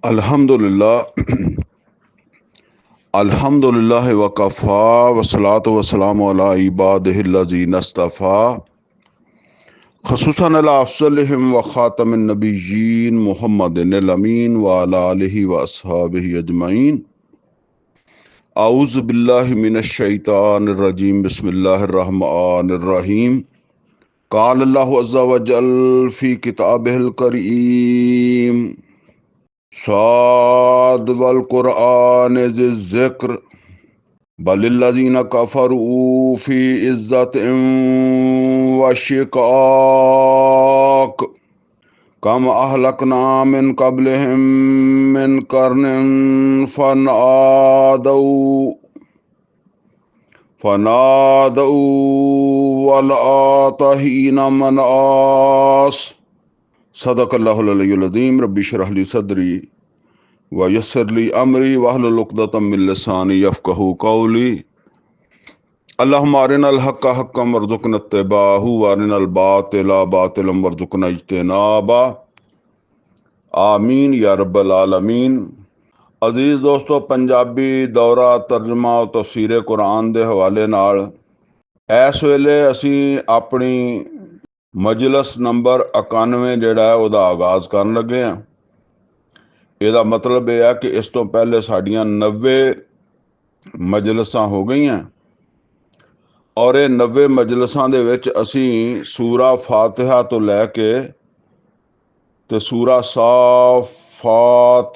अल्हम्दुलिल्लाह अल्हम्दुलिल्लाह वकफ़ा वस्सलातु वस्सलामु अला इबादिहिल्लज़ीना इस्तफ़ा ख़ुसूसन अला अफ़ज़लिहिम व ख़ातमिन नबिय्यीन मुहम्मदिनिल अमीन व अला आलिहि व अस्हाबिहि अजमईन। औज़ु बिल्लाहि मिनश शैतानिर रजीम बिस्मिल्लाहिर रहमानिर रहीम। क़ाल अल्लाहु अज़्ज़ा व जल फ़ी किताबिहिल करीम साद वल क़ुरआन ज़िक्र बलिल्लज़ीना कफ़रू फ़ी इज़्ज़तिन व शिक़ाक़ कम अहलकना मिन क़ब्लिहिम मिन क़र्निन फ़नादऊ वल आता हीन मनास। सदक़ल्लाहुल अलियुल अज़ीम। रब्बि इश्रह ली सदरी व यस्सिर ली अमरी वहलुल उक़दतम मिन लिसानी यफ़क़हू क़ौली। अल्लाहुम्मा अरिनल हक़्क़ हक़्क़न वरज़ुक़ना इत्तिबाअहू व अरिनल बातिला बातिलन वरज़ुक़ना इज्तिनाबा। आमीन या रब्बल आलमीन। अजीज़ दोस्तों, पंजाबी दौरा तर्जमा और तफसीर कुरान के हवाले नाल इस वेले असी अपनी मजलस नंबर 91 जिहड़ा है वह आगाज़ करन लगे हैं। ਇਹਦਾ मतलब यह है कि इस तो पहले साड़ियाँ 90 मजलसां हो गई हैं और ये 90 मजलसां दे विच असी सूरा फातिहा तो लैके ते सूरा साफ़ात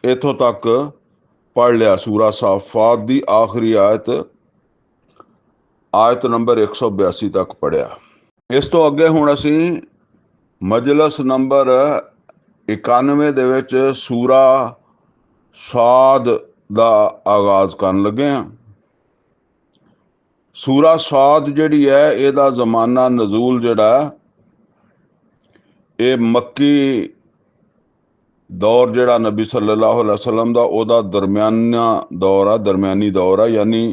इथों तक पढ़ लिया। सूरा साफ़ात की आखिरी आयत नंबर 182 तक पढ़िया। इस तो अगे हुण असी मजलस नंबर 91 दे विच सूरा साद दा आगाज़ करन लगे हैं। सूरा साद जिहड़ी है इहदा ज़माना नज़ूल जिहड़ा ये मक्की दौर जिहड़ा नबी सल्लल्लाहु अलैहि वसल्लम दा ओहदा दरम्याना दौर आ, दरम्यानी दौर आ, यानी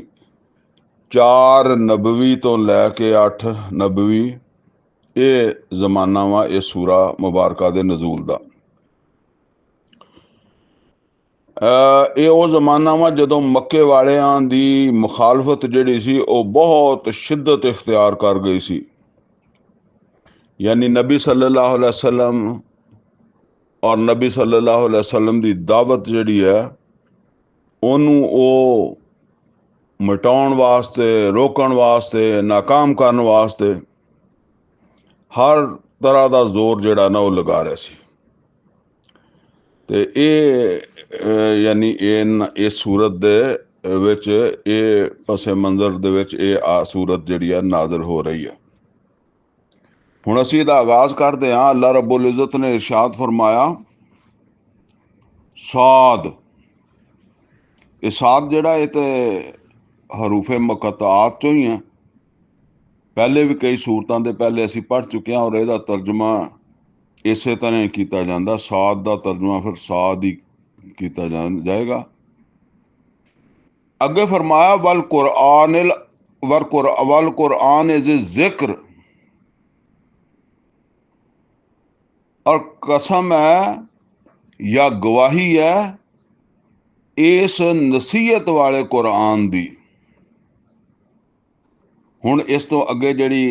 4 नबवी तो लैके 8 नबवी ये ज़माना वा इस सूरा मुबारका दे नज़ूल दा। ਇਹ ਉਹ ਜ਼ਮਾਨਾ ਵਾ ਜਦੋਂ ਮੱਕੇ ਵਾਲਿਆਂ ਦੀ ਮੁਖਾਲਫਤ ਜਿਹੜੀ ਸੀ ਉਹ ਬਹੁਤ ਸ਼ਿੱਦਤ ਇਖਤਿਆਰ ਕਰ ਗਈ ਸੀ। यानी नबी सल्लल्लाहु अलैहि वसल्लम और नबी सल्लल्लाहु अलैहि वसल्लम की दावत जिहड़ी है ਉਹਨੂੰ ਉਹ मिटाउण वास्ते, रोकण वास्ते, नाकाम करन वास्ते हर तरह का जोर जिहड़ा ना वो लगा रहे सी। ते यानी इस सूरत दे विच ये पसे मंजर दे विच ये सूरत जिहड़ी है नाज़िल हो रही है। हुण असीं इहदा आगाज़ करते हाँ। अल्लाह रब्बुल इज़्ज़त ने इरशाद फरमाया साद। ये साद जिहड़ा ये ते हरूफे मुक़त्तआत चों ही है। पहले भी कई सूरतां दे पहले असीं पढ़ चुके हैं और इहदा तर्जमा इसे तरह किया जाता। साद का तर्जमा फिर साद ही किया जाएगा। अगे फरमाया वल कुरआन ज़िक्र, और कसम है या गवाही है इस नसीहत वाले कुरान दी। हुण इस तो अगे जिहड़ी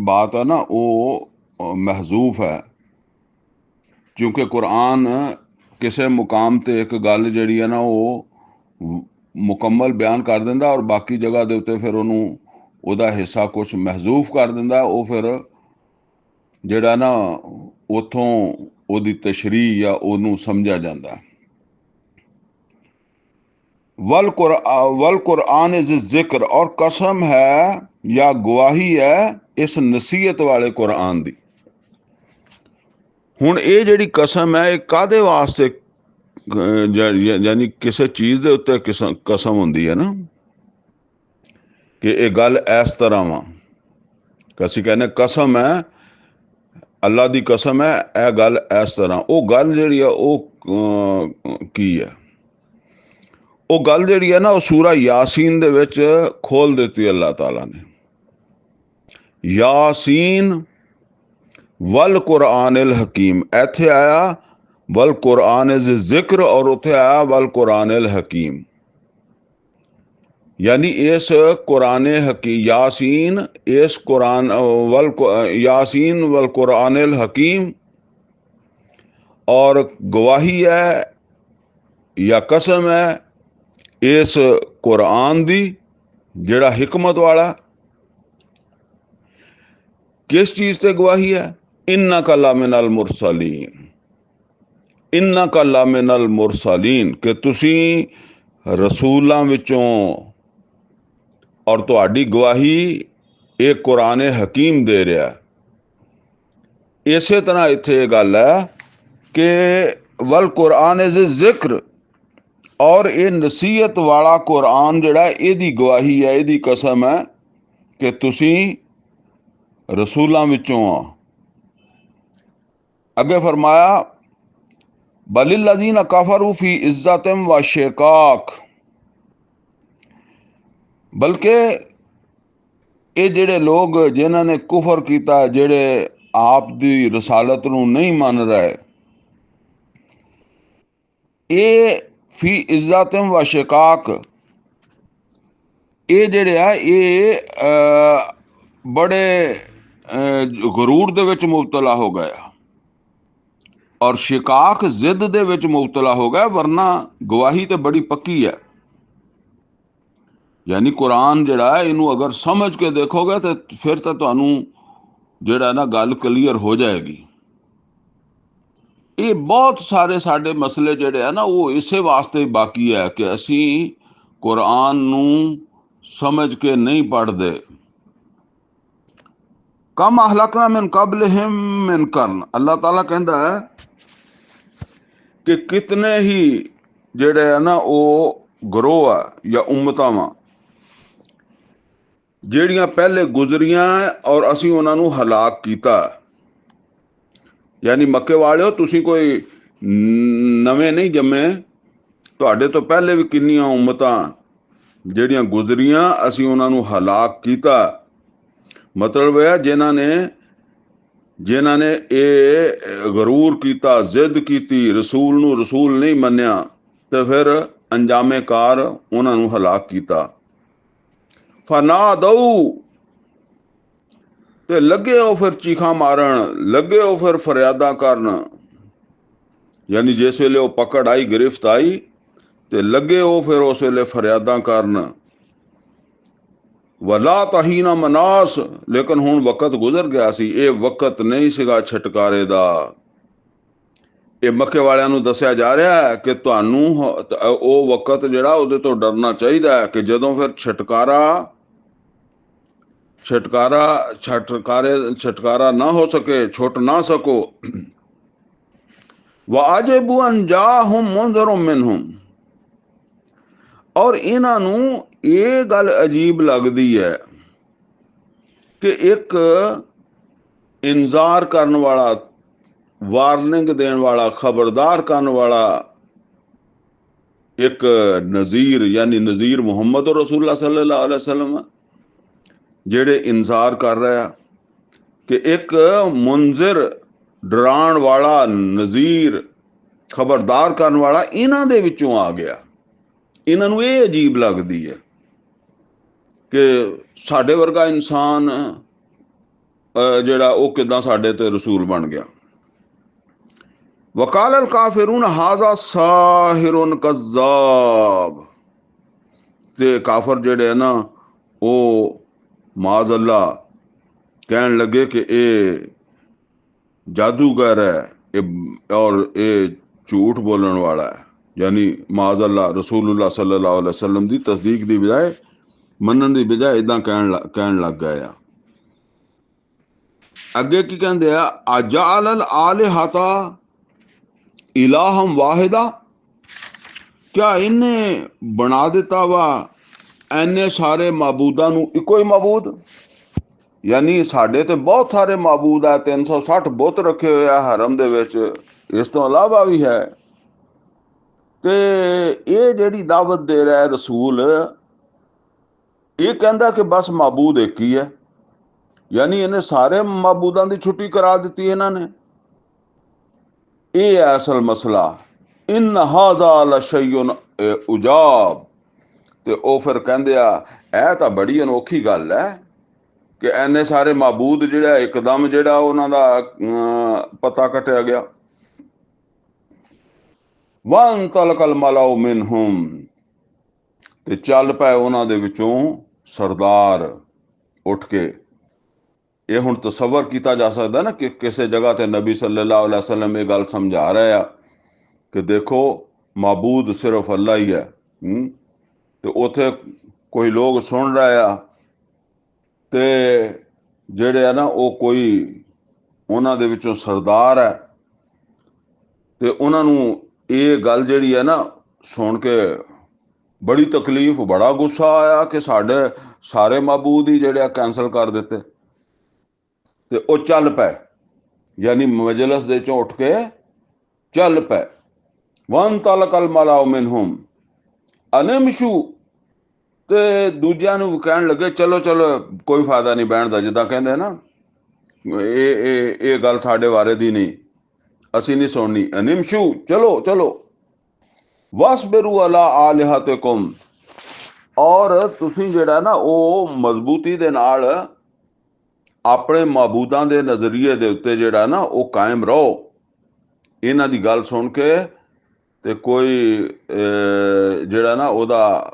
बात है ना वो महजूफ है, क्योंकि कुरान किसी मुकाम ते एक गल जिहड़ी है ना वो मुकम्मल बयान कर दिंदा और बाकी जगह दे उत्ते फिर उहनूं उहदा हिस्सा कुछ महजूफ कर दिंदा। वो फिर जिहड़ा ना उथों उहदी तशरीह या उहनूं समझिया जांदा। वल कुरआन ज़िक्र, और कसम है या गवाही है इस नसीहत वाले कुरान दी। हुण ये जिहड़ी कसम है कादे वास्ते, यानी किसी चीज़ दे उत्ते कसम हुंदी है ना कि ये गल इस तरह वा। असीं कहने कसम है, अल्लाह दी कसम है यह गल इस तरह। वो गल जिहड़ी है वो की है? वो गल जिहड़ी है ना वो सूरा यासीन दे विच खोल दित्ती अल्लाह ताला ने। यासीन वल कुरआनिल हकीम, इत्थे आया वल कुरान जिक्र, और उत्थे आया वल कुरान अल हकीम, यानी इस कुरान हकी यासीन, इस कुरान वल यासीन वल कुरान अल हकीम, और गवाही है या कसम है इस कुरान दी जिहड़ा हिकमत वाला। किस चीज ते गवाही है? इन्ना कला मिनल मुरसलीन, इन्ना कला मिनल मुरसलीन, कि तुसी रसूलां विचों, और तुहाडी गवाही एक कुरान हकीम दे रहा है। इसे तरह इत्थे ये गल है कि वल कुरान जिक्र, और ये नसीहत वाला कुरान जिहड़ा इहदी गवाही है, इहदी कसम है कि तुसी रसूलां विचों आ। अगे फरमाया बलिल्लज़ीना कफरू फी इज्जतिम व शिकाक, बल्कि ये जिहड़े लोग जिन्हां ने कुफर कीता, जिहड़े आप दी रसालत नूं नहीं मन रहे, ये फी इज्जतिम व शिकाक, ये जिहड़े आ ये बड़े गरूर दे विच मुबतला हो गए और शिकाक जिद दे विच मुबतला हो गए, वरना गवाही तो बड़ी पक्की है। यानी कुरान जिहड़ा है इनू अगर समझ के देखोगे तो फिर तो तुहानू जिहड़ा ना गल क्लीयर हो जाएगी। ये बहुत सारे साडे मसले जिहड़े है ना वो इसे वास्ते बाकी है कि असी कुरान नू समझ के नहीं पढ़ते। कम अहलकना मिन कबलिहिम मिन करन, अल्लाह ताला कहता है कि कितने ही जिहड़े है ना वो ग्रोह है या उम्मतां वा ਜਿਹੜੀਆਂ ਪਹਿਲੇ ਗੁਜ਼ਰੀਆਂ ਔਰ ਅਸੀਂ ਉਹਨਾਂ ਨੂੰ ਹਲਾਕ ਕੀਤਾ। ਯਾਨੀ ਮੱਕੇ ਵਾਲਿਓ ਤੁਸੀਂ ਕੋਈ ਨਵੇਂ ਨਹੀਂ ਜੰਮੇ, ਤੁਹਾਡੇ ਤੋਂ ਪਹਿਲੇ ਵੀ ਕਿੰਨੀਆਂ ਉਮਤਾਂ ਜਿਹੜੀਆਂ ਗੁਜ਼ਰੀਆਂ ਅਸੀਂ ਉਹਨਾਂ ਨੂੰ ਹਲਾਕ ਕੀਤਾ। ਮਤਲਬ ਹੈ ਜਿਨ੍ਹਾਂ ਨੇ ਇਹ ਗਰੂਰ ਕੀਤਾ, ਜ਼ਿੱਦ ਕੀਤੀ, ਰਸੂਲ ਨੂੰ ਰਸੂਲ ਨਹੀਂ ਮੰਨਿਆ, ਤੇ ਫਿਰ ਅੰਜਾਮੇ ਕਾਰ ਉਹਨਾਂ ਨੂੰ ਹਲਾਕ ਕੀਤਾ। फनादऊ, ते लगे हो फिर चीखा मारन, लगे हो फिर फरियादा करन। यानी जिस वेले वो पकड़ आई, गिरफ्त आई, ते लगे हो फिर उस वेले फरियादा करन। वला तहीना मनास, लेकिन हुण वक़्त गुजर गया सी, ये वक़्त नहीं सिगा छटकारे दा। ये मक्के वालियां नूं दस्सिया जा रहा है कि तुहानू वो वक़्त जिहड़ा उहदे तो डरना चाहिदा है कि जदों फिर छटकारा ना हो सके, छुट ना सको। वाजिबु अन जाहुम मुंज़िरुम मिनहुम, और इन्हां नूं ये गल अजीब लगदी है कि एक इंजार करन वाला, वार्निंग देने वाला, खबरदार करने वाला एक नज़ीर, यानी नज़ीर मुहम्मद रसूलुल्लाह सल्लल्लाहु अलैहि वसल्लम ਜਿਹੜੇ इंतजार कर रहा कि एक मुंजिर, डराण वाला, नज़ीर, खबरदार करने वाला इन्हां दे विचों आ गया। इन्हां नूं ये अजीब लगदी है कि साडे वर्गा इंसान जिहड़ा वो किदां साडे ते रसूल बन गया। वकाल अल काफिरून हाजा साहिरुन कज़्ज़ाब, ते काफर जिहड़े है ना वो माज अल्लाह कहन लगे कि ये जादूगर है और ये झूठ बोलने वाला है। यानी माज अल्लाह रसूलुल्लाह सल्लल्लाहु अलैहि वसल्लम की तस्दीक की बजाय, मनन की बजाय इदां कहन लग गए। अगे की कहते हैं, अजाल अल आलिहता इलाहम वाहिदा, क्या इन्हें बना दिता वा ਐਨੇ ਸਾਰੇ ਮਾਬੂਦਾਂ ਨੂੰ ਇੱਕੋ ਹੀ ਮਾਬੂਦ। ਯਾਨੀ ਸਾਡੇ ਤੇ ਬਹੁਤ ਸਾਰੇ ਮਾਬੂਦ ਆ, 360 ਬੁੱਤ ਰੱਖੇ ਹੋਏ ਆ ਹਰਮ ਦੇ ਵਿੱਚ, ਇਸ ਤੋਂ ਇਲਾਵਾ ਵੀ ਹੈ। ਤੇ ਇਹ ਜਿਹੜੀ ਦਾਵਤ ਦੇ ਰਿਹਾ ਰਸੂਲ, ਇਹ ਕਹਿੰਦਾ ਕਿ ਬਸ ਮਾਬੂਦ ਇੱਕ ਹੀ ਹੈ। ਯਾਨੀ ਇਹਨੇ ਸਾਰੇ ਮਾਬੂਦਾਂ ਦੀ ਛੁੱਟੀ ਕਰਾ ਦਿੱਤੀ ਇਹਨਾਂ ਨੇ। ਇਹ ਹੈ ਅਸਲ ਮਸਲਾ। ਇਨ ਹਾਜ਼ਾ ਲਸ਼ੈਉਨ ਉਜਾਬ। ਤੇ ਉਹ ਫਿਰ ਕਹਿੰਦੇ ਆ ਇਹ ਤਾਂ ਬੜੀ ਅਨੋਖੀ ਗੱਲ ਹੈ ਕਿ ਐਨੇ ਸਾਰੇ ਮਾਬੂਦ ਜਿਹੜਾ ਇੱਕਦਮ ਜਿਹੜਾ ਉਹਨਾਂ ਦਾ ਪਤਾ ਕੱਟਿਆ ਗਿਆ। ਵਨ ਤਲਕਲ ਮਲਾਉ ਮਿਨਹੁਮ, ਤੇ ਚੱਲ ਪਏ ਉਹਨਾਂ ਦੇ ਵਿੱਚੋਂ ਸਰਦਾਰ ਉੱਠ ਕੇ। ਇਹ ਹੁਣ ਤਸੱਵਰ ਕੀਤਾ ਜਾ ਸਕਦਾ ਨਾ ਕਿ ਕਿਸੇ ਜਗ੍ਹਾ ਤੇ ਨਬੀ ਸੱਲੱਲਾਹੁ ਅਲੈਹਿ ਵਸੱਲਮ ਇਹ ਗੱਲ ਸਮਝਾ ਰਹੇ ਆ ਕਿ ਦੇਖੋ ਮਾਬੂਦ ਸਿਰਫ ਅੱਲਾ ਹੀ ਹੈ। ਤੇ ਉੱਥੇ ਕੋਈ ਲੋਕ ਸੁਣ ਰਹੇ ਆ ਤੇ ਜਿਹੜੇ ਆ ਨਾ ਉਹ ਕੋਈ ਉਹਨਾਂ ਦੇ ਵਿੱਚੋਂ ਸਰਦਾਰ ਹੈ ਤੇ ਉਹਨਾਂ ਨੂੰ ਇਹ ਗੱਲ ਜਿਹੜੀ ਹੈ ਨਾ ਸੁਣ ਕੇ ਬੜੀ ਤਕਲੀਫ, ਬੜਾ ਗੁੱਸਾ ਆਇਆ ਕਿ ਸਾਡੇ ਸਾਰੇ ਮਾਬੂਦ ਹੀ ਜਿਹੜੇ ਆ ਕੈਂਸਲ ਕਰ ਦਿੱਤੇ। ਤੇ ਉਹ ਚੱਲ ਪਏ, ਯਾਨੀ ਮਜਲਸ ਦੇ ਚੋਂ ਉੱਠ ਕੇ ਚੱਲ ਪਏ। ਵਨ ਤਲਕਲ ਮਲਾਉ ਮਿਨਹੁਮ ਅਨਿਮਸ਼ੂ, ਤੇ ਦੂਜਿਆਂ ਨੂੰ ਕਹਿਣ ਲੱਗੇ ਚਲੋ ਚਲੋ ਕੋਈ ਫਾਇਦਾ ਨਹੀਂ ਬਹਿਣ ਦਾ, ਜਿੱਦਾਂ ਕਹਿੰਦੇ ਨਾ ਇਹ ਗੱਲ ਸਾਡੇ ਬਾਰੇ ਦੀ ਨਹੀਂ, ਅਸੀਂ ਨਹੀਂ ਸੁਣਨੀ। ਅਨਿਮਸ਼ੂ, ਚਲੋ ਚਲੋ। ਵਸਬਿਰੂ ਅਲਾ ਆਲਿਹਤਿਕੁਮ, ਔਰ ਤੁਸੀਂ ਜਿਹੜਾ ਨਾ ਉਹ ਮਜ਼ਬੂਤੀ ਦੇ ਨਾਲ ਆਪਣੇ ਮਾਬੂਦਾਂ ਦੇ ਨਜ਼ਰੀਏ ਦੇ ਉੱਤੇ ਜਿਹੜਾ ਨਾ ਉਹ ਕਾਇਮ ਰਹੋ। ਇਹਨਾਂ ਦੀ ਗੱਲ ਸੁਣ ਕੇ ਤੇ ਕੋਈ ਜਿਹੜਾ ਨਾ ਉਹਦਾ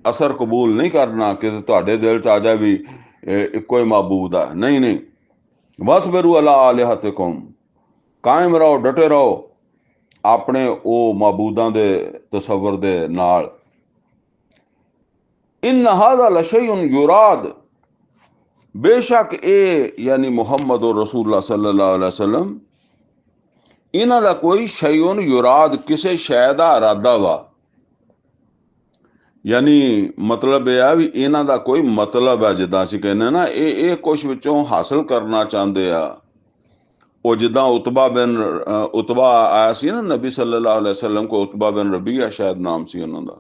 ਅਸਰ ਕਬੂਲ ਨਹੀਂ ਕਰਨਾ ਕਿ ਤੁਹਾਡੇ ਦਿਲ 'ਚ ਆ ਜਾਏ ਵੀ ਇੱਕੋ ਹੀ ਮਾਬੂਦ ਆ। ਨਹੀਂ ਨਹੀਂ, ਵਸਬਿਰੂ ਅਲਾ ਆਲਿਹਤਿਕੁਮ, ਕਾਇਮ ਰਹੋ, ਡਟੇ ਰਹੋ ਆਪਣੇ ਉਹ ਮਾਬੂਦਾਂ ਦੇ ਤਸੱਵਰ ਦੇ ਨਾਲ। ਇਨ ਹਾਜ਼ਾ ਲਸ਼ੈਉਨ ਯੁਰਾਦ, ਬੇਸ਼ੱਕ ਇਹ ਯਾਨੀ ਮੁਹੰਮਦ ਰਸੂਲੁल्लाह ਸੱਲੱਲਾਹੁ ਅਲੈਹਿ ਵਸੱਲਮ, ਇਹਨਾਂ ਦਾ ਕੋਈ ਸ਼ੈਉਨ ਯੁਰਾਦ, ਕਿਸੇ ਸ਼ੈ ਦਾ ਇਰਾਦਾ ਵਾ। ਯਾਨੀ ਮਤਲਬ ਇਹ ਆ ਵੀ ਇਹਨਾਂ ਦਾ ਕੋਈ ਮਤਲਬ ਹੈ, ਜਿੱਦਾਂ ਅਸੀਂ ਕਹਿੰਦੇ ਨਾ ਇਹ ਕੁਛ ਵਿੱਚੋਂ ਹਾਸਲ ਕਰਨਾ ਚਾਹੁੰਦੇ ਆ। ਉਹ ਜਿੱਦਾਂ ਉਤਬਾ ਆਇਆ ਸੀ ਨਾ ਨਬੀ ਸੱਲੱਲਾਹੁ ਅਲੈਹਿ ਵਸੱਲਮ ਕੋ, ਉਤਬਾ ਬਿਨ ਰਬੀਆ ਸ਼ਾਇਦ ਨਾਮ ਸੀ ਉਹਨਾਂ ਦਾ।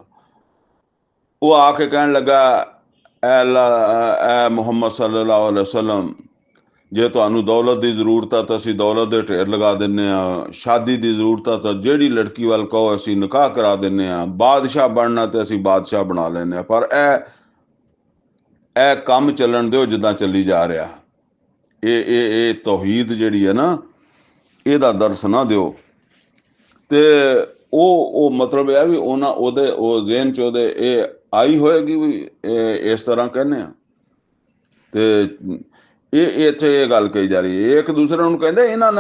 ਉਹ ਆ ਕੇ ਕਹਿਣ ਲੱਗਾ ਐ ਮੁਹੰਮਦ ਸੱਲੱਲਾਹੁ ਅਲੈਹਿ ਵਸੱਲਮ, ਜੇ ਤੁਹਾਨੂੰ ਦੌਲਤ ਦੀ ਜ਼ਰੂਰਤ ਆ ਤਾਂ ਅਸੀਂ ਦੌਲਤ ਦੇ ਢੇਰ ਲਗਾ ਦਿੰਦੇ ਹਾਂ, ਸ਼ਾਦੀ ਦੀ ਜ਼ਰੂਰਤ ਆ ਤਾਂ ਜਿਹੜੀ ਲੜਕੀ ਵੱਲ ਕਹੋ ਅਸੀਂ ਨਿਕਾਹ ਕਰਾ ਦਿੰਦੇ ਹਾਂ, ਬਾਦਸ਼ਾਹ ਬਣਨਾ ਤੇ ਅਸੀਂ ਬਾਦਸ਼ਾਹ ਬਣਾ ਲੈਂਦੇ ਹਾਂ, ਪਰ ਇਹ ਕੰਮ ਚੱਲਣ ਦਿਓ ਜਿੱਦਾਂ ਚੱਲੀ ਜਾ ਰਿਹਾ। ਇਹ ਤੌਹੀਦ ਜਿਹੜੀ ਹੈ ਨਾ ਇਹਦਾ ਦਰਸ ਨਾ ਦਿਓ। ਤੇ ਉਹ ਮਤਲਬ ਇਹ ਵੀ ਉਹਦੇ ਉਹ ਜ਼ਹਿਨ 'ਚ ਉਹਦੇ ਇਹ ਆਈ ਹੋਏਗੀ ਵੀ ਇਸ ਤਰ੍ਹਾਂ ਕਹਿੰਦੇ ਆ। ਤੇ ਇਹ ਇੱਥੇ ਇਹ ਗੱਲ ਕਹੀ ਜਾ ਰਹੀ ਹੈ। ਇੱਕ ਦੂਸਰੇ ਨੂੰ ਕਹਿੰਦੇ ਇਹਨਾਂ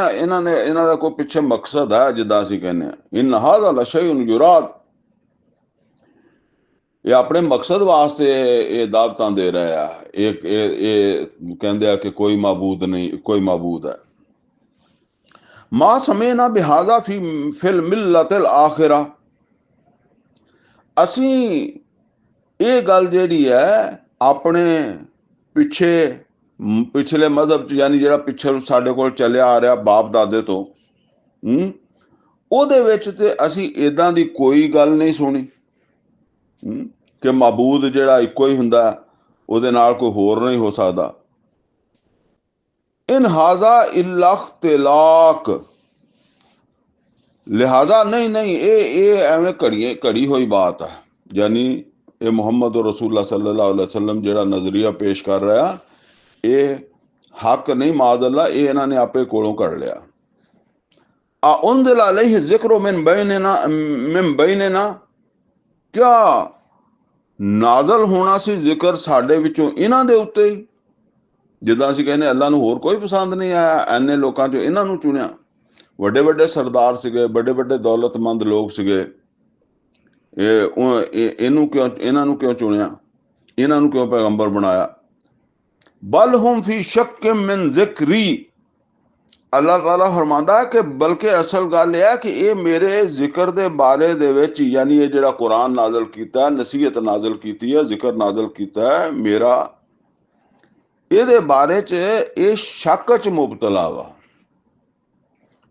ਦਾ ਕੋਈ ਪਿੱਛੇ ਮਕਸਦ ਹੈ, ਜਿੱਦਾਂ ਅਸੀਂ ਕਹਿੰਦੇ ਹਾਂ ਇਨ ਹਾਜ਼ਾ ਲਸ਼ੈਉਨ ਯੁਰਾਦ, ਇਹ ਆਪਣੇ ਮਕਸਦ ਵਾਸਤੇ ਇਹ ਦਾਵਤਾਂ ਦੇ ਰਹੇ ਆ। ਇਹ ਕਹਿੰਦੇ ਆ ਕਿ ਕੋਈ ਮਾਬੂਦ ਨਹੀਂ, ਕੋਈ ਮਾਬੂਦ ਹੈ। ਮਾ ਸਮੇਨਾ ਬਿਹਾਜ਼ਾ ਫਿਲ ਮਿਲਤਿਲ ਆਖਿਰਾ, ਅਸੀਂ ਇਹ ਗੱਲ ਜਿਹੜੀ ਹੈ ਆਪਣੇ ਪਿਛਲੇ ਮਜ਼ਹਬ 'ਚ, ਯਾਨੀ ਜਿਹੜਾ ਪਿੱਛੇ ਸਾਡੇ ਕੋਲ ਚੱਲਿਆ ਆ ਰਿਹਾ ਬਾਪ ਦਾਦੇ ਤੋਂ, ਉਹਦੇ ਵਿੱਚ ਤੇ ਅਸੀਂ ਇੱਦਾਂ ਦੀ ਕੋਈ ਗੱਲ ਨਹੀਂ ਸੁਣੀ ਕਿ ਮਾਬੂਦ ਜਿਹੜਾ ਇੱਕੋ ਹੀ ਹੁੰਦਾ, ਉਹਦੇ ਨਾਲ ਕੋਈ ਹੋਰ ਨਹੀਂ ਹੋ ਸਕਦਾ। ਇਨ ਹਾਜ਼ਾ ਇਲਾ ਇਖਤਲਾਕ, ਲਿਹਾਜ਼ਾ ਨਹੀਂ ਇਹ ਐਵੇਂ ਘੜੀ ਹੋਈ ਬਾਤ ਹੈ। ਯਾਨੀ ਇਹ ਮੁਹੰਮਦ ਰਸੂਲੁल्लाह ਸੱਲੱਲਾਹੁ ਅਲੈਹਿ ਵਸੱਲਮ ਜਿਹੜਾ ਨਜ਼ਰੀਆ ਪੇਸ਼ ਕਰ ਰਿਹਾ ਇਹ ਹੱਕ ਨਹੀਂ, ਮਾਜ਼ ਅੱਲਾ, ਇਹ ਇਹਨਾਂ ਨੇ ਆਪੇ ਕੋਲੋਂ ਕੱਢ ਲਿਆ। ਆ ਉਨਜ਼ਿਲ ਅਲੈਹਿ ਜ਼ਿਕਰੂ ਮਿਨ ਬੈਨਨਾ, ਕਿਆ ਨਾਜ਼ਲ ਹੋਣਾ ਸੀ ਜ਼ਿਕਰ ਸਾਡੇ ਵਿੱਚੋਂ ਇਹਨਾਂ ਦੇ ਉੱਤੇ ਹੀ। ਜਿੱਦਾਂ ਅਸੀਂ ਕਹਿੰਦੇ ਅੱਲਾ ਨੂੰ ਹੋਰ ਕੋਈ ਪਸੰਦ ਨਹੀਂ ਆਇਆ, ਐਨੇ ਲੋਕਾਂ 'ਚੋਂ ਇਹਨਾਂ ਨੂੰ ਚੁਣਿਆ। ਵੱਡੇ ਵੱਡੇ ਸਰਦਾਰ ਸੀਗੇ, ਵੱਡੇ ਵੱਡੇ ਦੌਲਤਮੰਦ ਲੋਕ ਸੀਗੇ, ਇਹਨਾਂ ਨੂੰ ਕਿਉਂ ਚੁਣਿਆ, ਇਹਨਾਂ ਨੂੰ ਕਿਉਂ ਪੈਗੰਬਰ ਬਣਾਇਆ। ਬਲ ਹੁਮ ਫੀ ਸ਼ੱਕ ਮਿਨ ਜ਼ਿਕਰੀ, ਅੱਲਾਹ ਤਾਲਾ ਫਰਮਾਉਂਦਾ ਹੈ ਕਿ ਬਲਕਿ ਅਸਲ ਗੱਲ ਇਹ ਹੈ ਕਿ ਇਹ ਮੇਰੇ ਜ਼ਿਕਰ ਦੇ ਬਾਰੇ ਦੇ ਵਿੱਚ, ਯਾਨੀ ਇਹ ਜਿਹੜਾ ਕੁਰਾਨ ਨਾਜ਼ਲ ਕੀਤਾ, ਨਸੀਹਤ ਨਾਜ਼ਲ ਕੀਤੀ ਹੈ, ਜ਼ਿਕਰ ਨਾਜ਼ਲ ਕੀਤਾ ਹੈ ਮੇਰਾ, ਇਹਦੇ ਬਾਰੇ 'ਚ ਇਹ ਸ਼ੱਕ 'ਚ ਮੁਬਤਲਾ ਵਾ।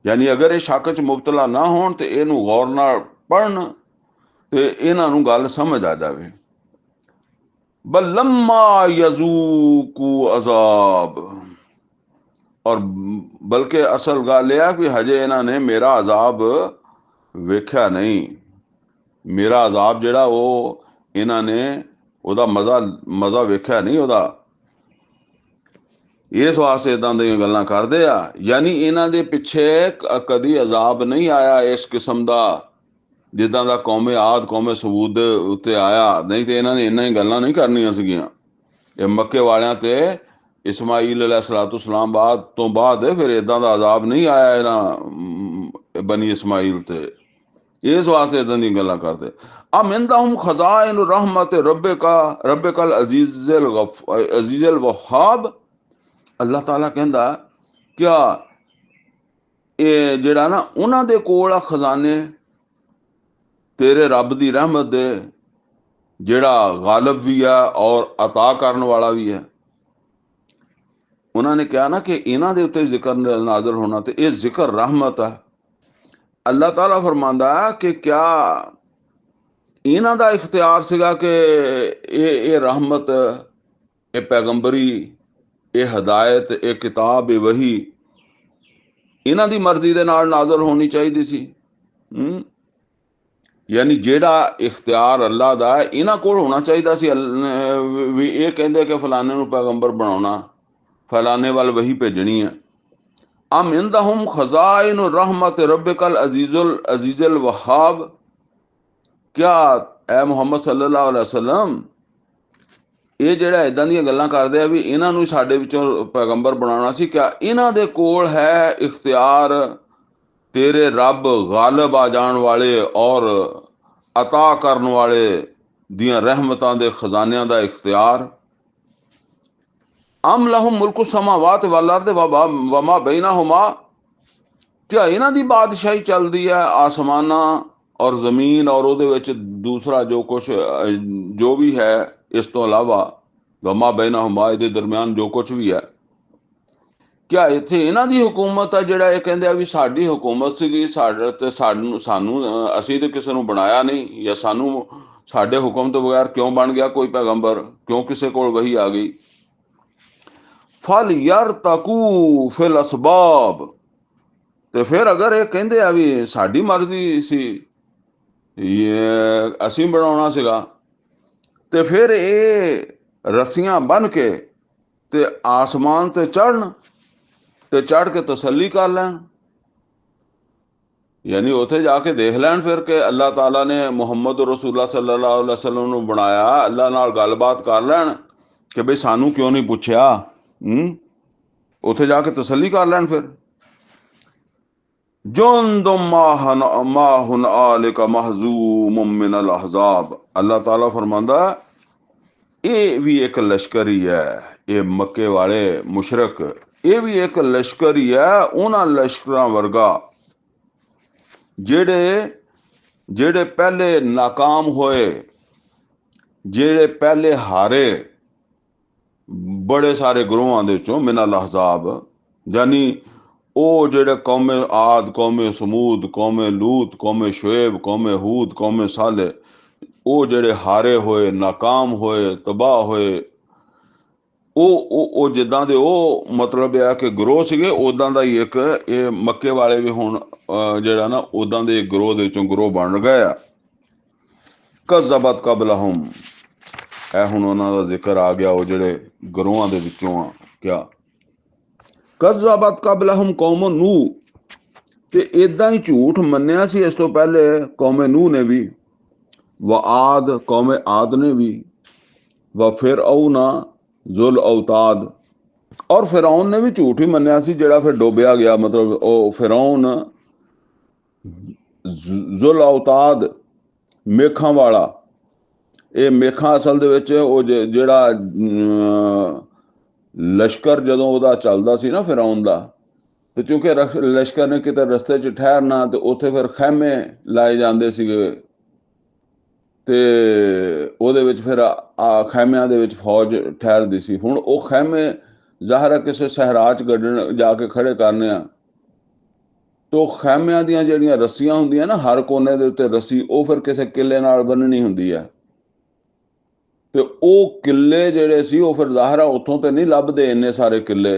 ਯਾਨੀ ਅਗਰ ਇਹ ਸ਼ੱਕ 'ਚ ਮੁਬਤਲਾ ਨਾ ਹੋਣ ਤੇ ਇਹਨੂੰ ਗੌਰ ਨਾਲ ਪੜ੍ਹਨ ਤੇ ਇਹਨਾਂ ਨੂੰ ਗੱਲ ਸਮਝ ਆ ਜਾਵੇ। ਬਲ ਲੰਮਾ ਯਜ਼ੂਕੂ ਅਜ਼ਾਬ, ਔਰ ਬਲਕਿ ਅਸਲ ਗੱਲ ਇਹ ਆ ਕਿ ਹਜੇ ਇਹਨਾਂ ਨੇ ਮੇਰਾ ਅਜ਼ਾਬ ਵੇਖਿਆ ਨਹੀਂ। ਮੇਰਾ ਅਜ਼ਾਬ ਜਿਹੜਾ ਉਹ ਇਹਨਾਂ ਨੇ ਉਹਦਾ ਮਜ਼ਾ ਵੇਖਿਆ ਨਹੀਂ ਉਹਦਾ। ਇਸ ਵਾਸਤੇ ਇਦਾਂ ਦੀਆਂ ਗੱਲਾਂ ਕਰਦੇ ਆ। ਯਾਨੀ ਇਹਨਾਂ ਦੇ ਪਿੱਛੇ ਕਦੀ ਅਜ਼ਾਬ ਨਹੀਂ ਆਇਆ ਇਸ ਕਿਸਮ ਦਾ ਜਿੱਦਾਂ ਦਾ ਕੌਮੇ ਆਦ ਕੌਮੇ ਸਬੂਤ ਦੇ ਉੱਤੇ ਆਇਆ। ਨਹੀਂ ਤੇ ਇਹਨਾਂ ਨੇ ਇੰਨਾ ਹੀ ਗੱਲਾਂ ਨਹੀਂ ਕਰਨੀਆਂ ਸੀਗੀਆਂ। ਇਹ ਮੱਕੇ ਵਾਲਿਆਂ ਤੇ ਇਸਮਾਈਲ अलैहिस्सलाम ਬਾਅਦ ਤੋਂ ਬਾਅਦ ਫਿਰ ਇਦਾਂ ਦਾ ਅਜ਼ਾਬ ਨਹੀਂ ਆਇਆ ਇਹਨਾਂ ਬਨੀ ਇਸਮਾਈਲ ਤੇ। ਇਸ ਵਾਸਤੇ ਇਦਾਂ ਦੀਆਂ ਗੱਲਾਂ ਕਰਦੇ। ਅਮ ਇੰਦਹੁਮ ਖਜ਼ਾਇਨ ਰਹਿਮਤ ਰੱਬਿਕਲ ਅਜ਼ੀਜ਼ਲ ਵਹਾਬ। ਅੱਲਾਹ ਤਾਲਾ ਕਹਿੰਦਾ ਕਿਆ ਇਹ ਜਿਹੜਾ ਨਾ ਉਹਨਾਂ ਦੇ ਕੋਲ ਆ ਖਜ਼ਾਨੇ ਤੇਰੇ ਰੱਬ ਦੀ ਰਹਿਮਤ ਦੇ, ਜਿਹੜਾ ਗਾਲਿਬ ਵੀ ਹੈ ਔਰ ਅਤਾ ਕਰਨ ਵਾਲਾ ਵੀ ਹੈ। ਉਹਨਾਂ ਨੇ ਕਿਹਾ ਨਾ ਕਿ ਇਹਨਾਂ ਦੇ ਉੱਤੇ ਜ਼ਿਕਰ ਨਾਜ਼ਿਲ ਹੋਣਾ ਤੇ ਇਹ ਜ਼ਿਕਰ ਰਹਿਮਤ ਹੈ। ਅੱਲਾਹ ਤਾਲਾ ਫਰਮਾਉਂਦਾ ਕਿ ਕਿਆ ਇਹਨਾਂ ਦਾ ਇਖਤਿਆਰ ਸੀਗਾ ਕਿ ਇਹ ਰਹਿਮਤ, ਇਹ ਪੈਗੰਬਰੀ, ਇਹ ਹਦਾਇਤ, ਇਹ ਕਿਤਾਬ, ਇਹ ਵਹੀ ਇਹਨਾਂ ਦੀ ਮਰਜ਼ੀ ਦੇ ਨਾਲ ਨਾਜ਼ਿਲ ਹੋਣੀ ਚਾਹੀਦੀ ਸੀ। ਯਾਨੀ ਜਿਹੜਾ ਇਖਤਿਆਰ ਅੱਲਾ ਦਾ ਇਹਨਾਂ ਕੋਲ ਹੋਣਾ ਚਾਹੀਦਾ ਸੀ। ਵੀ ਇਹ ਕਹਿੰਦੇ ਕਿ ਫਲਾਣੇ ਨੂੰ ਪੈਗੰਬਰ ਬਣਾਉਣਾ, ਫਲਾਣੇ ਵੱਲ ਵਹੀ ਭੇਜਣੀ ਹੈ। ਅਮ ਇੰਦਹੁਮ ਖਜ਼ਾਇਨ ਰਹਿਮਤ ਰੱਬਿਕਲ ਅਜ਼ੀਜ਼ਲ ਵਹਾਬ। ਕਿਆ ਐ ਮੁਹੰਮਦ ਸੱਲੱਲਾਹੁ ਅਲੈहि ਵਸੱਲਮ ਇਹ ਜਿਹੜਾ ਇਦਾਂ ਦੀਆਂ ਗੱਲਾਂ ਕਰਦੇ ਆ ਵੀ ਇਹਨਾਂ ਨੂੰ ਸਾਡੇ ਵਿੱਚੋਂ ਪੈਗੰਬਰ ਬਣਾਉਣਾ ਸੀ, ਕਿਆ ਇਹਨਾਂ ਦੇ ਕੋਲ ਹੈ ਇਖਤਿਆਰ ਤੇਰੇ ਰੱਬ ਗਾਲਿਬ ਆ ਜਾਣ ਵਾਲੇ ਔਰ ਅਤਾ ਕਰਨ ਵਾਲੇ ਦੀਆਂ ਰਹਿਮਤਾਂ ਦੇ ਖਜ਼ਾਨਿਆਂ ਦਾ ਇਖਤਿਆਰ। ਅਮ ਲਹੁਮ ਮੁਲਕੁ ਸਮਾਵਾਤ ਵਲ ਅਰਦ ਵਮਾ ਬੈਨਹੁਮਾ। ਕਿਆ ਇਹਨਾਂ ਦੀ ਬਾਦਸ਼ਾਹੀ ਚੱਲਦੀ ਹੈ ਆਸਮਾਨਾਂ ਔਰ ਜ਼ਮੀਨ ਔਰ ਉਹਦੇ ਵਿੱਚ ਦੂਸਰਾ ਜੋ ਕੁਛ ਜੋ ਵੀ ਹੈ ਇਸ ਤੋਂ ਇਲਾਵਾ, ਵਮਾ ਬੈਨਹੁਮਾ ਇਹਦੇ ਦਰਮਿਆਨ ਜੋ ਕੁਛ ਵੀ ਹੈ। ਕਿਆ ਇੱਥੇ ਇਹਨਾਂ ਦੀ ਹੁਕੂਮਤ ਆ? ਜਿਹੜਾ ਇਹ ਕਹਿੰਦੇ ਆ ਵੀ ਸਾਡੀ ਹੁਕੂਮਤ ਸੀਗੀ, ਸਾਡੇ ਤੇ ਸਾਨੂੰ ਅਸੀਂ ਤੇ ਕਿਸੇ ਨੂੰ ਬਣਾਇਆ ਨਹੀਂ, ਜਾਂ ਸਾਨੂੰ ਸਾਡੇ ਹੁਕਮ ਤੋਂ ਬਗੈਰ ਕਿਉਂ ਬਣ ਗਿਆ ਕੋਈ ਪੈਗੰਬਰ, ਕਿਉਂ ਕਿਸੇ ਕੋਲ ਵਹੀ ਆ ਗਈ। ਫਲ ਯਰਤਕੂ ਫਿਲ ਅਸਬਾਬ। ਤੇ ਫਿਰ ਅਗਰ ਇਹ ਕਹਿੰਦੇ ਆ ਵੀ ਸਾਡੀ ਮਰਜ਼ੀ ਸੀ, ਅਸੀਂ ਬਣਾਉਣਾ ਸੀਗਾ, ਤੇ ਫਿਰ ਇਹ ਰੱਸੀਆਂ ਬੰਨ ਕੇ ਤੇ ਆਸਮਾਨ ਤੇ ਚੜ੍ਹਨ ਤੇ ਚੜ੍ਹ ਕੇ ਤਸੱਲੀ ਕਰ ਲੈਣ। ਯਾਨੀ ਉੱਥੇ ਜਾ ਕੇ ਦੇਖ ਲੈਣ ਫਿਰ ਕਿ ਅੱਲਾਹ ਤਾਲਾ ਨੇ ਮੁਹੰਮਦ ਰਸੂਲullah ਸੱਲੱਲਾਹੁ ਅਲੈहि ਵਸੱਲਮ ਨੂੰ ਬਣਾਇਆ। ਅੱਲਾਹ ਨਾਲ ਗੱਲਬਾਤ ਕਰ ਲੈਣ ਕਿ ਬਈ ਸਾਨੂੰ ਕਿਉਂ ਨਹੀਂ ਪੁੱਛਿਆ। ਉੱਥੇ ਜਾ ਕੇ ਤਸੱਲੀ ਕਰ ਲੈਣ। ਫਿਰ ਜੁੰਦੁਮ ਮਾ ਹੁਨਾਲਿਕ ਮਹਜ਼ੂਮ ਮਿਨ ਅਲ ਅਹਜ਼ਾਬ। ਅੱਲਾਹ ਤਾਲਾ ਫਰਮਾਉਂਦਾ ਇਹ ਵੀ ਇੱਕ ਲਸ਼ਕਰ ਹੀ ਹੈ। ਇਹ ਮੱਕੇ ਵਾਲੇ ਮੁਸ਼ਰਕ, ਇਹ ਵੀ ਇੱਕ ਲਸ਼ਕਰ ਹੀ ਹੈ ਉਹਨਾਂ ਲਸ਼ਕਰਾਂ ਵਰਗਾ ਜਿਹੜੇ ਪਹਿਲੇ ਨਾਕਾਮ ਹੋਏ, ਜਿਹੜੇ ਪਹਿਲੇ ਹਾਰੇ ਬੜੇ ਸਾਰੇ ਗਰੋਹਾਂ ਦੇ ਵਿੱਚੋਂ ਮਿਨ ਅਲ ਅਹਜ਼ਾਬ। ਯਾਨੀ ਉਹ ਜਿਹੜੇ ਕੌਮੇ ਆਦ, ਕੌਮੇ ਸਮੂਦ, ਕੌਮੇ ਲੂਤ, ਕੌਮੇ ਸ਼ੁਏਬ, ਕੌਮੇ ਹੂਦ, ਕੌਮੇ ਸਾਲੇ, ਉਹ ਜਿਹੜੇ ਹਾਰੇ ਹੋਏ, ਨਾਕਾਮ ਹੋਏ, ਤਬਾਹ ਹੋਏ, ਉਹ ਜਿੱਦਾਂ ਦੇ ਉਹ ਮਤਲਬ ਇਹ ਕਿ ਗਰੋਹ ਸੀਗੇ, ਉੱਦਾਂ ਦਾ ਹੀ ਇੱਕ ਇਹ ਮੱਕੇ ਵਾਲੇ ਵੀ ਹੁਣ ਜਿਹੜਾ ਨਾ ਉੱਦਾਂ ਦੇ ਗਰੋਹ ਦੇ ਵਿੱਚੋਂ ਗਰੋਹ ਬਣ ਗਏ ਆ। ਕਜ਼ਬਤ ਕਬਲਹੁਮ। ਇਹ ਹੁਣ ਉਹਨਾਂ ਦਾ ਜ਼ਿਕਰ ਆ ਗਿਆ, ਉਹ ਜਿਹੜੇ ਗਰੋਹਾਂ ਦੇ ਵਿੱਚੋਂ ਆ। ਕਿਆ ਕਜ਼ਬਤ ਕਬਲਹੁਮ ਕੌਮ ਨੂਹ। ਤੇ ਇਦਾਂ ਹੀ ਝੂਠ ਮੰਨਿਆ ਸੀ ਇਸ ਤੋਂ ਪਹਿਲੇ ਕੌਮੇ ਨੂਹ ਨੇ ਵੀ, ਵ ਆਦ ਕੌਮੇ ਆਦ ਨੇ ਵੀ, ਵ ਫਿਰऔਨਾ ਜ਼ੁਲ ਔਤਾਦ। ਔਰ ਫਿਰੌਨ ਨੇ ਵੀ ਝੂਠ ਹੀ ਮੰਨਿਆ ਸੀ, ਜਿਹੜਾ ਫਿਰ ਡੋਬਿਆ ਗਿਆ। ਮਤਲਬ ਉਹ ਫਿਰੌਨ ਜ਼ੁਲ ਔਤਾਦ, ਮੇਖਾਂ ਵਾਲਾ। ਇਹ ਮੇਖਾਂ ਅਸਲ ਦੇ ਵਿੱਚ ਉਹ ਜਿਹੜਾ ਲਸ਼ਕਰ ਜਦੋਂ ਉਹਦਾ ਚੱਲਦਾ ਸੀ ਨਾ ਫਿਰੌਨ ਦਾ, ਤੇ ਕਿਉਂਕਿ ਲਸ਼ਕਰ ਨੇ ਕਿਤੇ ਰਸਤੇ 'ਚ ਠਹਿਰਨਾ ਤੇ ਉੱਥੇ ਫਿਰ ਖੈਮੇ ਲਾਏ ਜਾਂਦੇ ਸੀਗੇ, ਤੇ ਉਹਦੇ ਵਿੱਚ ਫਿਰ ਖੈਮਿਆਂ ਦੇ ਵਿੱਚ ਫੌਜ ਠਹਿਰਦੀ ਸੀ। ਹੁਣ ਉਹ ਖੈਮੇ ਜ਼ਾਹਰ ਕਿਸੇ ਸਹਿਰਾ 'ਚ ਗੱਡਣ ਜਾ ਕੇ ਖੜੇ ਕਰਨੇ ਆ, ਤੋ ਖੈਮਿਆਂ ਦੀਆਂ ਜਿਹੜੀਆਂ ਰੱਸੀਆਂ ਹੁੰਦੀਆਂ ਨਾ, ਹਰ ਕੋਨੇ ਦੇ ਉੱਤੇ ਰੱਸੀ, ਉਹ ਫਿਰ ਕਿਸੇ ਕਿਲੇ ਨਾਲ ਬੰਨਣੀ ਹੁੰਦੀ ਹੈ। ਤੇ ਉਹ ਕਿੱਲੇ ਜਿਹੜੇ ਸੀ ਉਹ ਫਿਰ ਜ਼ਾਹਰਾ ਉੱਥੋਂ ਤੇ ਨਹੀਂ ਲੱਭਦੇ ਇੰਨੇ ਸਾਰੇ ਕਿੱਲੇ,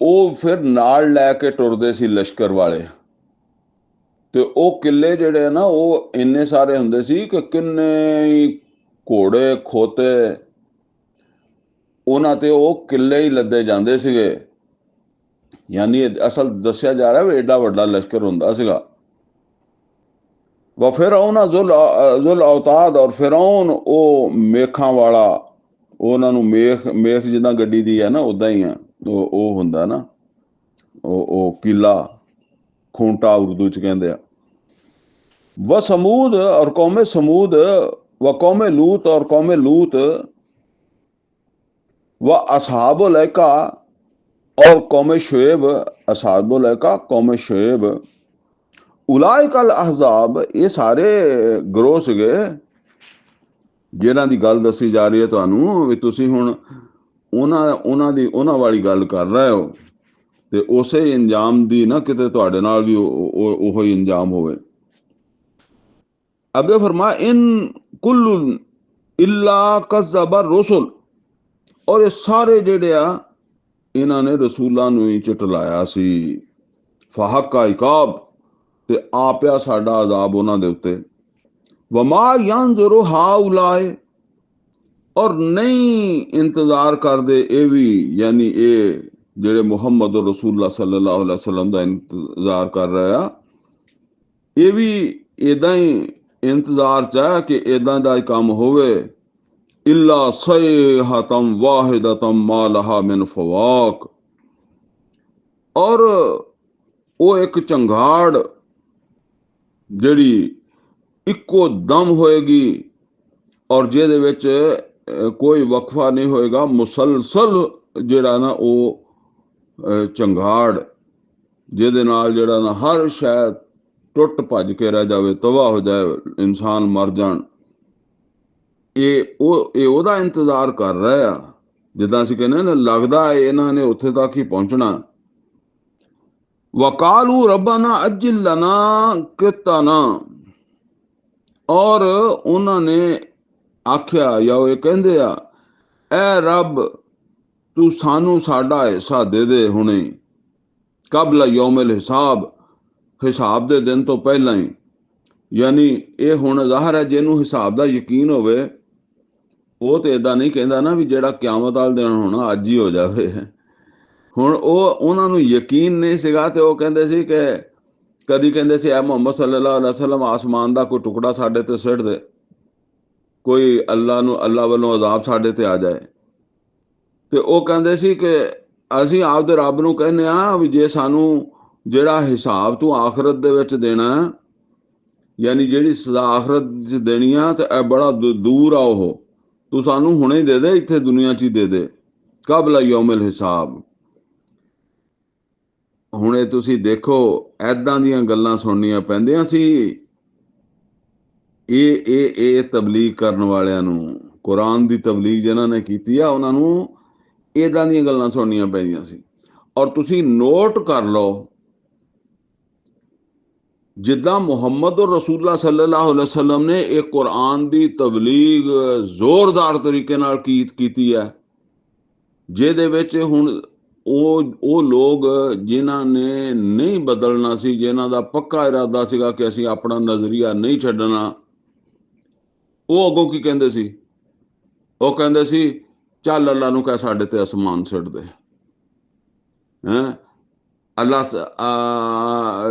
ਉਹ ਫਿਰ ਨਾਲ ਲੈ ਕੇ ਟੁਰਦੇ ਸੀ ਲਸ਼ਕਰ ਵਾਲੇ। ਤੇ ਉਹ ਕਿੱਲੇ ਜਿਹੜੇ ਆ ਨਾ ਉਹ ਇੰਨੇ ਸਾਰੇ ਹੁੰਦੇ ਸੀ ਕਿ ਕਿੰਨੇ ਹੀ ਘੋੜੇ ਖੋਤੇ ਉਹਨਾਂ ਤੇ ਉਹ ਕਿੱਲੇ ਹੀ ਲੱਦੇ ਜਾਂਦੇ ਸੀਗੇ। ਯਾਨੀ ਅਸਲ ਦੱਸਿਆ ਜਾ ਰਿਹਾ ਵੀ ਏਡਾ ਵੱਡਾ ਲਸ਼ਕਰ ਹੁੰਦਾ ਸੀਗਾ। ਵ ਫਿਰੌਨ ਜ਼ੁਲ ਔਤਾਦ, ਔਰ ਫਿਰੌਨ ਉਹ ਮੇਖਾਂ ਵਾਲਾ, ਉਹਨਾਂ ਨੂੰ ਮੇਖ ਜਿੱਦਾਂ ਗੱਡੀ ਦੀ ਹੈ ਨਾ ਉਦਾਂ ਹੀ ਆ ਉਹ ਹੁੰਦਾ ਨਾ ਉਹ ਕਿਲਾ ਖੂੰਟਾ ਉਰਦੂ ਚ ਕਹਿੰਦੇ ਆ। ਵ ਸਮੂਦ ਔਰ ਕੌਮੇ ਸਮੂਦ, व कौमे लूत और कौमे लूत, व असहाबुल ऐका और कौमे शुएब, असहाबुल ऐका कौमे शुएब, ਉਲਾਇਕ ਅਲ ਅਹਜ਼ਾਬ, ਇਹ ਸਾਰੇ ਗਰੋਹ ਸੀਗੇ ਜਿਨ੍ਹਾਂ ਦੀ ਗੱਲ ਦੱਸੀ ਜਾ ਰਹੀ ਹੈ ਤੁਹਾਨੂੰ ਵੀ ਤੁਸੀਂ ਹੁਣ ਉਹਨਾਂ ਵਾਲੀ ਗੱਲ ਕਰ ਰਹੇ ਹੋ ਤੇ ਉਸੇ ਇੰਜਾਮ ਦੀ ਨਾ ਕਿਤੇ ਤੁਹਾਡੇ ਨਾਲ ਵੀ ਉਹੋ ਹੀ ਇੰਜਾਮ ਹੋਵੇ। ਅੱਗੇ ਫਰਮਾ ਇਨ ਕੁੱਲ ਇਲਾ ਕਜ਼ਬ ਰਸੁਲ, ਔਰ ਇਹ ਸਾਰੇ ਜਿਹੜੇ ਆ ਇਹਨਾਂ ਨੇ ਰਸੂਲਾਂ ਨੂੰ ਹੀ ਝੁਟਲਾਇਆ ਸੀ। ਫਹੱਕਾ ਇਕਾਬ, ਤੇ ਆ ਪਿਆ ਸਾਡਾ ਅਜ਼ਾਬ ਉਹਨਾਂ ਦੇ ਉੱਤੇ। ਵਮਾ ਯੰਜ਼ੁਰੂ ਹਾਉਲਾਏ, ਔਰ ਨਹੀਂ ਇੰਤਜ਼ਾਰ ਕਰਦੇ ਇਹ ਵੀ, ਯਾਨੀ ਇਹ ਜਿਹੜੇ ਮੁਹੰਮਦ ਰਸੂਲullah ਸੱਲੱਲਾਹੁ ਅਲੈਹਿ ਵਸੱਲਮ ਦਾ ਇੰਤਜ਼ਾਰ ਕਰ ਰਹੇ ਆ, ਇਹ ਵੀ ਏਦਾਂ ਹੀ ਇੰਤਜ਼ਾਰ ਚ ਹੈ ਕਿ ਏਦਾਂ ਦਾ ਹੀ ਕੰਮ ਹੋਵੇ। ਇਲਾ ਸਯਹਤਮ ਵਾਹਿਦਤਮ ਮਾ ਲਹਾ ਮਿਨ ਫਵਾਕ, ਔਰ ਉਹ ਇੱਕ ਚੰਗਾੜ ਜਿਹੜੀ ਇੱਕੋ ਦਮ ਹੋਏਗੀ ਔਰ ਜਿਹਦੇ ਵਿੱਚ ਕੋਈ ਵਕਫਾ ਨਹੀਂ ਹੋਏਗਾ, ਮੁਸਲਸਲ ਜਿਹੜਾ ਨਾ ਉਹ ਚੰਗਾੜ ਜਿਹਦੇ ਨਾਲ ਜਿਹੜਾ ਨਾ ਹਰ ਸ਼ੈ ਟੁੱਟ ਭੱਜ ਕੇ ਰਹਿ ਜਾਵੇ, ਤਬਾਹ ਹੋ ਜਾਏ, ਇਨਸਾਨ ਮਰ ਜਾਣ। ਇਹ ਉਹਦਾ ਇੰਤਜ਼ਾਰ ਕਰ ਰਹੇ ਆ। ਜਿੱਦਾਂ ਅਸੀਂ ਕਹਿੰਦੇ ਨਾ ਲੱਗਦਾ ਇਹਨਾਂ ਨੇ ਉੱਥੇ ਤੱਕ ਹੀ ਪਹੁੰਚਣਾ। ਵਕਾਲੂ ਰੱਬਨਾ ਅਜਿਲ ਲਨਾ ਕਿਤਾਨਾ, ਔਰ ਉਹਨਾਂ ਨੇ ਆਖਿਆ ਜਾਂ ਉਹ ਇਹ ਕਹਿੰਦੇ ਆ, ਐ ਰੱਬ ਤੂੰ ਸਾਨੂੰ ਸਾਡਾ ਹਿੱਸਾ ਦੇ ਦੇ ਹੁਣੇ, ਕਬਲਾ ਯੌਮਿਲ ਹਿਸਾਬ, ਹਿਸਾਬ ਦੇ ਦਿਨ ਤੋਂ ਪਹਿਲਾਂ ਹੀ। ਯਾਨੀ ਇਹ ਹੁਣ ਜ਼ਾਹਰ ਹੈ ਜਿਹਨੂੰ ਹਿਸਾਬ ਦਾ ਯਕੀਨ ਹੋਵੇ ਉਹ ਤੇ ਏਦਾਂ ਨਹੀਂ ਕਹਿੰਦਾ ਨਾ ਵੀ ਜਿਹੜਾ ਕਿਆਮਤ ਵਾਲੇ ਦਿਨ ਹੋਣਾ ਅੱਜ ਹੀ ਹੋ ਜਾਵੇ। ਹੁਣ ਉਹਨਾਂ ਨੂੰ ਯਕੀਨ ਨਹੀਂ ਸੀਗਾ ਤੇ ਉਹ ਕਹਿੰਦੇ ਸੀ ਕਿ ਕਦੀ ਕਹਿੰਦੇ ਸੀ ਐ ਮੁਹੰਮਦ ਸੱਲੱਲਾਹੁ ਅਲੈਹਿ ਵਸੱਲਮ ਆਸਮਾਨ ਦਾ ਕੋਈ ਟੁਕੜਾ ਸਾਡੇ ਤੇ ਸੁੱਟ ਦੇ, ਕੋਈ ਅੱਲਾ ਵੱਲੋਂ ਅਜ਼ਾਬ ਸਾਡੇ ਤੇ ਆ ਜਾਏ। ਤੇ ਉਹ ਕਹਿੰਦੇ ਸੀ ਕਿ ਅਸੀਂ ਆਪਦੇ ਰੱਬ ਨੂੰ ਕਹਿੰਦੇ ਆ ਵੀ ਜੇ ਸਾਨੂੰ ਜਿਹੜਾ ਹਿਸਾਬ ਤੂੰ ਆਖਰਤ ਦੇ ਵਿੱਚ ਦੇਣਾ, ਯਾਨੀ ਜਿਹੜੀ ਸਜ਼ਾ ਆਖਰਤ 'ਚ ਦੇਣੀ ਆ, ਤੇ ਇਹ ਬੜਾ ਦੂਰ ਆ, ਉਹ ਤੂੰ ਸਾਨੂੰ ਹੁਣੇ ਹੀ ਦੇ ਦੇ, ਇੱਥੇ ਦੁਨੀਆ 'ਚ ਹੀ ਦੇ ਦੇ, ਕਬਲਾ ਯੌਮਿਲ ਹਿਸਾਬ। ਹੁਣ ਇਹ ਤੁਸੀਂ ਦੇਖੋ ਐਦਾਂ ਦੀਆਂ ਗੱਲਾਂ ਸੁਣਨੀਆਂ ਪੈਂਦੀਆਂ ਸੀ ਇਹ ਤਬਲੀਗ ਕਰਨ ਵਾਲਿਆਂ ਨੂੰ, ਕੁਰਾਨ ਦੀ ਤਬਲੀਗ ਜਿਹਨਾਂ ਨੇ ਕੀਤੀ ਆ ਉਹਨਾਂ ਨੂੰ ਏਦਾਂ ਦੀਆਂ ਗੱਲਾਂ ਸੁਣਨੀਆਂ ਪੈਂਦੀਆਂ ਸੀ। ਔਰ ਤੁਸੀਂ ਨੋਟ ਕਰ ਲਓ ਜਿੱਦਾਂ ਮੁਹੰਮਦ ਰਸੂਲullah ਸੱਲੱਲਾਹੁ ਅਲੈਹਿ ਵਸੱਲਮ ਨੇ ਇਹ ਕੁਰਾਨ ਦੀ ਤਬਲੀਗ ਜ਼ੋਰਦਾਰ ਤਰੀਕੇ ਨਾਲ ਕੀਤੀ ਹੈ, ਜਿਹਦੇ ਵਿੱਚ ਹੁਣ ਉਹ ਲੋਕ ਜਿਨ੍ਹਾਂ ਨੇ ਨਹੀਂ ਬਦਲਣਾ ਸੀ, ਜਿਨ੍ਹਾਂ ਦਾ ਪੱਕਾ ਇਰਾਦਾ ਸੀਗਾ ਕਿ ਅਸੀਂ ਆਪਣਾ ਨਜ਼ਰੀਆ ਨਹੀਂ ਛੱਡਣਾ, ਉਹ ਅੱਗੋਂ ਕੀ ਕਹਿੰਦੇ ਸੀ? ਉਹ ਕਹਿੰਦੇ ਸੀ ਚੱਲ ਅੱਲਾ ਨੂੰ ਕਹਿ ਸਾਡੇ ਤੇ ਅਸਮਾਨ ਛੱਡ ਦੇ, ਹੈਂ ਅੱਲਾ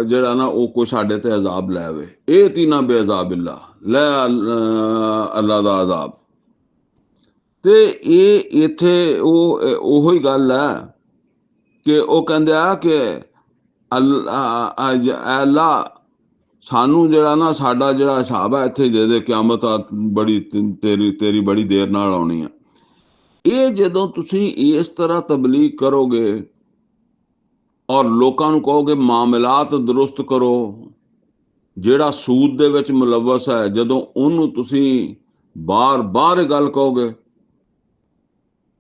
ਜਿਹੜਾ ਨਾ ਉਹ ਕੋਈ ਸਾਡੇ ਤੇ ਅਜ਼ਾਬ ਲੈ ਆਵੇ। ਇਹ ਤੀਨਾ ਬੇਅਜ਼ਾਬਿਲlah, ਲੈ ਅੱਲਾ ਦਾ ਅਜ਼ਾਬ। ਤੇ ਇਹ ਇੱਥੇ ਉਹੋ ਹੀ ਗੱਲ ਹੈ ਕਿ ਉਹ ਕਹਿੰਦੇ ਆ ਕਿ ਅੱਲਾ ਸਾਨੂੰ ਜਿਹੜਾ ਨਾ ਸਾਡਾ ਜਿਹੜਾ ਹਿਸਾਬ ਹੈ ਇੱਥੇ ਦੇ ਦੇ, ਕਿਆਮਤ ਬੜੀ ਤੇਰੀ ਬੜੀ ਦੇਰ ਨਾਲ ਆਉਣੀ ਆ। ਇਹ ਜਦੋਂ ਤੁਸੀਂ ਇਸ ਤਰ੍ਹਾਂ ਤਬਲੀਗ ਕਰੋਗੇ ਔਰ ਲੋਕਾਂ ਨੂੰ ਕਹੋਗੇ ਮਾਮਲਾਤ ਦਰੁਸਤ ਕਰੋ, ਜਿਹੜਾ ਸੂਦ ਦੇ ਵਿੱਚ ਮੁਲਵਸ ਹੈ ਜਦੋਂ ਉਹਨੂੰ ਤੁਸੀਂ ਬਾਰ-ਬਾਰ ਇਹ ਗੱਲ ਕਹੋਗੇ,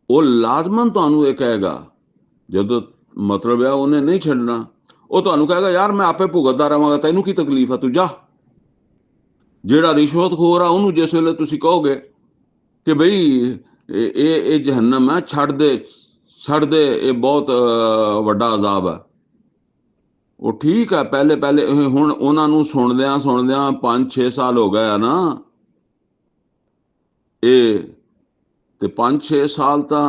ਉਹ ਲਾਜ਼ਮਨ ਤੁਹਾਨੂੰ ਇਹ ਕਹੇਗਾ, ਜਦੋਂ ਮਤਲਬ ਹੈ ਉਹਨੇ ਨਹੀਂ ਛੱਡਣਾ, ਉਹ ਤੁਹਾਨੂੰ ਕਹੇਗਾ ਯਾਰ ਮੈਂ ਆਪੇ ਭੁਗਤਦਾ ਰਹਾਂਗਾ, ਤੈਨੂੰ ਕੀ ਤਕਲੀਫ ਆ, ਤੂੰ ਜਾ। ਜਿਹੜਾ ਰਿਸ਼ਵਤਖੋਰ ਆ ਉਹਨੂੰ ਜਿਸ ਵੇਲੇ ਤੁਸੀਂ ਕਹੋਗੇ ਕਿ ਬਈ ਇਹ ਜਹੰਨਮ ਹੈ, ਛੱਡ ਦੇ, ਛੱਡ ਦੇ, ਇਹ ਬਹੁਤ ਵੱਡਾ ਅਜ਼ਾਬ ਹੈ। ਉਹ ਠੀਕ ਹੈ, ਪਹਿਲੇ ਹੁਣ ਉਹਨਾਂ ਨੂੰ ਸੁਣਦਿਆਂ 5-6 ਸਾਲ ਹੋ ਗਏ ਆ ਨਾ ਇਹ, ਤੇ 5-6 ਸਾਲ ਤਾਂ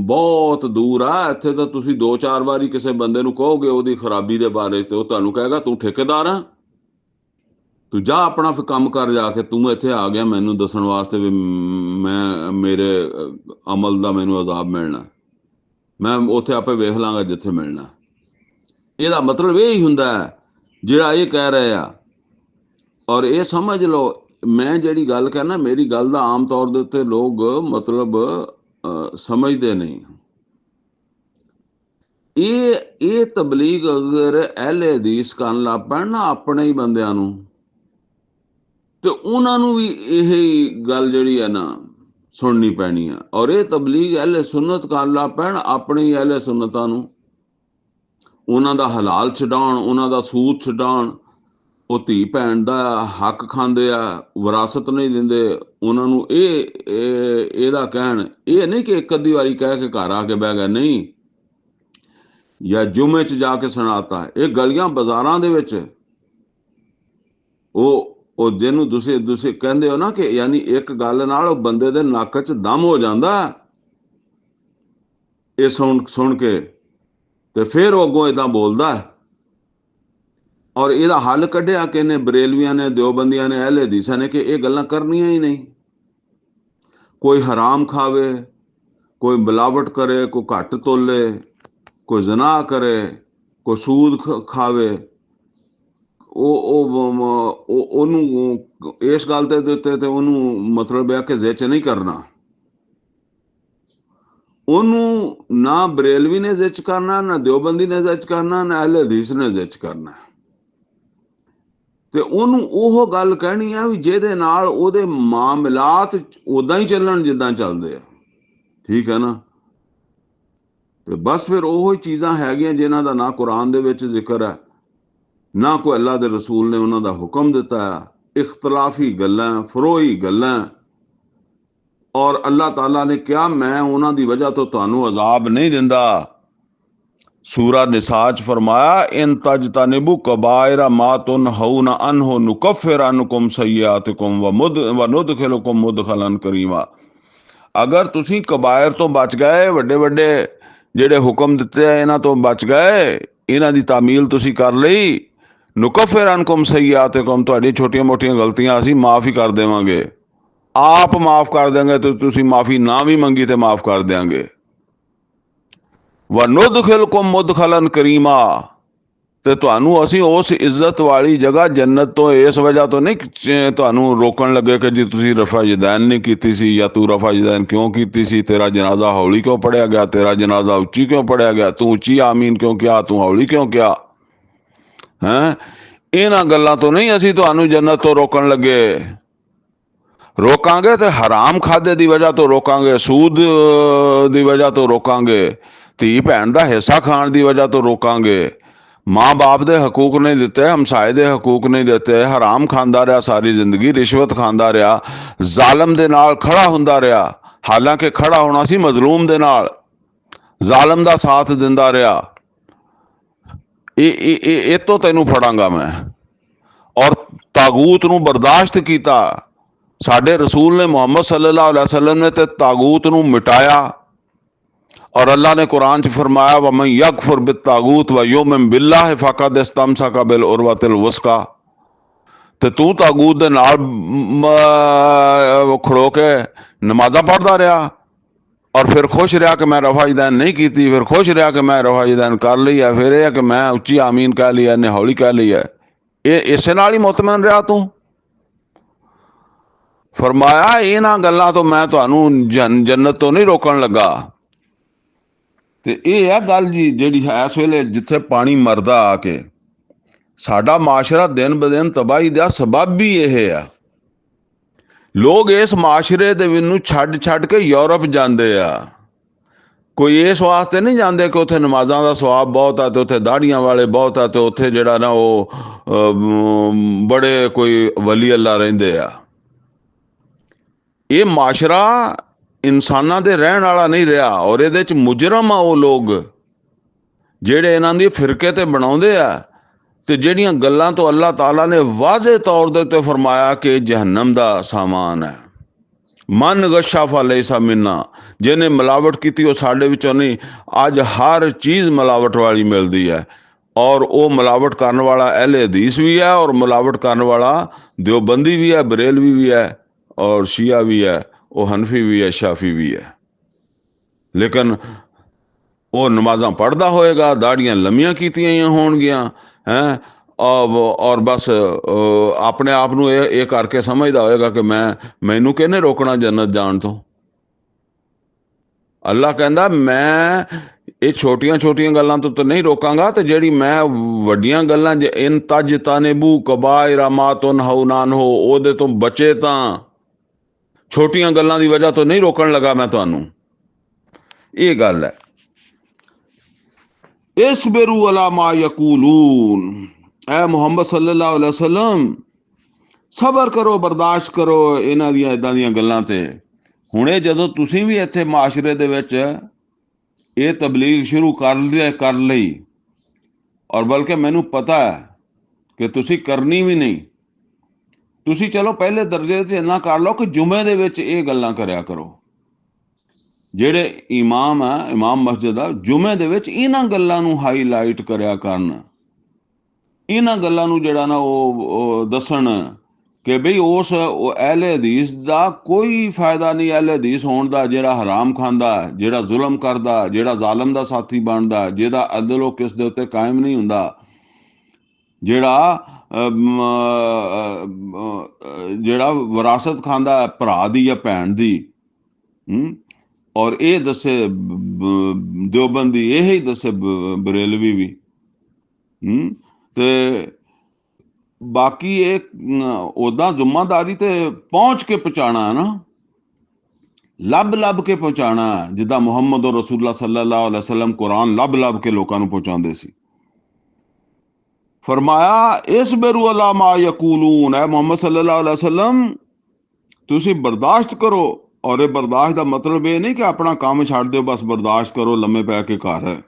ਬਹੁਤ ਦੂਰ ਆ। ਇੱਥੇ ਤਾਂ ਤੁਸੀਂ 2-4 ਵਾਰੀ ਕਿਸੇ ਬੰਦੇ ਨੂੰ ਕਹੋਗੇ ਉਹਦੀ ਖਰਾਬੀ ਦੇ ਬਾਰੇ, ਤੇ ਉਹ ਤੁਹਾਨੂੰ ਕਹੇਗਾ ਤੂੰ ਠੇਕੇਦਾਰ ਆ, ਤੂੰ ਜਾ ਆਪਣਾ ਫਿਰ ਕੰਮ ਕਰ ਜਾ ਕੇ, ਤੂੰ ਇੱਥੇ ਆ ਗਿਆ ਮੈਨੂੰ ਦੱਸਣ ਵਾਸਤੇ ਵੀ ਮੈਂ ਮੇਰੇ ਅਮਲ ਦਾ ਮੈਨੂੰ ਅਜ਼ਾਬ ਮਿਲਣਾ, ਮੈਂ ਉੱਥੇ ਆਪੇ ਵੇਖ ਲਾਂਗਾ ਜਿੱਥੇ ਮਿਲਣਾ। ਇਹਦਾ ਮਤਲਬ ਇਹ ਹੀ ਹੁੰਦਾ ਹੈ ਜਿਹੜਾ ਇਹ ਕਹਿ ਰਹੇ ਆ। ਔਰ ਇਹ ਸਮਝ ਲਓ, ਮੈਂ ਜਿਹੜੀ ਗੱਲ ਕਹਿਣਾ, ਮੇਰੀ ਗੱਲ ਦਾ ਆਮ ਤੌਰ ਦੇ ਉੱਤੇ ਲੋਕ ਮਤਲਬ ਸਮਝਦੇ ਨਹੀਂ। ਇਹ ਤਬਲੀਗ ਅਗਰ ਅਹਿਲੇ ਹਦੀਸ ਕਰਨ ਲੱਗ ਪੈਣ ਨਾ ਆਪਣੇ ਹੀ ਬੰਦਿਆਂ ਨੂੰ, ਤੇ ਉਹਨਾਂ ਨੂੰ ਵੀ ਇਹ ਗੱਲ ਜਿਹੜੀ ਹੈ ਨਾ ਸੁਣਨੀ ਪੈਣੀ ਆ। ਔਰ ਇਹ ਤਬਲੀਗ ਅਹਿਲੇ ਸੁਨਨਤ ਕਰਨ ਲੱਗ ਪੈਣ ਆਪਣੇ ਹੀ ਅਹਿਲੇ ਸੁਨਨਤਾਂ ਨੂੰ, ਉਹਨਾਂ ਦਾ ਹਲਾਲ ਛਡਾਉਣ, ਉਹਨਾਂ ਦਾ ਸੂਦ ਛਡਾਉਣ। ਉਹ ਧੀ ਭੈਣ ਦਾ ਹੱਕ ਖਾਂਦੇ ਆ, ਵਿਰਾਸਤ ਨਹੀਂ ਦਿੰਦੇ ਉਹਨਾਂ ਨੂੰ। ਇਹਦਾ ਕਹਿਣ ਇਹ ਨਹੀਂ ਕਿ ਇੱਕ ਅੱਧੀ ਵਾਰੀ ਕਹਿ ਕੇ ਘਰ ਆ ਕੇ ਬਹਿ ਗਿਆ, ਨਹੀਂ, ਜਾਂ ਜੁਮੇ 'ਚ ਜਾ ਕੇ ਸੁਣਾਤਾ। ਇਹ ਗਲੀਆਂ ਬਾਜ਼ਾਰਾਂ ਦੇ ਵਿੱਚ ਉਹ ਜਿਹਨੂੰ ਤੁਸੀਂ ਕਹਿੰਦੇ ਹੋ ਨਾ ਕਿ ਯਾਨੀ ਇੱਕ ਗੱਲ ਨਾਲ ਉਹ ਬੰਦੇ ਦੇ ਨੱਕ 'ਚ ਦਮ ਹੋ ਜਾਂਦਾ ਇਹ ਸੁਣ ਕੇ, ਤੇ ਫਿਰ ਉਹ ਅੱਗੋਂ ਏਦਾਂ ਬੋਲਦਾ। ਔਰ ਇਹਦਾ ਹੱਲ ਕੱਢਿਆ ਕਿ ਨੇ ਬਰੇਲਵੀਆਂ ਨੇ, ਦਿਓਬੰਦੀਆਂ ਨੇ, ਅਹਿਲੇ ਹਦੀਸਾਂ ਨੇ, ਕਿ ਇਹ ਗੱਲਾਂ ਕਰਨੀਆਂ ਹੀ ਨਹੀਂ। ਕੋਈ ਹਰਾਮ ਖਾਵੇ, ਕੋਈ ਮਿਲਾਵਟ ਕਰੇ, ਕੋਈ ਘੱਟ ਤੋਲੇ, ਕੋਈ ਜ਼ਨਾ ਕਰੇ, ਕੋਈ ਸੂਦ ਖਾਵੇ, ਉਹਨੂੰ ਇਸ ਗੱਲ ਦੇ ਉੱਤੇ ਤੇ ਉਹਨੂੰ ਮਤਲਬ ਹੈ ਕਿ ਜ਼ਿਚ ਨਹੀਂ ਕਰਨਾ। ਉਹਨੂੰ ਨਾ ਬਰੇਲਵੀ ਨੇ ਜ਼ਿਚ ਕਰਨਾ, ਨਾ ਦਿਓਬੰਦੀ ਨੇ ਜ਼ਿਚ ਕਰਨਾ, ਨਾ ਅਹਿਲੇ ਹਦੀਸ ਨੇ ਜ਼ਿਚ ਕਰਨਾ। ਤੇ ਉਹਨੂੰ ਉਹ ਗੱਲ ਕਹਿਣੀ ਆ ਵੀ ਜਿਹਦੇ ਨਾਲ ਉਹਦੇ ਮਾਮਲਾਤ ਉਦਾਂ ਹੀ ਚੱਲਣ ਜਿੱਦਾਂ ਚੱਲਦੇ ਆ, ਠੀਕ ਹੈ ਨਾ। ਤੇ ਬਸ ਫਿਰ ਉਹ ਚੀਜ਼ਾਂ ਹੈਗੀਆਂ ਜਿਨ੍ਹਾਂ ਦਾ ਨਾ ਕੁਰਾਨ ਦੇ ਵਿੱਚ ਜ਼ਿਕਰ ਹੈ, ਨਾ ਕੋਈ ਅੱਲਾ ਦੇ ਰਸੂਲ ਨੇ ਉਹਨਾਂ ਦਾ ਹੁਕਮ ਦਿੱਤਾ ਹੈ। ਇਖਤਲਾਫੀ ਗੱਲਾਂ, ਫਰੋਈ ਗੱਲਾਂ। ਔਰ ਅੱਲਾਹ ਤਾਲਾ ਨੇ ਕਿਹਾ ਮੈਂ ਉਹਨਾਂ ਦੀ ਵਜ੍ਹਾ ਤੋਂ ਤੁਹਾਨੂੰ ਅਜ਼ਾਬ ਨਹੀਂ ਦਿੰਦਾ। ਸੂਰਾ ਨਿਸਾ 'ਚ ਫਰਮਾਇਆ ਇਨ ਤਜਤਨਿਬੂ ਕਬਾਇਰਾ ਮਾ ਤੁਨਹਊਨ ਅਨਹੁ ਨੁਕਫਿਰ ਅਨਕੁਮ ਸਯਿਆਤਕੁਮ व नुदखिलकुम मुदखलन करीमा। ਅਗਰ ਤੁਸੀਂ ਕਬਾਇਰ ਤੋਂ ਬਚ ਗਏ, ਵੱਡੇ ਵੱਡੇ ਜਿਹੜੇ ਹੁਕਮ ਦਿੱਤੇ ਆ ਇਹਨਾਂ ਤੋਂ ਬਚ ਗਏ, ਇਹਨਾਂ ਦੀ ਤਾਮੀਲ ਤੁਸੀਂ ਕਰ ਲਈ, ਨੁਕਫਿਰ ਅਨਕੁਮ ਸਯਿਆਤਕੁਮ, ਤੁਹਾਡੀ ਛੋਟੀਆਂ ਮੋਟੀਆਂ ਗਲਤੀਆਂ ਅਸੀਂ ਮਾਫ ਹੀ ਕਰ ਦੇਵਾਂਗੇ, ਆਪ ਮਾਫ ਕਰ ਦੇਵਾਂਗੇ। ਤੇ ਤੁਸੀਂ ਮਾਫੀ ਨਾ ਵੀ ਮੰਗੀ ਤੇ ਮਾਫ ਕਰ ਦੇਵਾਂਗੇ। ਵਨੁਦਖਿਲकुम ਮੁਦਖਲਨ ਕਰੀਮਾ, ਤੇ ਤੁਹਾਨੂੰ ਅਸੀਂ ਉਸ ਇੱਜ਼ਤ ਵਾਲੀ ਜਗ੍ਹਾ ਜੰਨਤ ਤੋਂ ਇਸ ਵਜ੍ਹਾ ਤੋਂ ਨਹੀਂ ਤੁਹਾਨੂੰ ਰੋਕਣ ਲੱਗੇ ਕਿ ਜੀ ਤੁਸੀਂ ਰਫਾ ਯਦੈਨ ਨਹੀਂ ਕੀਤੀ ਸੀ, ਜਾਂ ਤੂੰ ਰਫਾ ਯਦੈਨ ਕਿਉਂ ਕੀਤੀ ਸੀ, ਤੇਰਾ ਜਨਾਜ਼ਾ ਹੌਲੀ ਕਿਉਂ ਪੜਿਆ ਗਿਆ, ਤੇਰਾ ਜਨਾਜ਼ਾ ਉੱਚੀ ਕਿਉਂ ਪੜਿਆ ਗਿਆ, ਤੂੰ ਉੱਚੀ ਆਮੀਨ ਕਿਉਂ ਕਿਹਾ, ਤੂੰ ਹੌਲੀ ਕਿਉਂ ਕਿਹਾ ਹੈ। ਇਹਨਾਂ ਗੱਲਾਂ ਤੋਂ ਨਹੀਂ ਅਸੀਂ ਤੁਹਾਨੂੰ ਜੰਨਤ ਤੋਂ ਰੋਕਣ ਲੱਗੇ। ਰੋਕਾਂਗੇ ਤੇ ਹਰਾਮ ਖਾਦੇ ਦੀ ਵਜ੍ਹਾ ਤੋਂ ਰੋਕਾਂਗੇ, ਸੂਦ ਦੀ ਵਜ੍ਹਾ ਤੋਂ ਰੋਕਾਂਗੇ, ਧੀ ਭੈਣ ਦਾ ਹਿੱਸਾ ਖਾਣ ਦੀ ਵਜ੍ਹਾ ਤੋਂ ਰੋਕਾਂਗੇ, ਮਾਂ ਬਾਪ ਦੇ ਹਕੂਕ ਨਹੀਂ ਦਿੱਤੇ, ਹਮਸਾਏ ਦੇ ਹਕੂਕ ਨਹੀਂ ਦਿੱਤੇ, ਹਰਾਮ ਖਾਂਦਾ ਰਿਹਾ ਸਾਰੀ ਜ਼ਿੰਦਗੀ, ਰਿਸ਼ਵਤ ਖਾਂਦਾ ਰਿਹਾ, ਜ਼ਾਲਮ ਦੇ ਨਾਲ ਖੜਾ ਹੁੰਦਾ ਰਿਹਾ, ਹਾਲਾਂਕਿ ਖੜਾ ਹੋਣਾ ਸੀ ਮਜ਼ਲੂਮ ਦੇ ਨਾਲ, ਜ਼ਾਲਮ ਦਾ ਸਾਥ ਦਿੰਦਾ ਰਿਹਾ। ਇਹ ਤੋਂ ਤੈਨੂੰ ਫੜਾਂਗਾ ਮੈਂ। ਔਰ ਤਾਗੂਤ ਨੂੰ ਬਰਦਾਸ਼ਤ ਕੀਤਾ। ਸਾਡੇ ਰਸੂਲ ਨੇ ਮੁਹੰਮਦ सल्लल्लाहु अलैहि वसल्लम ने ते तागूत ਨੂੰ ਮਿਟਾਇਆ। और अल्लाह ने कुरान च फरमाया वमन यकफुर बित्तागूत व युमिन बिल्लाह फक़द इस्तमसका बिल उर्वतिल वुस्का। ते तू तागूत दे नाल खड़ो के नमाज़ां पढ़दा रहा और फिर खुश रहा कि मैं रफा यदैन नहीं की, फिर खुश रहा कि मैं रफा यदैन कर ली है, फिर यह कि मैं उच्ची आमीन कह ली है, इन्हें हौली कह ली है। ये इस नाल ही मुतमइन रहा तू। फरमाया इन्हां गल्लां तो मैं तुहानू जन्नत तो नहीं रोकण लगा। ਤੇ ਇਹ ਆ ਗੱਲ ਜੀ ਜਿਹੜੀ ਇਸ ਵੇਲੇ ਜਿੱਥੇ ਪਾਣੀ ਮਰਦਾ ਆ ਕੇ ਸਾਡਾ ਮਾਸ਼ਰਾ ਦਿਨ ਬ ਦਿਨ ਤਬਾਹੀ ਦਾ ਸਬਬ ਹੀ ਇਹ ਆ। ਲੋਕ ਇਸ ਮਾਸ਼ਰੇ ਦੇ ਨੂੰ ਛੱਡ ਕੇ ਯੂਰਪ ਜਾਂਦੇ ਆ। ਕੋਈ ਇਸ ਵਾਸਤੇ ਨਹੀਂ ਜਾਂਦੇ ਕਿ ਉੱਥੇ ਨਮਾਜ਼ਾਂ ਦਾ ਸਵਾਬ ਬਹੁਤ ਆ ਤੇ ਉੱਥੇ ਦਾੜੀਆਂ ਵਾਲੇ ਬਹੁਤ ਆ ਤੇ ਉੱਥੇ ਜਿਹੜਾ ਨਾ ਉਹ ਬੜੇ ਕੋਈ ਵਲੀ ਅੱਲਾ ਰਹਿੰਦੇ ਆ। ਇਹ ਮਾਸ਼ਰਾ ਇਨਸਾਨਾਂ ਦੇ ਰਹਿਣ ਵਾਲਾ ਨਹੀਂ ਰਿਹਾ। ਔਰ ਇਹਦੇ 'ਚ ਮੁਜਰਮ ਆ ਉਹ ਲੋਕ ਜਿਹੜੇ ਇਹਨਾਂ ਦੀ ਫਿਰਕੇ ਤੇ ਬਣਾਉਂਦੇ ਆ, ਤੇ ਜਿਹੜੀਆਂ ਗੱਲਾਂ ਤੋਂ ਅੱਲਾਹ ਤਾਲਾ ਨੇ ਵਾਜ਼ੇ ਤੌਰ ਦੇ ਉੱਤੇ ਫਰਮਾਇਆ ਕਿ ਜਹੰਨਮ ਦਾ ਸਾਮਾਨ ਹੈ। ਮਨ ਗਸ਼ਾ ਫਲੈਸਾ ਮਿੰਨਾ, ਜਿਹਨੇ ਮਿਲਾਵਟ ਕੀਤੀ ਉਹ ਸਾਡੇ ਵਿੱਚੋਂ ਨਹੀਂ। ਅੱਜ ਹਰ ਚੀਜ਼ ਮਿਲਾਵਟ ਵਾਲੀ ਮਿਲਦੀ ਹੈ, ਔਰ ਉਹ ਮਿਲਾਵਟ ਕਰਨ ਵਾਲਾ ਅਹਿਲੇ ਹਦੀਸ ਵੀ ਹੈ, ਔਰ ਮਿਲਾਵਟ ਕਰਨ ਵਾਲਾ ਦਿਓਬੰਦੀ ਵੀ ਹੈ, ਬਰੇਲਵੀ ਵੀ ਹੈ, ਔਰ ਸ਼ੀਆ ਵੀ ਹੈ, ਉਹ ਹਨਫੀ ਵੀ ਹੈ, ਸ਼ਾਫੀ ਵੀ ਹੈ। ਲੇਕਿਨ ਉਹ ਨਮਾਜ਼ਾਂ ਪੜ੍ਹਦਾ ਹੋਏਗਾ, ਦਾੜੀਆਂ ਲੰਮੀਆਂ ਕੀਤੀਆਂ ਹੋਣਗੀਆਂ ਹੈਂ, ਔਰ ਬਸ ਆਪਣੇ ਆਪ ਨੂੰ ਇਹ ਕਰਕੇ ਸਮਝਦਾ ਹੋਏਗਾ ਕਿ ਮੈਨੂੰ ਕਿਹਨੇ ਰੋਕਣਾ ਜੰਨਤ ਜਾਣ ਤੋਂ। ਅੱਲਾਹ ਕਹਿੰਦਾ ਮੈਂ ਇਹ ਛੋਟੀਆਂ ਛੋਟੀਆਂ ਗੱਲਾਂ ਤੋਂ ਤਾਂ ਨਹੀਂ ਰੋਕਾਂਗਾ, ਤੇ ਜਿਹੜੀ ਮੈਂ ਵੱਡੀਆਂ ਗੱਲਾਂ ਇਨ ਤਜ ਤਾਨੇਬੂ ਕਬਾਇਰਾ ਮਾ ਤੁਨਹਊਨਾ ਅਨਹੁ, ਉਹਦੇ ਤੋਂ ਬਚੇ ਤਾਂ ਛੋਟੀਆਂ ਗੱਲਾਂ ਦੀ ਵਜ੍ਹਾ ਤੋਂ ਨਹੀਂ ਰੋਕਣ ਲੱਗਾ ਮੈਂ ਤੁਹਾਨੂੰ। ਇਹ ਗੱਲ ਹੈ। ਇਸਬਿਰੂ ਅਲਾ ਮਾ ਯਕੂਲੂਨ, ਐ ਮੁਹੰਮਦ ਸੱਲੱਲਾਹੁ ਅਲੈहि ਵਸੱਲਮ ਸਬਰ ਕਰੋ, ਬਰਦਾਸ਼ਤ ਕਰੋ ਇਹਨਾਂ ਦੀਆਂ ਇੱਦਾਂ ਦੀਆਂ ਗੱਲਾਂ ਤੇ। ਹੁਣੇ ਜਦੋਂ ਤੁਸੀਂ ਵੀ ਇੱਥੇ ਮਾਸ਼ਰੇ ਦੇ ਵਿੱਚ ਇਹ ਤਬਲੀਗ ਸ਼ੁਰੂ ਕਰ ਲਈ, ਔਰ ਬਲਕਿ ਮੈਨੂੰ ਪਤਾ ਹੈ ਕਿ ਤੁਸੀਂ ਕਰਨੀ ਵੀ ਨਹੀਂ, ਤੁਸੀਂ ਚਲੋ ਪਹਿਲੇ ਦਰਜੇ 'ਚ ਇੰਨਾ ਕਰ ਲਓ ਕਿ ਜੁਮੇ ਦੇ ਵਿੱਚ ਇਹ ਗੱਲਾਂ ਕਰਿਆ ਕਰੋ। ਜਿਹੜੇ ਇਮਾਮ ਆ, ਇਮਾਮ ਮਸਜਿਦ ਆ, ਜੁਮੇ ਦੇ ਵਿੱਚ ਇਹਨਾਂ ਗੱਲਾਂ ਨੂੰ ਹਾਈਲਾਈਟ ਕਰਿਆ ਕਰਨ, ਇਹਨਾਂ ਗੱਲਾਂ ਨੂੰ ਜਿਹੜਾ ਨਾ ਉਹ ਦੱਸਣ ਕਿ ਬਈ ਉਸ ਅਹਿਲੇ ਹਦੀਸ ਦਾ ਕੋਈ ਫਾਇਦਾ ਨਹੀਂ, ਅਹਿਲੇ ਹਦੀਸ ਹੋਣ ਦਾ, ਜਿਹੜਾ ਹਰਾਮ ਖਾਂਦਾ, ਜਿਹੜਾ ਜ਼ੁਲਮ ਕਰਦਾ, ਜਿਹੜਾ ਜ਼ਾਲਮ ਦਾ ਸਾਥੀ ਬਣਦਾ, ਜਿਹਦਾ ਅਦਲ ਕਿਸ ਦੇ ਉੱਤੇ ਕਾਇਮ ਨਹੀਂ ਹੁੰਦਾ, ਜਿਹੜਾ ਵਿਰਾਸਤ ਖਾਂਦਾ ਭਰਾ ਦੀ ਜਾਂ ਭੈਣ ਦੀ। ਔਰ ਇਹ ਦੱਸੇ ਦਿਓਬੰਦੀ, ਇਹ ਹੀ ਦੱਸੇ ਬਰੇਲਵੀ ਵੀ। ਤੇ ਬਾਕੀ ਇਹ ਉੱਦਾਂ ਜ਼ਿੰਮੇਦਾਰੀ ਤੇ ਪਹੁੰਚ ਕੇ ਪਹੁੰਚਾਉਣਾ ਹੈ ਨਾ, ਲੱਭ ਕੇ ਪਹੁੰਚਾਉਣਾ, ਜਿੱਦਾਂ ਮੁਹੰਮਦ ਰਸੂਲੁল্লাਹ ਸੱਲੱਲਾਹੁ ਅਲੈहि ਵਸੱਲਮ ਕੁਰਾਨ ਲੱਭ ਕੇ ਲੋਕਾਂ ਨੂੰ ਪਹੁੰਚਾਉਂਦੇ ਸੀ। ਫਰਮਾਇਆ ਇਸਬਿਰੂ ਅਲਾ ਮਾ ਯਕੂਲੂਨ, ਐ ਮੁਹੰਮਦ ਸੱਲੱਲਾਹੁ ਅਲੈहि ਵਸੱਲਮ ਤੁਸੀਂ ਬਰਦਾਸ਼ਤ ਕਰੋ। ਔਰ ਇਹ ਬਰਦਾਸ਼ਤ ਦਾ ਮਤਲਬ ਇਹ ਨਹੀਂ ਕਿ ਆਪਣਾ ਕੰਮ ਛੱਡ ਦਿਓ, ਬਸ ਬਰਦਾਸ਼ਤ ਕਰੋ ਲੰਮੇ ਪੈ ਕੇ ਘਰ ਹੈ,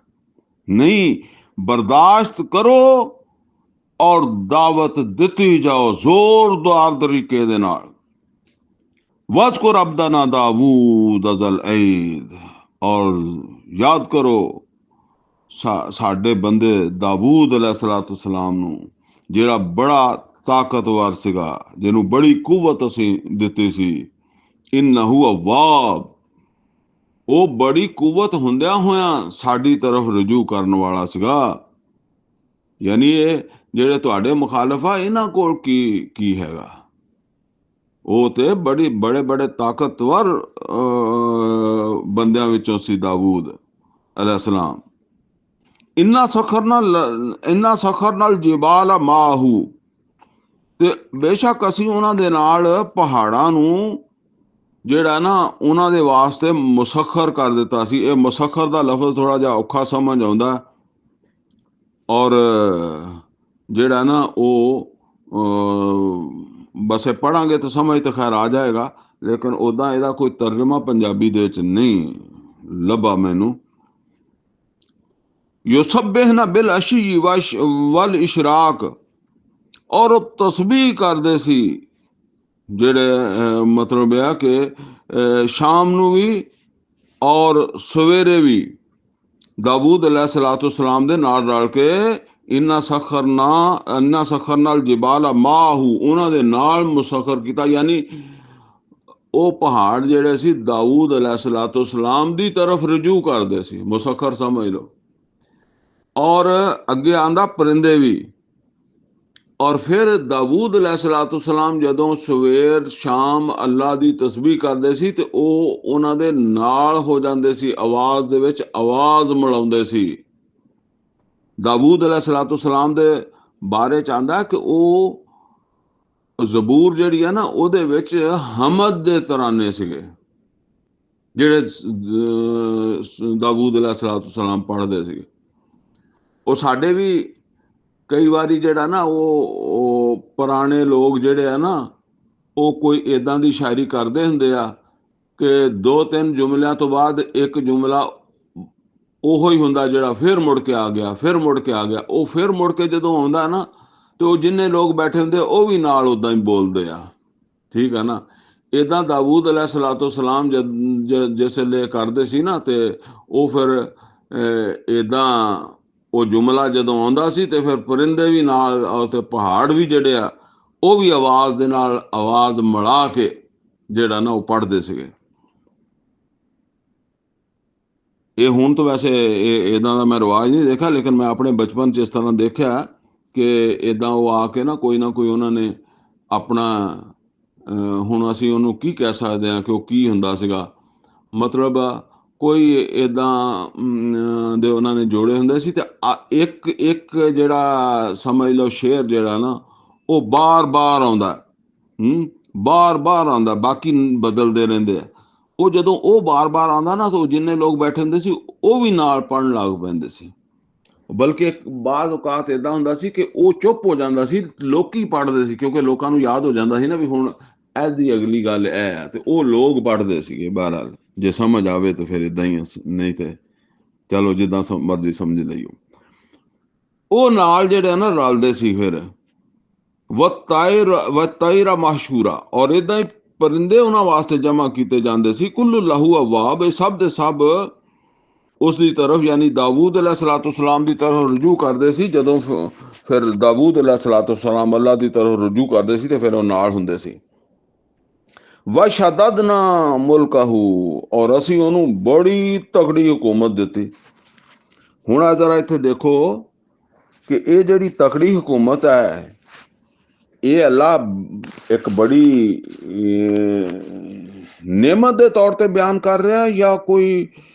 ਨਹੀਂ। ਬਰਦਾਸ਼ਤ ਕਰੋ ਔਰ ਦਾਵਤ ਦਿੱਤੀ ਜਾਓ ਜ਼ੋਰਦਾਰ ਤਰੀਕੇ ਦੇ ਨਾਲ। ਵਜ਼ਕੁਰ ਅਬਦਨਾ ਦਾਊਦ ਜ਼ਲ ਐਦ, ਔਰ ਯਾਦ ਕਰੋ ਸਾਡੇ ਬੰਦੇ ਦਾਊਦ अलैहिस्सलाम ਨੂੰ, ਜਿਹੜਾ ਬੜਾ ਤਾਕਤਵਰ ਸੀਗਾ, ਜਿਹਨੂੰ ਬੜੀ ਕੁਵਤ ਅਸੀਂ ਦਿੱਤੀ ਸੀ। ਇਨਹੁ ਅਵਾਬ, ਉਹ ਬੜੀ ਕੁਵਤ ਹੁੰਦਿਆਂ ਹੋਇਆਂ ਸਾਡੀ ਤਰਫ ਰਜੂ ਕਰਨ ਵਾਲਾ ਸੀਗਾ। ਯਾਨੀ ਇਹ ਜਿਹੜੇ ਤੁਹਾਡੇ ਮੁਖਾਲਫ ਆ, ਇਹਨਾਂ ਕੋਲ ਕੀ ਹੈਗਾ, ਉਹ ਤੇ ਬੜੇ ਤਾਕਤਵਰ ਬੰਦਿਆਂ ਵਿੱਚੋਂ ਸੀ ਦਾਊਦ अलैहिस्सलाम। ਇੰਨਾ ਸਖਰ ਨਾਲ ਜਿਬਾਲ ਮਾਹੂ, ਤੇ ਬੇਸ਼ੱਕ ਅਸੀਂ ਉਹਨਾਂ ਦੇ ਨਾਲ ਪਹਾੜਾਂ ਨੂੰ ਜਿਹੜਾ ਨਾ ਉਹਨਾਂ ਦੇ ਵਾਸਤੇ ਮੁਸਖਰ ਕਰ ਦਿੱਤਾ ਸੀ। ਇਹ ਮੁਸਖਰ ਦਾ ਲਫ਼ਜ਼ ਥੋੜਾ ਜਿਹਾ ਔਖਾ ਸਮਝ ਆਉਂਦਾ, ਔਰ ਜਿਹੜਾ ਨਾ ਉਹ ਬਸ ਪੜਾਂਗੇ ਤਾਂ ਸਮਝ ਤਾਂ ਖੈਰ ਆ ਜਾਏਗਾ, ਲੇਕਿਨ ਉੱਦਾਂ ਇਹਦਾ ਕੋਈ ਤਰਜਮਾ ਪੰਜਾਬੀ ਦੇ ਵਿੱਚ ਨਹੀਂ ਲੱਭਾ ਮੈਨੂੰ। ਯੁਸੱਬਿਹਨਾ ਬਿਲ ਅਸ਼ੀ ਵਲ ਇਸ਼ਰਾਕ, ਔਰ ਉਹ ਤਸਬੀਹ ਕਰਦੇ ਸੀ, ਜਿਹੜੇ ਮਤਲਬ ਆ ਕਿ ਸ਼ਾਮ ਨੂੰ ਵੀ ਔਰ ਸਵੇਰੇ ਵੀ ਦਾਊਦ अलैहिस्सलाम ਦੇ ਨਾਲ ਰਲ ਕੇ ਇੰਨਾ ਸਖਰ ਨਾਲ ਜਿਬਾਲਾ ਮਾਹੂ, ਉਹਨਾਂ ਦੇ ਨਾਲ ਮੁਸਖਰ ਕੀਤਾ। ਯਾਨੀ ਉਹ ਪਹਾੜ ਜਿਹੜੇ ਸੀ ਦਾਊਦ अलैहिस्सलाम ਦੀ ਤਰਫ ਰਜੂ ਕਰਦੇ ਸੀ, ਮੁਸਖਰ ਸਮਝ ਲਓ। ਔਰ ਅੱਗੇ ਆਂਦਾ ਪਰਿੰਦੇ ਵੀ। ਔਰ ਫਿਰ ਦਾਊਦ अलैहिस्सलाम ਜਦੋਂ ਸਵੇਰ ਸ਼ਾਮ ਅੱਲਾ ਦੀ ਤਸਬੀਹ ਕਰਦੇ ਸੀ ਤੇ ਉਹ ਉਹਨਾਂ ਦੇ ਨਾਲ ਹੋ ਜਾਂਦੇ ਸੀ, ਆਵਾਜ਼ ਦੇ ਵਿੱਚ ਆਵਾਜ਼ ਮਿਲਾਉਂਦੇ ਸੀ। ਦਾਊਦ अलैहिस्सलाम ਦੇ ਬਾਰੇ ਚ ਆਂਦਾ ਕਿ ਉਹ ਜ਼ਬੂਰ ਜਿਹੜੀ ਹੈ ਨਾ, ਉਹਦੇ ਵਿੱਚ ਹਮਦ ਦੇ ਤਰਾਨੇ ਸੀਗੇ, ਜਿਹੜੇ ਦਾਊਦ अलैहिस्सलाम ਪੜ੍ਹਦੇ ਸੀਗੇ। ਉਹ ਸਾਡੇ ਵੀ ਕਈ ਵਾਰੀ ਜਿਹੜਾ ਨਾ ਉਹ ਪੁਰਾਣੇ ਲੋਕ ਜਿਹੜੇ ਆ ਨਾ, ਉਹ ਕੋਈ ਇੱਦਾਂ ਦੀ ਸ਼ਾਇਰੀ ਕਰਦੇ ਹੁੰਦੇ ਆ ਕਿ 2-3 ਜੁਮਲਿਆਂ ਤੋਂ ਬਾਅਦ ਇੱਕ ਜੁਮਲਾ ਉਹੋ ਹੀ ਹੁੰਦਾ ਜਿਹੜਾ ਫਿਰ ਮੁੜ ਕੇ ਆ ਗਿਆ, ਫਿਰ ਮੁੜ ਕੇ ਆ ਗਿਆ। ਉਹ ਫਿਰ ਮੁੜ ਕੇ ਜਦੋਂ ਆਉਂਦਾ ਨਾ, ਤੇ ਉਹ ਜਿੰਨੇ ਲੋਕ ਬੈਠੇ ਹੁੰਦੇ ਉਹ ਵੀ ਨਾਲ ਉਦਾਂ ਹੀ ਬੋਲਦੇ ਆ। ਠੀਕ ਹੈ ਨਾ। ਇੱਦਾਂ ਦਾਊਦ अलैहिस्सलाम ਜਿਸ ਵੇਲੇ ਕਰਦੇ ਸੀ ਨਾ, ਤੇ ਉਹ ਫਿਰ ਇੱਦਾਂ ਉਹ ਜੁਮਲਾ ਜਦੋਂ ਆਉਂਦਾ ਸੀ ਤੇ ਫਿਰ ਪਰਿੰਦੇ ਵੀ ਨਾਲ, ਤੇ ਪਹਾੜ ਵੀ ਜਿਹੜੇ ਆ ਉਹ ਵੀ ਆਵਾਜ਼ ਦੇ ਨਾਲ ਆਵਾਜ਼ ਮਿਲਾ ਕੇ ਜਿਹੜਾ ਨਾ ਉਹ ਪੜ੍ਹਦੇ ਸੀਗੇ। ਇਹ ਹੁਣ ਤਾਂ ਵੈਸੇ ਇੱਦਾਂ ਦਾ ਮੈਂ ਰਿਵਾਜ ਨਹੀਂ ਦੇਖਿਆ, ਲੇਕਿਨ ਮੈਂ ਆਪਣੇ ਬਚਪਨ 'ਚ ਇਸ ਤਰ੍ਹਾਂ ਦੇਖਿਆ ਕਿ ਇੱਦਾਂ ਉਹ ਆ ਕੇ ਨਾ ਕੋਈ ਉਹਨਾਂ ਨੇ ਆਪਣਾ, ਹੁਣ ਅਸੀਂ ਉਹਨੂੰ ਕੀ ਕਹਿ ਸਕਦੇ ਹਾਂ ਕਿ ਉਹ ਕੀ ਹੁੰਦਾ ਸੀਗਾ, ਮਤਲਬ ਕੋਈ ਇੱਦਾਂ ਦੇ ਉਹਨਾਂ ਨੇ ਜੋੜੇ ਹੁੰਦੇ ਸੀ, ਤੇ ਇੱਕ ਇੱਕ ਜਿਹੜਾ ਸਮਝ ਲਓ ਸ਼ੇਰ ਜਿਹੜਾ ਨਾ ਉਹ ਬਾਰ-ਬਾਰ ਆਉਂਦਾ, ਬਾਰ-ਬਾਰ ਆਉਂਦਾ, ਬਾਕੀ ਬਦਲਦੇ ਰਹਿੰਦੇ ਆ। ਉਹ ਜਦੋਂ ਉਹ ਬਾਰ-ਬਾਰ ਆਉਂਦਾ ਨਾ, ਤਾਂ ਜਿੰਨੇ ਲੋਕ ਬੈਠੇ ਹੁੰਦੇ ਸੀ ਉਹ ਵੀ ਨਾਲ ਪੜ੍ਹਨ ਲੱਗ ਪੈਂਦੇ ਸੀ। ਬਲਕਿ ਇੱਕ ਬਾਜ਼ ਔਕਾਤ ਇੱਦਾਂ ਹੁੰਦਾ ਸੀ ਕਿ ਉਹ ਚੁੱਪ ਹੋ ਜਾਂਦਾ ਸੀ, ਲੋਕੀ ਪੜ੍ਹਦੇ ਸੀ, ਕਿਉਂਕਿ ਲੋਕਾਂ ਨੂੰ ਯਾਦ ਹੋ ਜਾਂਦਾ ਸੀ ਨਾ ਵੀ ਹੁਣ ਇਹਦੀ ਅਗਲੀ ਗੱਲ ਇਹ ਹੈ, ਤੇ ਉਹ ਲੋਕ ਪੜ੍ਹਦੇ ਸੀਗੇ। ਬਹਰਹਾਲ ਜੇ ਸਮਝ ਆਵੇ ਤਾਂ ਫਿਰ ਇੱਦਾਂ ਹੀ, ਨਹੀਂ ਤੇ ਚਲੋ ਜਿੱਦਾਂ ਮਰਜ਼ੀ ਸਮਝ ਲਈਓ। ਉਹ ਨਾਲ ਜਿਹੜੇ ਨਾ ਰਲਦੇ ਸੀ ਫਿਰ, ਵਤਾਇਰਾ ਮਾਸ਼ੂਰਾ, ਔਰ ਇੱਦਾਂ ਹੀ ਪਰਿੰਦੇ ਉਹਨਾਂ ਵਾਸਤੇ ਜਮ੍ਹਾਂ ਕੀਤੇ ਜਾਂਦੇ ਸੀ। ਕੁੱਲੂ ਲਾਹੂ ਅਵਾਬ, ਇਹ ਸਭ ਦੇ ਸਭ ਉਸ ਦੀ ਤਰਫ, ਯਾਨੀ ਦਾਊਦ अलैहिस्सलाम ਦੀ ਤਰਫ ਰਜੂ ਕਰਦੇ ਸੀ। ਜਦੋਂ ਫਿਰ ਦਾਊਦ अलैहिस्सलाम ਅੱਲਾ ਦੀ ਤਰਫ ਰਜੂ ਕਰਦੇ ਸੀ ਤੇ ਫਿਰ ਉਹ ਨਾਲ ਹੁੰਦੇ ਸੀ। ਵਸ਼ਦਦਨਾ ਮੁਲਕਹੂ, ਔਰ ਅਸੀਂ ਉਹਨੂੰ ਬੜੀ ਤਗੜੀ ਹਕੂਮਤ ਦਿੱਤੀ। ਹੁਣ ਆ ਜ਼ਰਾ ਇੱਥੇ ਦੇਖੋ ਕਿ ਇਹ ਜਿਹੜੀ ਤਕੜੀ ਹਕੂਮਤ ਹੈ, ਇਹ ਅੱਲਾ ਇੱਕ ਬੜੀ नेमत ਦੇ ਤੌਰ ਤੇ ਬਿਆਨ ਕਰ ਰਿਹਾ, ਜਾਂ ਕੋਈ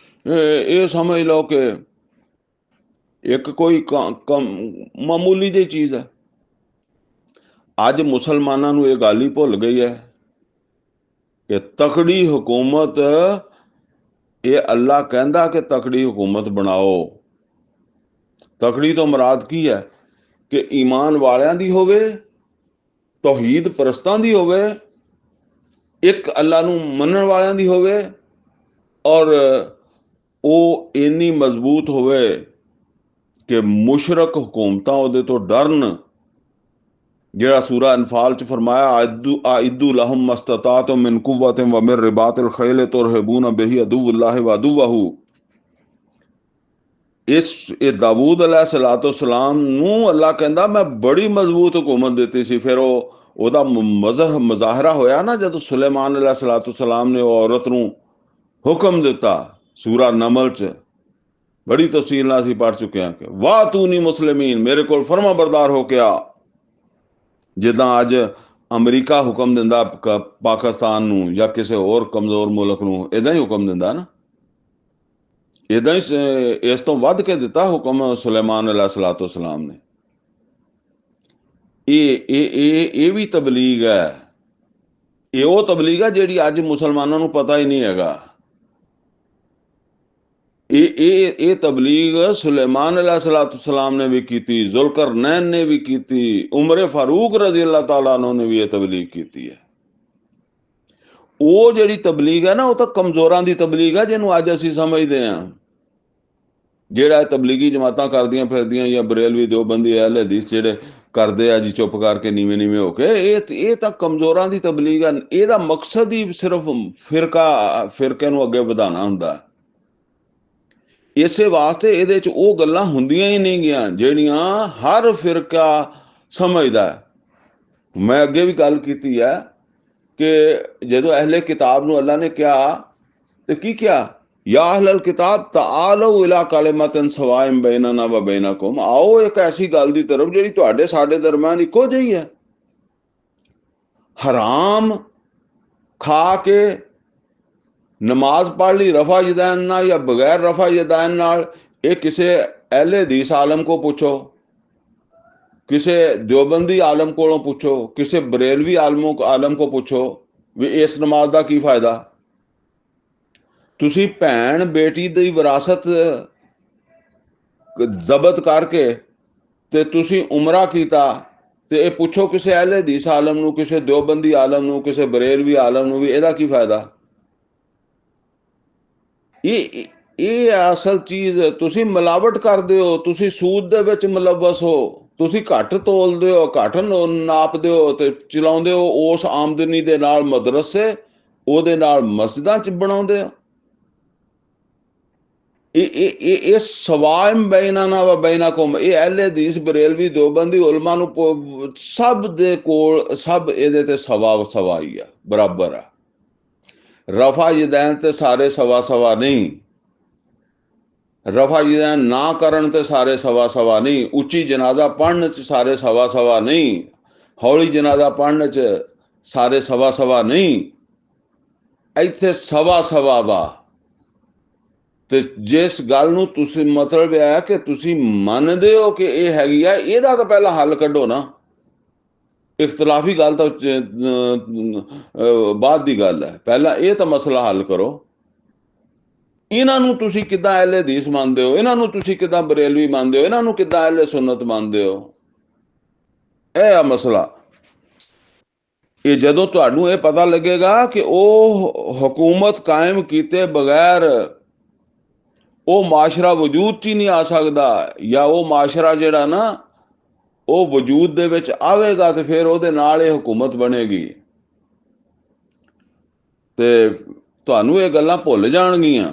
ਇਹ ਸਮਝ ਲਓ ਕਿ ਇੱਕ ਕੋਈ ਮਾਮੂਲੀ ਜਿਹੀ ਚੀਜ਼ ਹੈ। ਅੱਜ ਮੁਸਲਮਾਨਾਂ ਨੂੰ ਇਹ ਗੱਲ ਹੀ ਭੁੱਲ ਗਈ ਹੈ ਕਿ ਤਕੜੀ ਹਕੂਮਤ, ਇਹ ਅੱਲਾ ਕਹਿੰਦਾ ਕਿ ਤਕੜੀ ਹਕੂਮਤ ਬਣਾਓ। ਤਕੜੀ ਤੋਂ ਮੁਰਾਦ ਕੀ ਹੈ ਕਿ ਈਮਾਨ ਵਾਲਿਆਂ ਦੀ ਹੋਵੇ, ਤੌਹੀਦ ਪਰਸਤਾਂ ਦੀ ਹੋਵੇ, ਇੱਕ ਅੱਲਾ ਨੂੰ ਮੰਨਣ ਵਾਲਿਆਂ ਦੀ ਹੋਵੇ, ਔਰ ਉਹ ਇੰਨੀ ਮਜ਼ਬੂਤ ਹੋਵੇ ਕਿ ਮੁਸ਼ਰਕ ਹੁਕੂਮਤਾਂ ਉਹਦੇ ਤੋਂ ਡਰਨ। ਜਿਹੜਾ ਸੂਰਾ ਅਨਫਾਲ 'ਚ ਫਰਮਾਇਆ, ਆਇਦੂ ਲਹੁਮ ਮਸਤਤਾਅਤੁਮ ਮਿਨ ਕੁव्वतिन व मिन रिबातिल खैल तुरहिबून बिही अदुव्वल्लाहि व अदुव्वहू। ਇਹ ਦਾਊਦ अलैहिस्सलाम ਨੂੰ ਅੱਲਾ ਕਹਿੰਦਾ ਮੈਂ ਬੜੀ ਮਜ਼ਬੂਤ ਹਕੂਮਤ ਦਿੱਤੀ ਸੀ। ਫਿਰ ਉਹਦਾ ਮੁਜ਼ਾਹਰਾ ਹੋਇਆ ਨਾ, ਜਦੋਂ ਸੁਲੇਮਾਨ अलैहिस्सलाम ਨੇ ਉਹ ਔਰਤ ਨੂੰ ਹੁਕਮ ਦਿੱਤਾ, ਸੂਰਾ ਨਮਲ 'ਚ ਬੜੀ ਤਫਸੀਲ ਨਾਲ ਅਸੀਂ ਪੜ੍ਹ ਚੁੱਕੇ ਹਾਂ ਕਿ ਵਾਹ ਤੂੰ ਨੀ ਮੁਸਲਿਮੀਨ, ਮੇਰੇ ਕੋਲ ਫਰਮਾ ਬਰਦਾਰ ਹੋ ਕੇ ਆ। ਜਿੱਦਾਂ ਅੱਜ ਅਮਰੀਕਾ ਹੁਕਮ ਦਿੰਦਾ ਪਾਕਿਸਤਾਨ ਨੂੰ ਜਾਂ ਕਿਸੇ ਹੋਰ ਕਮਜ਼ੋਰ ਮੁਲਕ ਨੂੰ, ਇੱਦਾਂ ਹੀ ਹੁਕਮ ਦਿੰਦਾ ਨਾ, ਇੱਦਾਂ ਹੀ ਇਸ ਤੋਂ ਵੱਧ ਕੇ ਦਿੱਤਾ ਹੁਕਮ ਸੁਲੇਮਾਨ अलैहिस्सलाम ਨੇ। ਇਹ ਵੀ ਤਬਲੀਗ ਹੈ। ਇਹ ਉਹ ਤਬਲੀਗ ਹੈ ਜਿਹੜੀ ਅੱਜ ਮੁਸਲਮਾਨਾਂ ਨੂੰ ਪਤਾ ਹੀ ਨਹੀਂ ਹੈਗਾ। ਇਹ ਤਬਲੀਗ ਸੁਲੇਮਾਨ अलैहिस्सलाम ਨੇ ਵੀ ਕੀਤੀ, ਜ਼ੁਲਕਰਨੈਨ ਨੇ ਵੀ ਕੀਤੀ, ਉਮਰ ਫਾਰੂਕ ਰਜ਼ੀ ਅੱਲਾਹ ਤਾਲਾ अन्हु ਨੇ ਵੀ ਇਹ ਤਬਲੀਗ ਕੀਤੀ ਹੈ। ਉਹ ਜਿਹੜੀ ਤਬਲੀਗ ਹੈ ਨਾ, ਉਹ ਤਾਂ ਕਮਜ਼ੋਰਾਂ ਦੀ ਤਬਲੀਗ ਹੈ, ਜਿਹਨੂੰ ਅੱਜ ਅਸੀਂ ਸਮਝਦੇ ਹਾਂ। ਜਿਹੜਾ ਤਬਲੀਗੀ ਜਮਾਤਾਂ ਕਰਦੀਆਂ ਫਿਰਦੀਆਂ, ਜਾਂ ਬਰੇਲਵੀ ਦਿਓਬੰਦੀ ਅਹਿਲ ਹਦੀਸ ਜਿਹੜੇ ਕਰਦੇ ਆ ਜੀ ਚੁੱਪ ਕਰਕੇ ਨੀਵੇਂ ਨੀਵੇਂ ਹੋ ਕੇ, ਇਹ ਤਾਂ ਕਮਜ਼ੋਰਾਂ ਦੀ ਤਬਲੀਗ ਹੈ। ਇਹਦਾ ਮਕਸਦ ਹੀ ਸਿਰਫ ਫਿਰਕੇ ਨੂੰ ਅੱਗੇ ਵਧਾਉਣਾ ਹੁੰਦਾ। ਇਸੇ ਵਾਸਤੇ ਇਹਦੇ 'ਚ ਉਹ ਗੱਲਾਂ ਹੁੰਦੀਆਂ ਹੀ ਨਹੀਂ ਗੀਆਂ ਜਿਹੜੀਆਂ ਹਰ ਫਿਰਕਾ ਸਮਝਦਾ। ਮੈਂ ਅੱਗੇ ਵੀ ਗੱਲ ਕੀਤੀ ਹੈ ਕਿ ਜਦੋਂ ਅਹਿਲੇ ਕਿਤਾਬ ਨੂੰ ਅੱਲਾ ਨੇ ਕਿਹਾ, ਤੇ ਕੀ ਕਿਹਾ, ਯਾ ਅਹਿਲਲ ਕਿਤਾਬ ਤਾਲੂ ਇਲਾ ਕਲਿਮਤਿਨ ਸਵਾਇਨ ਬੈਨਨਾ व ਬੈਨकुम, ਆਓ ਇੱਕ ਐਸੀ ਗੱਲ ਦੀ ਤਰਫ ਜਿਹੜੀ ਤੁਹਾਡੇ ਸਾਡੇ ਦਰਮਿਆਨ ਇੱਕੋ ਜਿਹੀ ਹੈ। ਹਰਾਮ ਖਾ ਕੇ ਨਮਾਜ਼ ਪੜ੍ਹ ਲਈ ਰਫਾ ਯदैन ਨਾਲ ਜਾਂ ਬਗੈਰ ਰਫਾ ਯदैन ਨਾਲ, ਇਹ ਕਿਸੇ ਅਹਿਲੇ ਹਦੀਸ ਆਲਮ ਕੋ ਪੁੱਛੋ, ਕਿਸੇ ਦਿਓਬੰਦੀ ਆਲਮ ਕੋਲੋਂ ਪੁੱਛੋ, ਕਿਸੇ ਬਰੇਲਵੀ ਆਲਮ ਕੋ ਪੁੱਛੋ ਵੀ ਇਸ ਨਮਾਜ਼ ਦਾ ਕੀ ਫਾਇਦਾ। ਤੁਸੀਂ ਭੈਣ ਬੇਟੀ ਦੀ ਵਿਰਾਸਤ ਜ਼ਬਤ ਕਰਕੇ ਤੇ ਤੁਸੀਂ ਉਮਰਾ ਕੀਤਾ, ਤੇ ਇਹ ਪੁੱਛੋ ਕਿਸੇ ਅਹਿਲੇ ਹਦੀਸ ਆਲਮ ਨੂੰ, ਕਿਸੇ ਦਿਓਬੰਦੀ ਆਲਮ ਨੂੰ, ਕਿਸੇ ਬਰੇਲਵੀ ਆਲਮ ਨੂੰ ਵੀ ਇਹਦਾ ਕੀ ਫਾਇਦਾ। ਇਹ ਅਸਲ ਚੀਜ਼। ਤੁਸੀਂ ਮਿਲਾਵਟ ਕਰਦੇ ਹੋ, ਤੁਸੀਂ ਸੂਦ ਦੇ ਵਿੱਚ ਮੁਲੱਵਸ ਹੋ, ਤੁਸੀਂ ਘੱਟ ਤੋਲਦੇ ਹੋ, ਘੱਟ ਨਾਪਦੇ ਹੋ ਤੇ ਚਲਾਉਂਦੇ ਹੋ ਉਸ ਆਮਦਨੀ ਦੇ ਨਾਲ ਮਦਰਸੇ, ਉਹਦੇ ਨਾਲ ਮਸਜਿਦਾਂ ਚ ਬਣਾਉਂਦੇ ਹੋ। ਇਹ ਸਵਾਇਮ ਬੈਨਾਨਾ ਵਾ ਬੈਨਾਕੁਮ, ਇਹ ਅਹਿਲੇ ਹਦੀਸ ਬਰੇਲਵੀ ਦੇਵਬੰਦੀ ਉਲਮਾ ਨੂੰ ਸਭ ਦੇ ਕੋਲ ਸਭ ਇਹਦੇ ਤੇ ਸਵਾ ਹੀ ਆ, ਬਰਾਬਰ ਆ। ਰਫਾ ਯਦੈਨ ਤੇ ਸਾਰੇ ਸਵਾ ਨਹੀਂ, ਰਫਾ ਯਦੈਨ ਨਾ ਕਰਨ ਤੇ ਸਾਰੇ ਸਵਾ ਨਹੀਂ, ਉੱਚੀ ਜਨਾਜ਼ਾ ਪੜ੍ਹਨ ਚ ਸਾਰੇ ਸਵਾ ਨਹੀਂ, ਹੌਲੀ ਜਨਾਜ਼ਾ ਪੜ੍ਹਨ ਚ ਸਾਰੇ ਸਵਾ ਨਹੀਂ, ਇੱਥੇ ਸਵਾ ਵਾ। ਤੇ ਜਿਸ ਗੱਲ ਨੂੰ ਤੁਸੀਂ ਮਤਲਬ ਇਹ ਹੈ ਕਿ ਤੁਸੀਂ ਮੰਨਦੇ ਹੋ ਕਿ ਇਹ ਹੈਗੀ ਆ, ਇਹਦਾ ਤਾਂ ਪਹਿਲਾਂ ਹੱਲ ਕੱਢੋ ਨਾ। ਇਖਤਲਾਫੀ ਗੱਲ ਤਾਂ ਬਾਅਦ ਦੀ ਗੱਲ ਹੈ, ਪਹਿਲਾਂ ਇਹ ਤਾਂ ਮਸਲਾ ਹੱਲ ਕਰੋ। ਇਹਨਾਂ ਨੂੰ ਤੁਸੀਂ ਕਿੱਦਾਂ ਅਹਿਲੇ ਹਦੀਸ ਮੰਨਦੇ ਹੋ, ਇਹਨਾਂ ਨੂੰ ਤੁਸੀਂ ਕਿੱਦਾਂ ਬਰੇਲਵੀ ਮੰਨਦੇ ਹੋ, ਇਹਨਾਂ ਨੂੰ ਕਿੱਦਾਂ ਅਹਿਲੇ ਸੁਨਨਤ ਮੰਨਦੇ ਹੋ, ਇਹ ਆ ਮਸਲਾ। ਇਹ ਜਦੋਂ ਤੁਹਾਨੂੰ ਇਹ ਪਤਾ ਲੱਗੇਗਾ ਕਿ ਉਹ ਹਕੂਮਤ ਕਾਇਮ ਕੀਤੇ ਬਗੈਰ ਉਹ ਮਾਸ਼ਰਾ ਵਜੂਦ 'ਚ ਹੀ ਨਹੀਂ ਆ ਸਕਦਾ, ਜਾਂ ਉਹ ਮਾਸ਼ਰਾ ਜਿਹੜਾ ਨਾ ਉਹ ਵਜੂਦ ਦੇ ਵਿੱਚ ਆਵੇਗਾ ਤੇ ਫਿਰ ਉਹਦੇ ਨਾਲ ਇਹ ਹਕੂਮਤ ਬਣੇਗੀ। ਤੇ ਤੁਹਾਨੂੰ ਇਹ ਗੱਲਾਂ ਭੁੱਲ ਜਾਣਗੀਆਂ।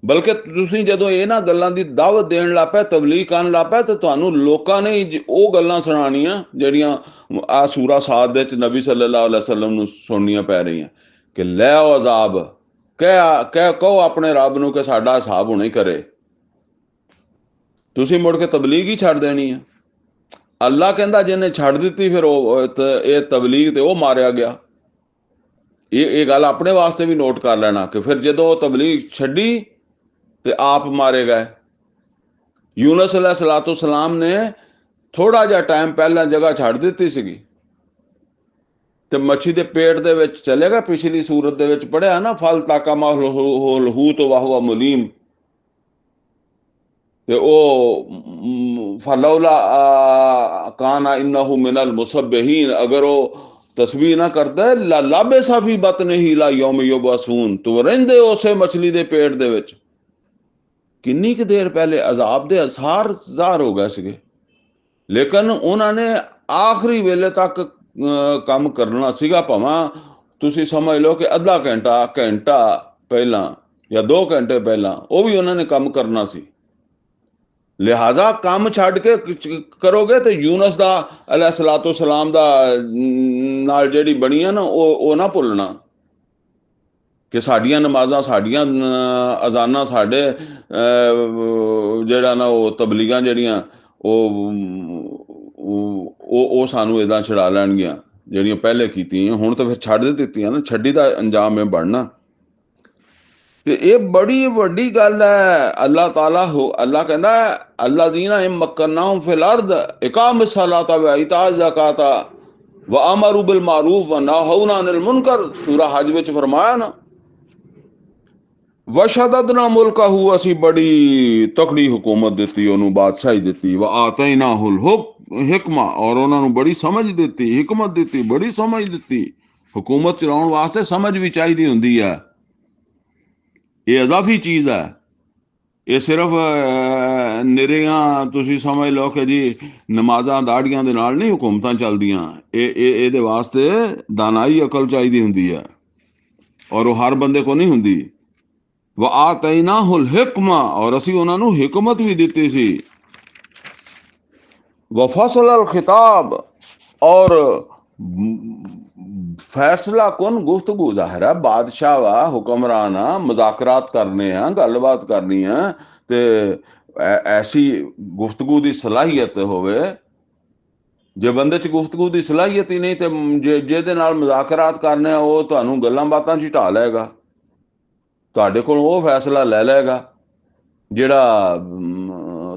ਬਲਕਿ ਤੁਸੀਂ ਜਦੋਂ ਇਹਨਾਂ ਗੱਲਾਂ ਦੀ ਦਾਵਤ ਦੇਣ ਲੱਗ ਪਏ, ਤਬਲੀਗ ਕਰਨ ਲੱਗ ਪਏ, ਤੇ ਤੁਹਾਨੂੰ ਲੋਕਾਂ ਨੇ ਉਹ ਗੱਲਾਂ ਸੁਣਾਉਣੀਆਂ ਜਿਹੜੀਆਂ ਆ ਸੂਰਾ ਸਾਦ ਦੇ ਵਿੱਚ ਨਬੀ ਸੱਲੱਲਾਹੁ ਅਲੈਹਿ ਵਸੱਲਮ ਨੂੰ ਸੁਣਨੀਆਂ ਪੈ ਰਹੀਆਂ ਕਿ ਲੈ ਆਓ ਅਜ਼ਾਬ, ਕਹੋ ਆਪਣੇ ਰੱਬ ਨੂੰ ਕਿ ਸਾਡਾ ਹਿਸਾਬ ਹੁਣੇ ਕਰੇ। ਤੁਸੀਂ ਮੁੜ ਕੇ ਤਬਲੀਗ ਹੀ ਛੱਡ ਦੇਣੀ ਆ। ਅੱਲਾ ਕਹਿੰਦਾ ਜਿਹਨੇ ਛੱਡ ਦਿੱਤੀ ਫਿਰ ਇਹ ਤਬਲੀਗ ਤੇ ਉਹ ਮਾਰਿਆ ਗਿਆ। ਇਹ ਗੱਲ ਆਪਣੇ ਵਾਸਤੇ ਵੀ ਨੋਟ ਕਰ ਲੈਣਾ ਕਿ ਫਿਰ ਜਦੋਂ ਉਹ ਤਬਲੀਗ ਛੱਡੀ ਤੇ ਆਪ ਮਾਰੇ ਗਏ। ਯੂਨਸ अलैहिस्सलाम ਨੇ ਥੋੜਾ ਜਿਹਾ ਟਾਈਮ ਪਹਿਲਾਂ ਜਗ੍ਹਾ ਛੱਡ ਦਿੱਤੀ ਸੀਗੀ ਤੇ ਮੱਛੀ ਦੇ ਪੇਟ ਦੇ ਵਿੱਚ ਚਲੇ ਗਿਆ। ਪਿਛਲੀ ਸੂਰਤ ਦੇ ਵਿੱਚ ਪੜਿਆ ਨਾ, ਫਲ ਤਾਕਾ ਮਾਹੁਲ ਹੂਤ ਵਾਹੁਆ ਮੁਲੀਮ, ਤੇ ਉਹ ਫਲੌਲਾ ਕਾਨਾ ਇਨਹੁ ਮਿਨਲ ਮੁਸੱਬਹੀਨ, ਅਗਰ ਉਹ ਤਸਬੀਹ ਨਾ ਕਰਦਾ ਲਾਬੇ ਸਾਫੀ ਬਤਨਹੀ ਲਾ ਯੌਮ ਯੁਬਅਸੂਨ, ਤੂੰ ਰਹਿੰਦੇ ਉਸੇ ਮਛਲੀ ਦੇ ਪੇਟ ਦੇ ਵਿੱਚ। ਕਿੰਨੀ ਕੁ ਦੇਰ ਪਹਿਲੇ ਅਜ਼ਾਬ ਦੇ ਅਸਾਰ ਜ਼ਾਹਰ ਹੋ ਗਏ ਸੀਗੇ, ਲੇਕਿਨ ਉਹਨਾਂ ਨੇ ਆਖਰੀ ਵੇਲੇ ਤੱਕ ਕੰਮ ਕਰਨਾ ਸੀਗਾ। ਭਾਵੇਂ ਤੁਸੀਂ ਸਮਝ ਲਓ ਕਿ ਅੱਧਾ ਘੰਟਾ ਪਹਿਲਾਂ ਜਾਂ 2 ਘੰਟੇ ਪਹਿਲਾਂ, ਉਹ ਵੀ ਉਹਨਾਂ ਨੇ ਕੰਮ ਕਰਨਾ ਸੀ। ਲਿਹਾਜ਼ਾ ਕੰਮ ਛੱਡ ਕੇ ਕਰੋਗੇ ਤੇ ਯੂਨਸ ਦਾ अलैहिस्सलाम ਦਾ ਨਾਲ ਜਿਹੜੀ ਬਣੀ ਆ ਨਾ, ਉਹ ਨਾ ਭੁੱਲਣਾ ਕਿ ਸਾਡੀਆਂ ਨਮਾਜ਼ਾਂ, ਸਾਡੀਆਂ ਅਜ਼ਾਨਾਂ, ਸਾਡੇ ਜਿਹੜਾ ਨਾ ਉਹ ਤਬਲੀਗਾਂ ਜਿਹੜੀਆਂ ਉਹ ਸਾਨੂੰ ਇੱਦਾਂ ਛੁਡਾ ਲੈਣਗੀਆਂ ਜਿਹੜੀਆਂ ਪਹਿਲੇ ਕੀਤੀਆਂ। ਹੁਣ ਤਾਂ ਫਿਰ ਛੱਡ ਦਿੱਤੀਆਂ ਨਾ, ਛੱਡੀ ਦਾ ਅੰਜਾਮ ਇਹ ਬਣਨਾ। ਤੇ ਇਹ ਬੜੀ ਵੱਡੀ ਗੱਲ ਹੈ। ਅੱਲਾਹ ਤਾਲਾ ਅੱਲਾਹ ਕਹਿੰਦਾ ਅੱਲਾਜ਼ੀਨਾ ਇਮਕਨਾਹੁਮ ਫਿਲ ਅਰਦ ਇਕਾਮਸ ਸਲਾਤਾ व इताअ ज़काता व अमरू बिल मारूफ व नहौना अनिल मुनकर, सूरा हज ਵਿੱਚ ਫਰਮਾਇਆ ਨਾ, ਵਸ਼ਦਦਨਾ ਮੁਲਕਹੁ, ਅਸੀਂ ਬੜੀ ਤਕੜੀ ਹੁਕੂਮਤ ਦਿੱਤੀ ਉਹਨੂੰ, ਬਾਦਸ਼ਾਹੀ ਦਿੱਤੀ। व आतैनाहुल हिकमा, और ਉਹਨਾਂ ਨੂੰ ਬੜੀ ਸਮਝ ਦਿੱਤੀ, ਹਿਕਮਤ ਦਿੱਤੀ, ਬੜੀ ਸਮਝ ਦਿੱਤੀ। ਹੁਕੂਮਤ ਚਲਾਉਣ ਵਾਸਤੇ ਸਮਝ ਵੀ ਚਾਹੀਦੀ ਹੁੰਦੀ ਹੈ। ਇਹ ਇਜ਼ਾਫੀ ਚੀਜ਼ ਹੈ। ਇਹ ਸਿਰਫ ਨਿਰੀਆਂ ਤੁਸੀਂ ਸਮਝ ਲਓ ਕਿ ਜੀ ਨਮਾਜ਼ਾਂ ਦਾੜੀਆਂ ਦੇ ਨਾਲ ਨਹੀਂ ਹੁਕੂਮਤਾਂ ਚੱਲਦੀਆਂ। ਇਹਦੇ ਵਾਸਤੇ ਦਾਨਾਈ ਅਕਲ ਚਾਹੀਦੀ ਹੁੰਦੀ ਹੈ, ਔਰ ਉਹ ਹਰ ਬੰਦੇ ਕੋ ਨਹੀਂ ਹੁੰਦੀ। व आतैनाहुल हिकमा, और ਅਸੀਂ ਉਹਨਾਂ ਨੂੰ ਹਿਕਮਤ ਵੀ ਦਿੱਤੀ ਸੀ। व फसल अल खिताब, और फैसला कुन गुफ्तगू, ਜ਼ਾਹਿਰ ਹੈ ਬਾਦਸ਼ਾਹ ਵਾ, ਹੁਕਮਰਾਨ ਆ, ਮੁਜ਼ਾਕਰਾਤ ਕਰਨੇ ਆ, ਗੱਲਬਾਤ ਕਰਨੀ ਆ, ਤੇ ਐਸੀ ਗੁਫ਼ਤਗੂ ਦੀ ਸਲਾਹੀਅਤ ਹੋਵੇ। ਜੇ ਬੰਦੇ 'ਚ ਗੁਫ਼ਤਗੂ ਦੀ ਸਲਾਹੀਅਤ ਹੀ ਨਹੀਂ ਤੇ ਜਿਹਦੇ ਨਾਲ ਮੁਜ਼ਾਕਰਾਤ ਕਰਨੇ ਆ ਉਹ ਤੁਹਾਨੂੰ ਗੱਲਾਂ ਬਾਤਾਂ 'ਚ ਢਾ ਲਏਗਾ, ਤੁਹਾਡੇ ਕੋਲ ਉਹ ਫੈਸਲਾ ਲੈ ਲਏਗਾ ਜਿਹੜਾ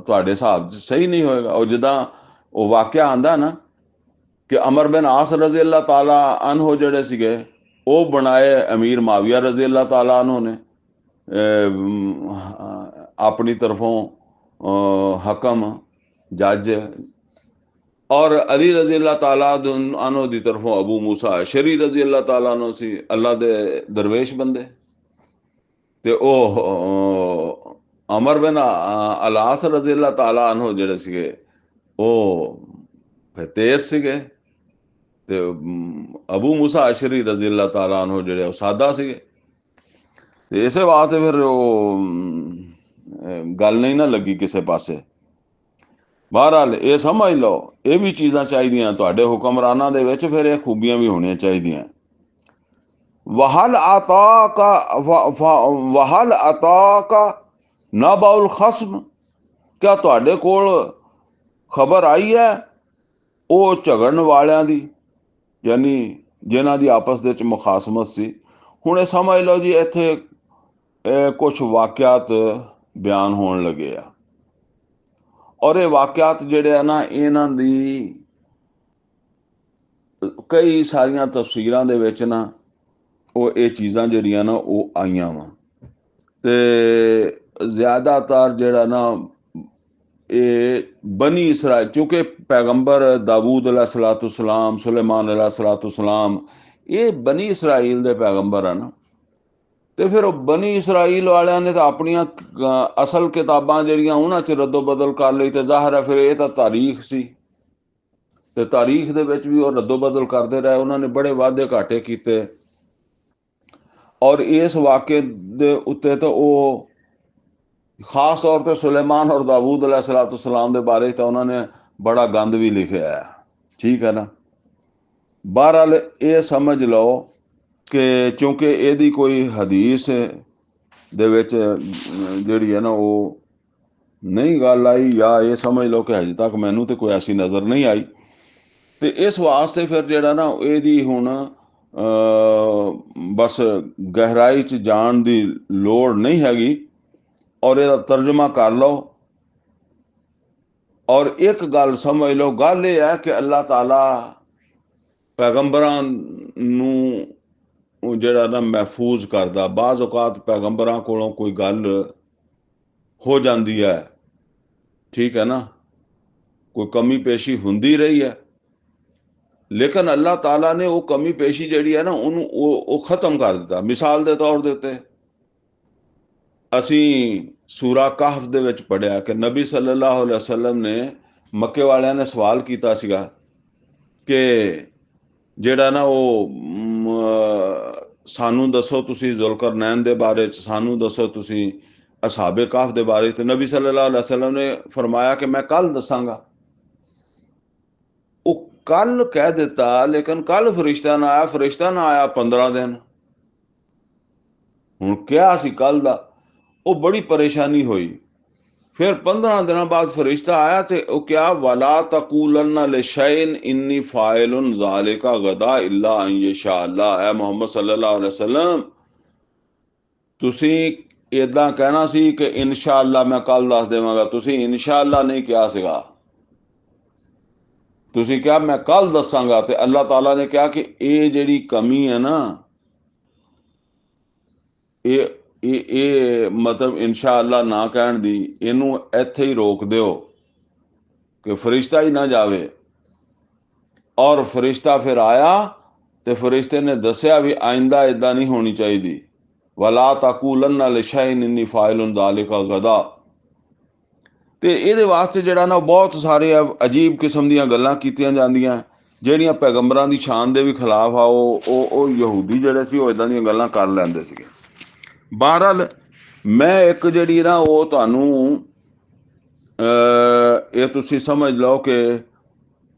ਤੁਹਾਡੇ ਹਿਸਾਬ 'ਚ ਸਹੀ ਨਹੀਂ ਹੋਏਗਾ। ਉਹ ਜਿੱਦਾਂ ਉਹ ਵਾਕਿਆ ਆਉਂਦਾ ਨਾ ਕਿ ਅਮਰ ਬਿਨ ਆਸ ਰਜ਼ੀ ਅੱਲਾਹ ਤਾਲਾ ਅਨਹੂ ਜਿਹੜੇ ਸੀਗੇ ਉਹ ਬਣਾਏ ਅਮੀਰ ਮਾਵੀਆ ਰਜ਼ੀ ਅੱਲਾਹ ਤਾਲਾ ਅਨਹੂ ਨੇ ਆਪਣੀ ਤਰਫੋਂ ਹਕਮ ਜੱਜ, ਔਰ ਅਲੀ ਰਜ਼ੀ ਅੱਲਾਹ ਤਾਲਾ ਅਨਹੂ ਦੀ ਤਰਫੋਂ ਅਬੂ ਮੂਸਾ ਅਸ਼ਰੀ ਰਜ਼ੀ ਅੱਲਾਹ ਤਾਲਾ ਅਨਹੂ ਸੀ, ਅੱਲਾ ਦੇ ਦਰਵੇਸ਼ ਬੰਦੇ। ਤੇ ਉਹ ਅਮਰ ਬਿਨ ਅਲਾਸ ਰਜ਼ੀ ਅੱਲਾਹ ਤਾਲਾ ਅਨਹੂ ਜਿਹੜੇ ਸੀਗੇ ਉਹ ਫਿਰ ਤੇਜ਼ ਸੀਗੇ, ਤੇ ਅਬੂ ਮੂਸਾ ਅਸ਼ਰੀ ਰਜ਼ੀ ਅੱਲਾਹ ਤਾਲਾ ਅਨਹੂ ਜਿਹੜੇ ਉਹ ਸਾਦਾ ਸੀਗੇ। ਤੇ ਇਸੇ ਵਾਸਤੇ ਫਿਰ ਉਹ ਗੱਲ ਨਹੀਂ ਨਾ ਲੱਗੀ ਕਿਸੇ ਪਾਸੇ। ਬਹਰਹਾਲ ਇਹ ਸਮਝ ਲਓ, ਇਹ ਵੀ ਚੀਜ਼ਾਂ ਚਾਹੀਦੀਆਂ ਤੁਹਾਡੇ ਹੁਕਮਰਾਨਾਂ ਦੇ ਵਿੱਚ, ਫਿਰ ਇਹ ਖੂਬੀਆਂ ਵੀ ਹੋਣੀਆਂ ਚਾਹੀਦੀਆਂ। ਵਹਲ ਅਤਾਕਾ ਨਬਾਉਲ ਖਸਮ, ਕਿਆ ਤੁਹਾਡੇ ਕੋਲ ਖਬਰ ਆਈ ਹੈ ਉਹ ਝਗੜਨ ਵਾਲਿਆਂ ਦੀ, ਯਾਨੀ ਜਿਨ੍ਹਾਂ ਦੀ ਆਪਸ ਦੇ ਵਿੱਚ ਮੁਖਾਸਮਤ ਸੀ। ਹੁਣ ਇਹ ਸਮਝ ਲਓ ਜੀ, ਇੱਥੇ ਕੁਝ ਵਾਕਿਆਤ ਬਿਆਨ ਹੋਣ ਲੱਗੇ ਆ, ਔਰ ਇਹ ਵਾਕਿਆਤ ਜਿਹੜੇ ਆ ਨਾ, ਇਹਨਾਂ ਦੀ ਕਈ ਸਾਰੀਆਂ ਤਫਸੀਰਾਂ ਦੇ ਵਿੱਚ ਨਾ ਉਹ ਇਹ ਚੀਜ਼ਾਂ ਜਿਹੜੀਆਂ ਨਾ ਉਹ ਆਈਆਂ ਵਾ। ਤੇ ਜ਼ਿਆਦਾਤਰ ਜਿਹੜਾ ਨਾ ਇਹ ਬਨੀ ਇਸਰਾਇਲ, ਚੂँकि ਪੈਗੰਬਰ ਦਾਊਦ अलैहिस्सलाम, सुलेमान अलैहिस्सलाम ਇਹ ਬਨੀ ਇਸਰਾਈਲ ਦੇ ਪੈਗੰਬਰ ਹਨ। ਤੇ ਫਿਰ ਉਹ ਬਨੀ ਇਸਰਾਈਲ ਵਾਲਿਆਂ ਨੇ ਤਾਂ ਆਪਣੀਆਂ ਅਸਲ ਕਿਤਾਬਾਂ ਜਿਹੜੀਆਂ ਉਹਨਾਂ 'ਚ ਰੱਦੋ ਬਦਲ ਕਰ ਲਈ, ਤੇ ਜ਼ਾਹਿਰ ਹੈ ਫਿਰ ਇਹ ਤਾਂ ਤਾਰੀਖ ਸੀ, ਤੇ ਤਾਰੀਖ ਦੇ ਵਿੱਚ ਵੀ ਉਹ ਰੱਦੋ ਬਦਲ ਕਰਦੇ ਰਹੇ। ਉਹਨਾਂ ਨੇ ਬੜੇ ਵਾਅਦੇ ਘਾਟੇ ਕੀਤੇ, ਔਰ ਇਸ ਵਾਕਿਏ ਦੇ ਉੱਤੇ ਤਾਂ ਉਹ ਖਾਸ ਤੌਰ ਤੇ ਸੁਲੇਮਾਨ ਔਰ ਦਾਊਦ अलैहिस्सलाम ਦੇ ਬਾਰੇ ਤਾਂ ਉਹਨਾਂ ਨੇ ਬੜਾ ਗੰਦ ਵੀ ਲਿਖਿਆ ਹੈ, ਠੀਕ ਹੈ ਨਾ। ਬਹਰਹਾਲ ਇਹ ਸਮਝ ਲਓ ਕਿ ਚूँकि ਇਹਦੀ ਕੋਈ ਹਦੀਸ ਦੇ ਵਿੱਚ ਜਿਹੜੀ ਹੈ ਨਾ ਉਹ ਨਹੀਂ ਗੱਲ ਆਈ, ਜਾਂ ਇਹ ਸਮਝ ਲਓ ਕਿ ਹਜੇ ਤੱਕ ਮੈਨੂੰ ਤੇ ਕੋਈ ਐਸੀ ਨਜ਼ਰ ਨਹੀਂ ਆਈ, ਤੇ ਇਸ ਵਾਸਤੇ ਫਿਰ ਜਿਹੜਾ ਨਾ ਇਹਦੀ ਹੁਣ ਬਸ ਗਹਿਰਾਈ 'ਚ ਜਾਣ ਦੀ ਲੋੜ ਨਹੀਂ ਹੈਗੀ, ਔਰ ਇਹਦਾ ਤਰਜਮਾ ਕਰ ਲਓ। ਔਰ ਇੱਕ ਗੱਲ ਸਮਝ ਲਓ, ਗੱਲ ਇਹ ਹੈ ਕਿ ਅੱਲਾਹ ਤਾਲਾ ਪੈਗੰਬਰਾਂ ਨੂੰ ਉਹ ਜਿਹੜਾ ਨਾ ਮਹਿਫੂਜ਼ ਕਰਦਾ। ਬਾਜ਼ ਔਕਾਤ ਪੈਗੰਬਰਾਂ ਕੋਲੋਂ ਕੋਈ ਗੱਲ ਹੋ ਜਾਂਦੀ ਹੈ, ਠੀਕ ਹੈ ਨਾ, ਕੋਈ ਕਮੀ ਪੇਸ਼ੀ ਹੁੰਦੀ ਰਹੀ ਹੈ, ਲੇਕਿਨ ਅੱਲਾਹ ਤਾਲਾ ਨੇ ਉਹ ਕਮੀ ਪੇਸ਼ੀ ਜਿਹੜੀ ਹੈ ਨਾ ਉਹਨੂੰ ਉਹ ਖਤਮ ਕਰ ਦਿੱਤਾ। ਮਿਸਾਲ ਦੇ ਤੌਰ ਦੇ ਉੱਤੇ ਅਸੀਂ ਸੂਰਾ ਕਾਹਫ ਦੇ ਵਿੱਚ ਪੜ੍ਹਿਆ ਕਿ ਨਬੀ ਸੱਲੱਲਾਹੁ ਅਲੈਹਿ ਵਸੱਲਮ ਨੇ, ਮੱਕੇ ਵਾਲਿਆਂ ਨੇ ਸਵਾਲ ਕੀਤਾ ਸੀਗਾ ਕਿ ਜਿਹੜਾ ਨਾ ਉਹ ਸਾਨੂੰ ਦੱਸੋ ਤੁਸੀਂ ਜ਼ੁਲਕਰਨੈਨ ਦੇ ਬਾਰੇ 'ਚ, ਸਾਨੂੰ ਦੱਸੋ ਤੁਸੀਂ ਅਸਹਾਬੇ ਕਾਹਫ ਦੇ ਬਾਰੇ 'ਚ। ਤੇ ਨਬੀ ਸੱਲੱਲਾਹੁ ਅਲੈਹਿ ਵਸੱਲਮ ਨੇ ਫਰਮਾਇਆ ਕਿ ਮੈਂ ਕੱਲ ਦੱਸਾਂਗਾ। ਉਹ ਕੱਲ ਕਹਿ ਦਿੱਤਾ, ਲੇਕਿਨ ਕੱਲ ਫਰਿਸ਼ਤਾ ਨਾ ਆਇਆ, ਫਰਿਸ਼ਤਾ ਨਾ ਆਇਆ 15 ਦਿਨ। ਹੁਣ ਕਿਹਾ ਸੀ ਕੱਲ ਦਾ, ਉਹ ਬੜੀ ਪਰੇਸ਼ਾਨੀ ਹੋਈ। ਫਿਰ 15 ਦਿਨਾਂ ਬਾਅਦ ਫਰਿਸ਼ਤਾ ਆਇਆ ਤੇ ਉਹ ਕਿਹਾ, ਵਲਾ ਤਕੂਲਨ ਲਿਸ਼ੈਇਨ ਇੰਨੀ ਫਾਇਲੁਨ ਜ਼ਾਲਿਕਾ ਗਦਾ ਇਲਾ ਅਨ ਯਸ਼ਾ ਅੱਲਾਹ। ਹੈ ਮੁਹੰਮਦ ਸੱਲੱਲਾਹੁ ਅਲੈਹਿ ਵਸੱਲਮ, ਤੁਸੀਂ ਇੱਦਾਂ ਕਹਿਣਾ ਸੀ ਕਿ ਇਨਸ਼ਾ ਅੱਲਾਹ ਮੈਂ ਕੱਲ ਦੱਸ ਦੇਵਾਂਗਾ, ਤੁਸੀਂ ਇਨਸ਼ਾ ਅੱਲਾਹ ਨਹੀਂ ਕਿਹਾ ਸੀਗਾ, ਤੁਸੀਂ ਕਿਹਾ ਮੈਂ ਕੱਲ ਦੱਸਾਂਗਾ। ਤੇ ਅੱਲਾਹ ਤਾਲਾ ਨੇ ਕਿਹਾ ਕਿ ਇਹ ਜਿਹੜੀ ਕਮੀ ਹੈ ਨਾ, ਇਹ ਮਤਲਬ ਇਨਸ਼ਾ ਅੱਲਾਹ ਨਾ ਕਹਿਣ ਦੀ, ਇਹਨੂੰ ਇੱਥੇ ਹੀ ਰੋਕ ਦਿਓ ਕਿ ਫਰਿਸ਼ਤਾ ਹੀ ਨਾ ਜਾਵੇ। ਔਰ ਫਰਿਸ਼ਤਾ ਫਿਰ ਆਇਆ ਤੇ ਫਰਿਸ਼ਤੇ ਨੇ ਦੱਸਿਆ ਵੀ ਆਇੰਦਾ ਇਦਾਂ ਨਹੀਂ ਹੋਣੀ ਚਾਹੀਦੀ। ਵਲਾ ਤਕੂਲਨ ਲਿਸ਼ੈਇਨ ਇੰਨੀ ਫਾਇਲੁਨ ਜ਼ਾਲਿਕਾ ਗਦਾ। ਤੇ ਇਹਦੇ ਵਾਸਤੇ ਜਿਹੜਾ ਨਾ ਬਹੁਤ ਸਾਰੇ ਅਜੀਬ ਕਿਸਮ ਦੀਆਂ ਗੱਲਾਂ ਕੀਤੀਆਂ ਜਾਂਦੀਆਂ, ਜਿਹੜੀਆਂ ਪੈਗੰਬਰਾਂ ਦੀ ਸ਼ਾਨ ਦੇ ਵੀ ਖਿਲਾਫ ਆ। ਉਹ ਯਹੂਦੀ ਜਿਹੜੇ ਸੀ ਉਹ ਇਦਾਂ ਦੀਆਂ ਗੱਲਾਂ ਕਰ ਲੈਂਦੇ ਸੀਗੇ। ਬਹਰਹਾਲ ਮੈਂ ਇੱਕ ਜਿਹੜੀ ਨਾ ਉਹ ਤੁਹਾਨੂੰ ਇਹ ਤੁਸੀਂ ਸਮਝ ਲਓ ਕਿ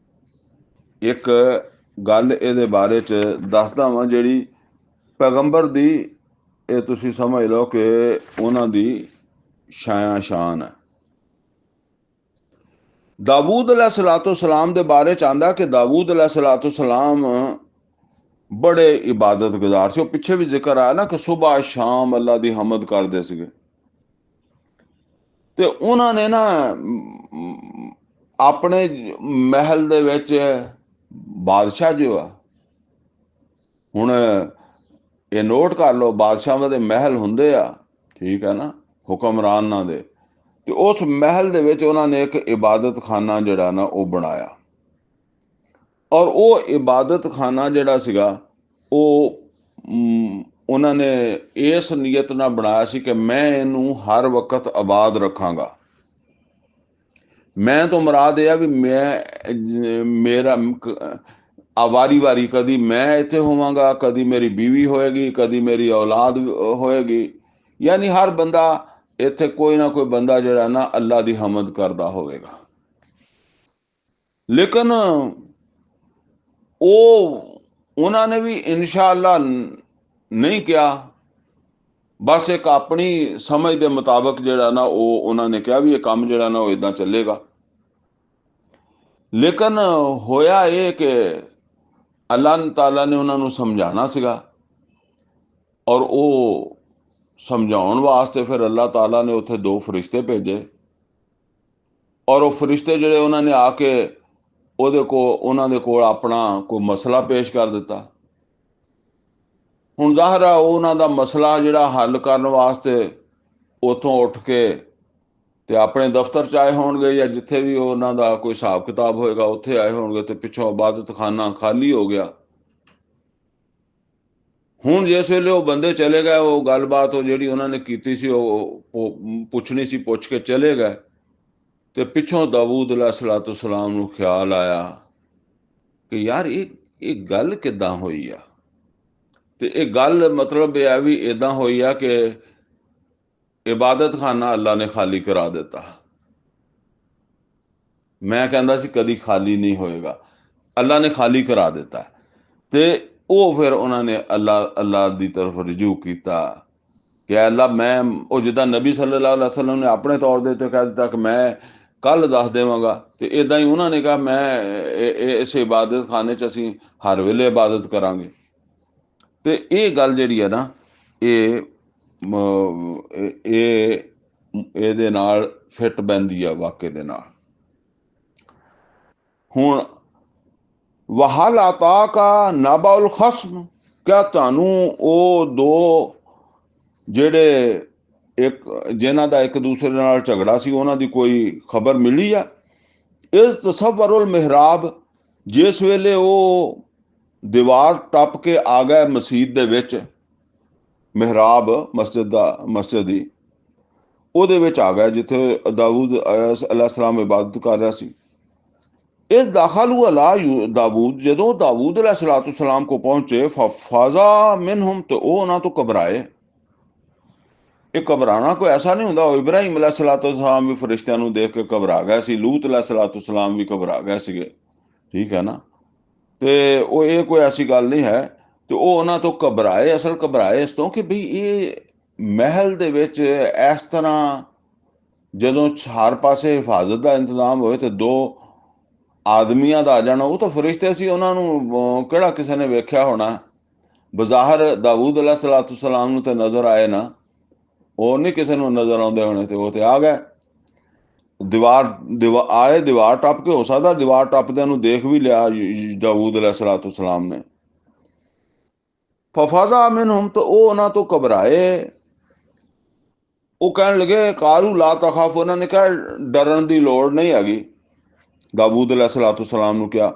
ਇੱਕ ਗੱਲ ਇਹਦੇ ਬਾਰੇ 'ਚ ਦੱਸਦਾ ਵਾਂ, ਜਿਹੜੀ ਪੈਗੰਬਰ ਦੀ ਇਹ ਤੁਸੀਂ ਸਮਝ ਲਓ ਕਿ ਉਹਨਾਂ ਦੀ ਸ਼ਾਨ ਹੈ। ਦਾਊਦ अलैहिस्सलाम ਦੇ ਬਾਰੇ 'ਚ ਆਂਦਾ ਕਿ ਦਾਊਦ अलैहिस्सलाम ਬੜੇ ਇਬਾਦਤ ਗੁਜ਼ਾਰ ਸੀ। ਉਹ ਪਿੱਛੇ ਵੀ ਜ਼ਿਕਰ ਆਇਆ ਨਾ ਕਿ ਸੁਬਹ ਸ਼ਾਮ ਅੱਲਾ ਦੀ ਹਮਦ ਕਰਦੇ ਸੀਗੇ। ਤੇ ਉਹਨਾਂ ਨੇ ਨਾ ਆਪਣੇ ਮਹਿਲ ਦੇ ਵਿੱਚ ਬਾਦਸ਼ਾਹ ਜੋ ਆ, ਹੁਣ ਇਹ ਨੋਟ ਕਰ ਲਓ, ਬਾਦਸ਼ਾਹਾਂ ਦੇ ਮਹਿਲ ਹੁੰਦੇ ਆ, ਠੀਕ ਹੈ ਨਾ, ਹੁਕਮਰਾਨਾਂ ਦੇ। ਤੇ ਉਸ ਮਹਿਲ ਦੇ ਵਿੱਚ ਉਹਨਾਂ ਨੇ ਇੱਕ ਇਬਾਦਤ ਖਾਨਾ ਜਿਹੜਾ ਨਾ ਉਹ ਬਣਾਇਆ, ਔਰ ਉਹ ਇਬਾਦਤ ਖਾਨਾ ਜਿਹੜਾ ਸੀਗਾ ਉਹ ਉਹਨਾਂ ਨੇ ਇਸ ਨੀਅਤ ਨਾਲ ਬਣਾਇਆ ਸੀ ਕਿ ਮੈਂ ਇਹਨੂੰ ਹਰ ਵਕਤ ਆਬਾਦ ਰੱਖਾਂਗਾ। ਮੈਂ ਤੋਂ ਮੁਰਾਦ ਇਹ ਆ ਵੀ ਮੇਰਾ ਵਾਰੀ ਕਦੀ ਮੈਂ ਇੱਥੇ ਹੋਵਾਂਗਾ, ਕਦੀ ਮੇਰੀ ਬੀਵੀ ਹੋਏਗੀ, ਕਦੀ ਮੇਰੀ ਔਲਾਦ ਹੋਏਗੀ। ਯਾਨੀ ਹਰ ਬੰਦਾ ਇੱਥੇ ਕੋਈ ਨਾ ਕੋਈ ਬੰਦਾ ਜਿਹੜਾ ਨਾ ਅੱਲਾ ਦੀ ਹਮਦ ਕਰਦਾ ਹੋਵੇਗਾ। ਲੇਕਿਨ ਉਹਨਾਂ ਨੇ ਵੀ ਇਨਸ਼ਾ ਅੱਲਾ ਨਹੀਂ ਕਿਹਾ। ਬਸ ਇੱਕ ਆਪਣੀ ਸਮਝ ਦੇ ਮੁਤਾਬਕ ਜਿਹੜਾ ਨਾ ਉਹਨਾਂ ਨੇ ਕਿਹਾ ਵੀ ਇਹ ਕੰਮ ਜਿਹੜਾ ਨਾ ਉਹ ਇਦਾਂ ਚੱਲੇਗਾ। ਲੇਕਿਨ ਹੋਇਆ ਇਹ ਕਿ ਅੱਲਾਹ ਤਾਲਾ ਨੇ ਉਹਨਾਂ ਨੂੰ ਸਮਝਾਉਣਾ ਸੀਗਾ, ਔਰ ਉਹ ਸਮਝਾਉਣ ਵਾਸਤੇ ਫਿਰ ਅੱਲਾਹ ਤਾਲਾ ਨੇ ਉੱਥੇ 2 ਫਰਿਸ਼ਤੇ ਭੇਜੇ, ਔਰ ਉਹ ਫਰਿਸ਼ਤੇ ਜਿਹੜੇ ਉਹਨਾਂ ਨੇ ਆ ਕੇ ਉਹਨਾਂ ਦੇ ਕੋਲ ਆਪਣਾ ਕੋਈ ਮਸਲਾ ਪੇਸ਼ ਕਰ ਦਿੱਤਾ। ਹੁਣ ਜ਼ਾਹਿਰ ਆ ਉਹਨਾਂ ਦਾ ਮਸਲਾ ਜਿਹੜਾ ਹੱਲ ਕਰਨ ਵਾਸਤੇ ਉੱਥੋਂ ਉੱਠ ਕੇ ਤੇ ਆਪਣੇ ਦਫ਼ਤਰ 'ਚ ਆਏ ਹੋਣਗੇ, ਜਾਂ ਜਿੱਥੇ ਵੀ ਉਹਨਾਂ ਦਾ ਕੋਈ ਹਿਸਾਬ ਕਿਤਾਬ ਹੋਏਗਾ ਉੱਥੇ ਆਏ ਹੋਣਗੇ, ਤੇ ਪਿੱਛੋਂ ਇਬਾਦਤ ਖਾਨਾ ਖਾਲੀ ਹੋ ਗਿਆ। ਹੁਣ ਜਿਸ ਵੇਲੇ ਉਹ ਬੰਦੇ ਚਲੇ ਗਏ, ਉਹ ਗੱਲਬਾਤ ਉਹ ਜਿਹੜੀ ਉਹਨਾਂ ਨੇ ਕੀਤੀ ਸੀ ਉਹ ਪੁੱਛਣੀ ਸੀ, ਪੁੱਛ ਕੇ ਚਲੇ ਗਏ, ਤੇ ਪਿੱਛੋਂ ਦਾਊਦ अलैहिस्सलाम ਨੂੰ ਖਿਆਲ ਆਇਆ ਕਿ ਯਾਰ ਇਹ ਗੱਲ ਕਿੱਦਾਂ ਹੋਈ ਆ। ਤੇ ਇਹ ਗੱਲ ਮਤਲਬ ਇਹ ਆ ਵੀ ਇਦਾਂ ਹੋਈ ਆ ਕਿ ਇਬਾਦਤ ਖਾਨਾ ਅੱਲਾ ਨੇ ਖਾਲੀ ਕਰਾ ਦਿੱਤਾ। ਮੈਂ ਕਹਿੰਦਾ ਸੀ ਕਦੀ ਖਾਲੀ ਨਹੀਂ ਹੋਏਗਾ, ਅੱਲਾ ਨੇ ਖਾਲੀ ਕਰਾ ਦਿੱਤਾ। ਤੇ ਉਹ ਫਿਰ ਉਹਨਾਂ ਨੇ ਅੱਲਾ ਦੀ ਤਰਫ ਰਜੂ ਕੀਤਾ ਕਿ ਅੱਲਾ ਮੈਂ ਉਹ ਜਿੱਦਾਂ ਨਬੀ ਸੱਲੱਲਾਹੁ ਅਲੈहि ਵਸੱਲਮ ਨੇ ਆਪਣੇ ਤੌਰ ਦੇ ਉੱਤੇ ਕਹਿ ਦਿੱਤਾ ਕਿ ਮੈਂ ਕੱਲ ਦੱਸ ਦੇਵਾਂਗਾ, ਤੇ ਇਦਾਂ ਹੀ ਉਹਨਾਂ ਨੇ ਕਿਹਾ ਮੈਂ ਇਸ ਇਬਾਦਤ ਖਾਨੇ 'ਚ ਅਸੀਂ ਹਰ ਵੇਲੇ ਇਬਾਦਤ ਕਰਾਂਗੇ। ਤੇ ਇਹ ਗੱਲ ਜਿਹੜੀ ਹੈ ਨਾ ਇਹਦੇ ਨਾਲ ਫਿੱਟ ਬਹਿੰਦੀ ਆ ਵਾਕਿਆ ਦੇ ਨਾਲ। ਹੁਣ ਵਹਲ ਆਤਾ ਕਾ ਨਾਬਾਉਲ ਖਸਮ, ਕਿਆ ਤੁਹਾਨੂੰ ਉਹ 2 ਜਿਹੜੇ ਜਿਨ੍ਹਾਂ ਦਾ ਇੱਕ ਦੂਸਰੇ ਨਾਲ ਝਗੜਾ ਸੀ ਉਹਨਾਂ ਦੀ ਕੋਈ ਖਬਰ ਮਿਲੀ ਆ? ਇਸ ਤਸਵਰੁਲ ਮਿਹਰਾਬ, ਜਿਸ ਵੇਲੇ ਉਹ ਦੀਵਾਰ ਟੱਪ ਕੇ ਆ ਗਏ ਮਸਜਿਦ ਦੇ ਵਿੱਚ, ਮਿਹਰਾਬ ਮਸਜਿਦ ਦੀ ਉਹਦੇ ਵਿੱਚ ਆ ਗਏ ਜਿੱਥੇ ਦਾਊਦ अलैहिस्सलाम इबादत कर रहा ਸੀ। ਇਸ ਦਾਖਲੂ ਅਲਾ ਦਾਊਦ, ਜਦੋਂ ਦਾਊਦ अलैहिस्सलाम ਕੋ ਪਹੁੰਚੇ, ਫਾਜ਼ਾ ਮਿਨਹੁਮ, ਤੇ ਉਹ ਉਹਨਾਂ ਤੋਂ ਘਬਰਾਏ। ਇਹ ਘਬਰਾਉਣਾ ਕੋਈ ਐਸਾ ਨਹੀਂ ਹੁੰਦਾ। ਇਬਰਾਹੀਮ अलैहिस्सलाम ਵੀ ਫਰਿਸ਼ਤਿਆਂ ਨੂੰ ਦੇਖ ਕੇ ਘਬਰਾ ਗਏ ਸੀ, ਲੂਤ अलैहिस्सलाम ਵੀ ਘਬਰਾ ਗਏ ਸੀਗੇ, ਠੀਕ ਹੈ ਨਾ। ਤੇ ਉਹ ਇਹ ਕੋਈ ਐਸੀ ਗੱਲ ਨਹੀਂ ਹੈ। ਤੇ ਉਹ ਉਹਨਾਂ ਤੋਂ ਘਬਰਾਏ। ਅਸਲ ਘਬਰਾਏ ਇਸ ਤੋਂ ਕਿ ਬਈ ਇਹ ਮਹਿਲ ਦੇ ਵਿੱਚ ਇਸ ਤਰ੍ਹਾਂ ਜਦੋਂ ਹਰ ਪਾਸੇ ਹਿਫਾਜ਼ਤ ਦਾ ਇੰਤਜ਼ਾਮ ਹੋਵੇ ਤੇ 2 ਆਦਮੀਆਂ ਦਾ ਆ ਜਾਣਾ, ਉਹ ਤਾਂ ਫਰਿਸ਼ਤੇ ਸੀ, ਉਹਨਾਂ ਨੂੰ ਕਿਹੜਾ ਕਿਸੇ ਨੇ ਵੇਖਿਆ ਹੋਣਾ। ਬਜ਼ਾਹਰ ਦਾਊਦ अलैहिस्सलाम ਨੂੰ ਤੇ ਨਜ਼ਰ ਆਏ ਨਾ, ਉਹ ਨਹੀਂ ਕਿਸੇ ਨੂੰ ਨਜ਼ਰ ਆਉਂਦੇ ਹੋਣੇ, ਤੇ ਉਹ ਤੇ ਆ ਗਏ। ਦੀਵਾਰ ਟੱਪ ਕੇ, ਹੋ ਸਕਦਾ ਦੀਵਾਰ ਟੱਪਦਿਆਂ ਨੂੰ ਦੇਖ ਵੀ ਲਿਆ ਦਾਊਦ अलैहिस्सलाम ਨੇ। ਫਫਾਜ਼ਾ ਮਿਨਹੁਮ, ਤੇ ਉਹ ਉਹਨਾਂ ਤੋਂ ਘਬਰਾਏ। ਉਹ ਕਹਿਣ ਲੱਗੇ ਕਾਲੂ ਲਾ ਤਖਾਫ, ਉਹਨਾਂ ਨੇ ਕਿਹਾ ਡਰਨ ਦੀ ਲੋੜ ਨਹੀਂ ਹੈਗੀ। ਦਾਊਦ अलैहिस्सलाम ਨੂੰ ਕਿਹਾ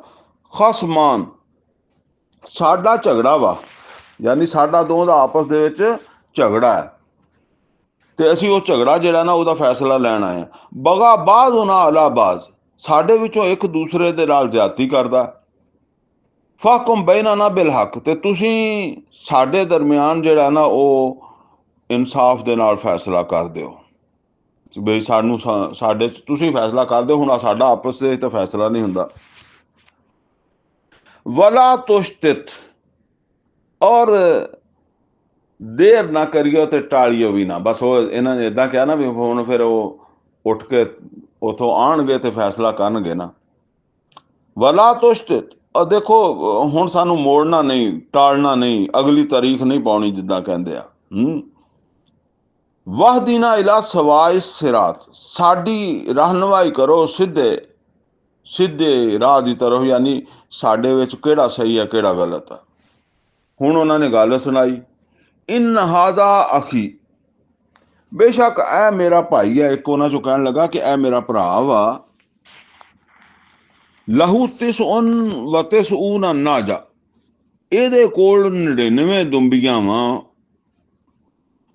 ਖਸਮਾਨ, ਸਾਡਾ ਝਗੜਾ ਵਾ, ਯਾਨੀ ਸਾਡਾ ਦੋਵਾਂ ਦਾ ਆਪਸ ਦੇ ਵਿੱਚ ਝਗੜਾ ਹੈ, ਤੇ ਅਸੀਂ ਉਹ ਝਗੜਾ ਜਿਹੜਾ ਨਾ ਉਹਦਾ ਫੈਸਲਾ ਲੈਣ ਆਏ ਹਾਂ। ਬਗਾ ਬਾਜ਼ ਉਹਨਾਂ ਅਲਾ ਬਾਜ਼, ਸਾਡੇ ਵਿੱਚੋਂ ਇੱਕ ਦੂਸਰੇ ਦੇ ਨਾਲ ਜ਼ਿਆਦਤੀ ਕਰਦਾ। ਫਾਹਕੁਮ ਬੈਨਨਾ ਬਿਲ ਹੱਕ, ਤੇ ਤੁਸੀਂ ਸਾਡੇ ਦਰਮਿਆਨ ਜਿਹੜਾ ਨਾ ਉਹ ਇਨਸਾਫ ਦੇ ਨਾਲ ਫੈਸਲਾ ਕਰ ਦਿਓ। ਬਈ ਸਾਡੇ ਤੁਸੀਂ ਫੈਸਲਾ ਕਰ ਦਿਓ। ਹੁਣ ਸਾਡਾ ਆਪਸ ਦੇ ਤਾਂ ਫੈਸਲਾ ਨਹੀਂ ਹੁੰਦਾ। ਵਲਾ ਤੁਸ਼ਤਿਤ, ਔਰ ਦੇਰ ਨਾ ਕਰਿਓ ਤੇ ਟਾਲੀਓ ਵੀ ਨਾ। ਬਸ ਉਹ ਇਹਨਾਂ ਨੇ ਇਦਾਂ ਕਿਹਾ ਨਾ ਵੀ ਹੁਣ ਫਿਰ ਉਹ ਉੱਠ ਕੇ ਉੱਥੋਂ ਆਉਣਗੇ ਤੇ ਫੈਸਲਾ ਕਰਨਗੇ ਨਾ। ਵਲਾ ਤੁਸ਼ਤਿਤ, ਦੇਖੋ ਹੁਣ ਸਾਨੂੰ ਮੋੜਨਾ ਨਹੀਂ, ਟਾਲਣਾ ਨਹੀਂ, ਅਗਲੀ ਤਾਰੀਖ ਨਹੀਂ ਪਾਉਣੀ, ਜਿੱਦਾਂ ਕਹਿੰਦੇ ਆ। ਵਾਹਦੀਨਾ ਇਲਾ ਸਵਾਇ ਸਿਰਾਤ, ਸਾਡੀ ਰਹਿਨੁਮਾਈ ਕਰੋ ਸਿੱਧੇ ਰਾਹ ਦੀ ਤਰਫ, ਯਾਨੀ ਸਾਡੇ ਵਿੱਚ ਕਿਹੜਾ ਸਹੀ ਹੈ ਕਿਹੜਾ ਗਲਤ ਹੈ। ਹੁਣ ਉਹਨਾਂ ਨੇ ਗੱਲ ਸੁਣਾਈ, ਇਨ ਹਾਜ਼ਾ ਅਖੀ, ਬੇਸ਼ੱਕ ਇਹ ਮੇਰਾ ਭਾਈ ਹੈ। ਇੱਕ ਉਹਨਾਂ ਚੋਂ ਕਹਿਣ ਲੱਗਾ ਕਿ ਇਹ ਮੇਰਾ ਭਰਾ ਵਾ। ਲਹੂ ਤਿਸਉਨ ਵ ਤਿਸਊਨ ਨਾਜਾ, ਇਹਦੇ ਕੋਲ 99 ਦੁੰਬੀਆਂ ਵਾ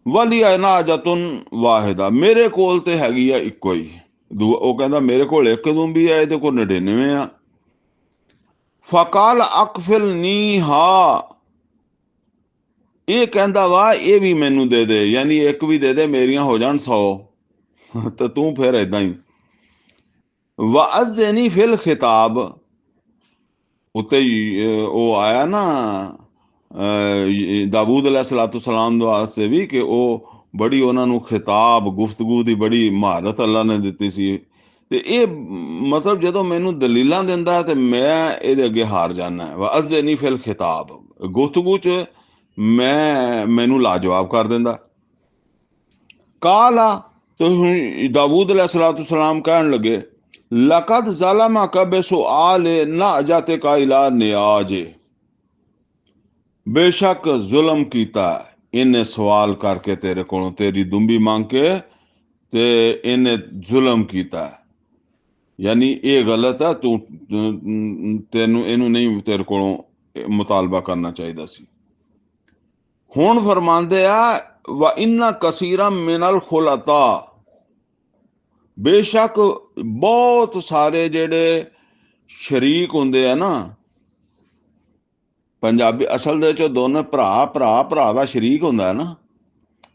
ਵਲੀ ਨਾਜਤੁਨ ਵਾਹਿਦਾ, ਮੇਰੇ ਕੋਲ ਤੇ ਹੈਗੀ ਆ ਇੱਕੋ ਹੀ। ਉਹ ਕਹਿੰਦਾ ਮੇਰੇ ਕੋਲ ਇੱਕ ਦੁੰਬੀ ਆ, ਇਹਦੇ ਕੋਲ 99 ਆ। ਫਕਾਲ ਅਕਫਿਲ ਨੀ ਹਾ, ਇਹ ਕਹਿੰਦਾ ਵਾ ਇਹ ਵੀ ਮੈਨੂੰ ਦੇ ਦੇ, ਯਾਨੀ ਇੱਕ ਵੀ ਦੇ ਦੇ, ਮੇਰੀਆਂ ਹੋ ਜਾਣ 100। ਤੇ ਤੂੰ ਫਿਰ ਏਦਾਂ ਹੀ ਵਅਜ਼ਨੀ ਫਿਲ ਖਿਤਾਬ, ਉੱਤੇ ਉਹ ਆਇਆ ਨਾ ਦਾਊਦ अलैहिस्सलाम ਵਾਸਤੇ ਵੀ, ਕਿ ਉਹ ਬੜੀ ਉਹਨਾਂ ਨੂੰ ਖਿਤਾਬ ਗੁਫ਼ਤਗੂ ਦੀ ਬੜੀ ਮਹਾਰਤ ਅੱਲਾ ਨੇ ਦਿੱਤੀ ਸੀ। ਤੇ ਇਹ ਮਤਲਬ ਜਦੋਂ ਮੈਨੂੰ ਦਲੀਲਾਂ ਦਿੰਦਾ ਤੇ ਮੈਂ ਇਹਦੇ ਅੱਗੇ ਹਾਰ ਜਾਣਾ। ਵਅਜ਼ਨੀ ਫਿਲ ਖਿਤਾਬ, ਗੁਫ਼ਤਗੂ 'ਚ ਮੈਨੂੰ ਲਾਜਵਾਬ ਕਰ ਦਿੰਦਾ। ਕਾਲਾ, ਤੇ ਦਾਊਦ अलैहिस्सलाम ਕਹਿਣ ਲੱਗੇ, ਲਕਦ ज़लमक बिसुआल नाजातिक इला नियाज, बेशक जुल्म कीता इन्हें सवाल करके तेरे कोलों, तेरी दुंबी मांग के ते इन्हें जुल्म कीता, यानी ये गलत है, तू तेनू इनू नहीं तेरे कोलों मुतालबा करना चाहिए सी। हुण फरमांदे आ व इन्ना कसीरा मिनल खुलता, बेशक बहुत सारे जेड़े शरीक हुंदे आ ना, पंजाबी असल दे च दोनों भरा भरा भरा दा शरीक हुंदा है ना।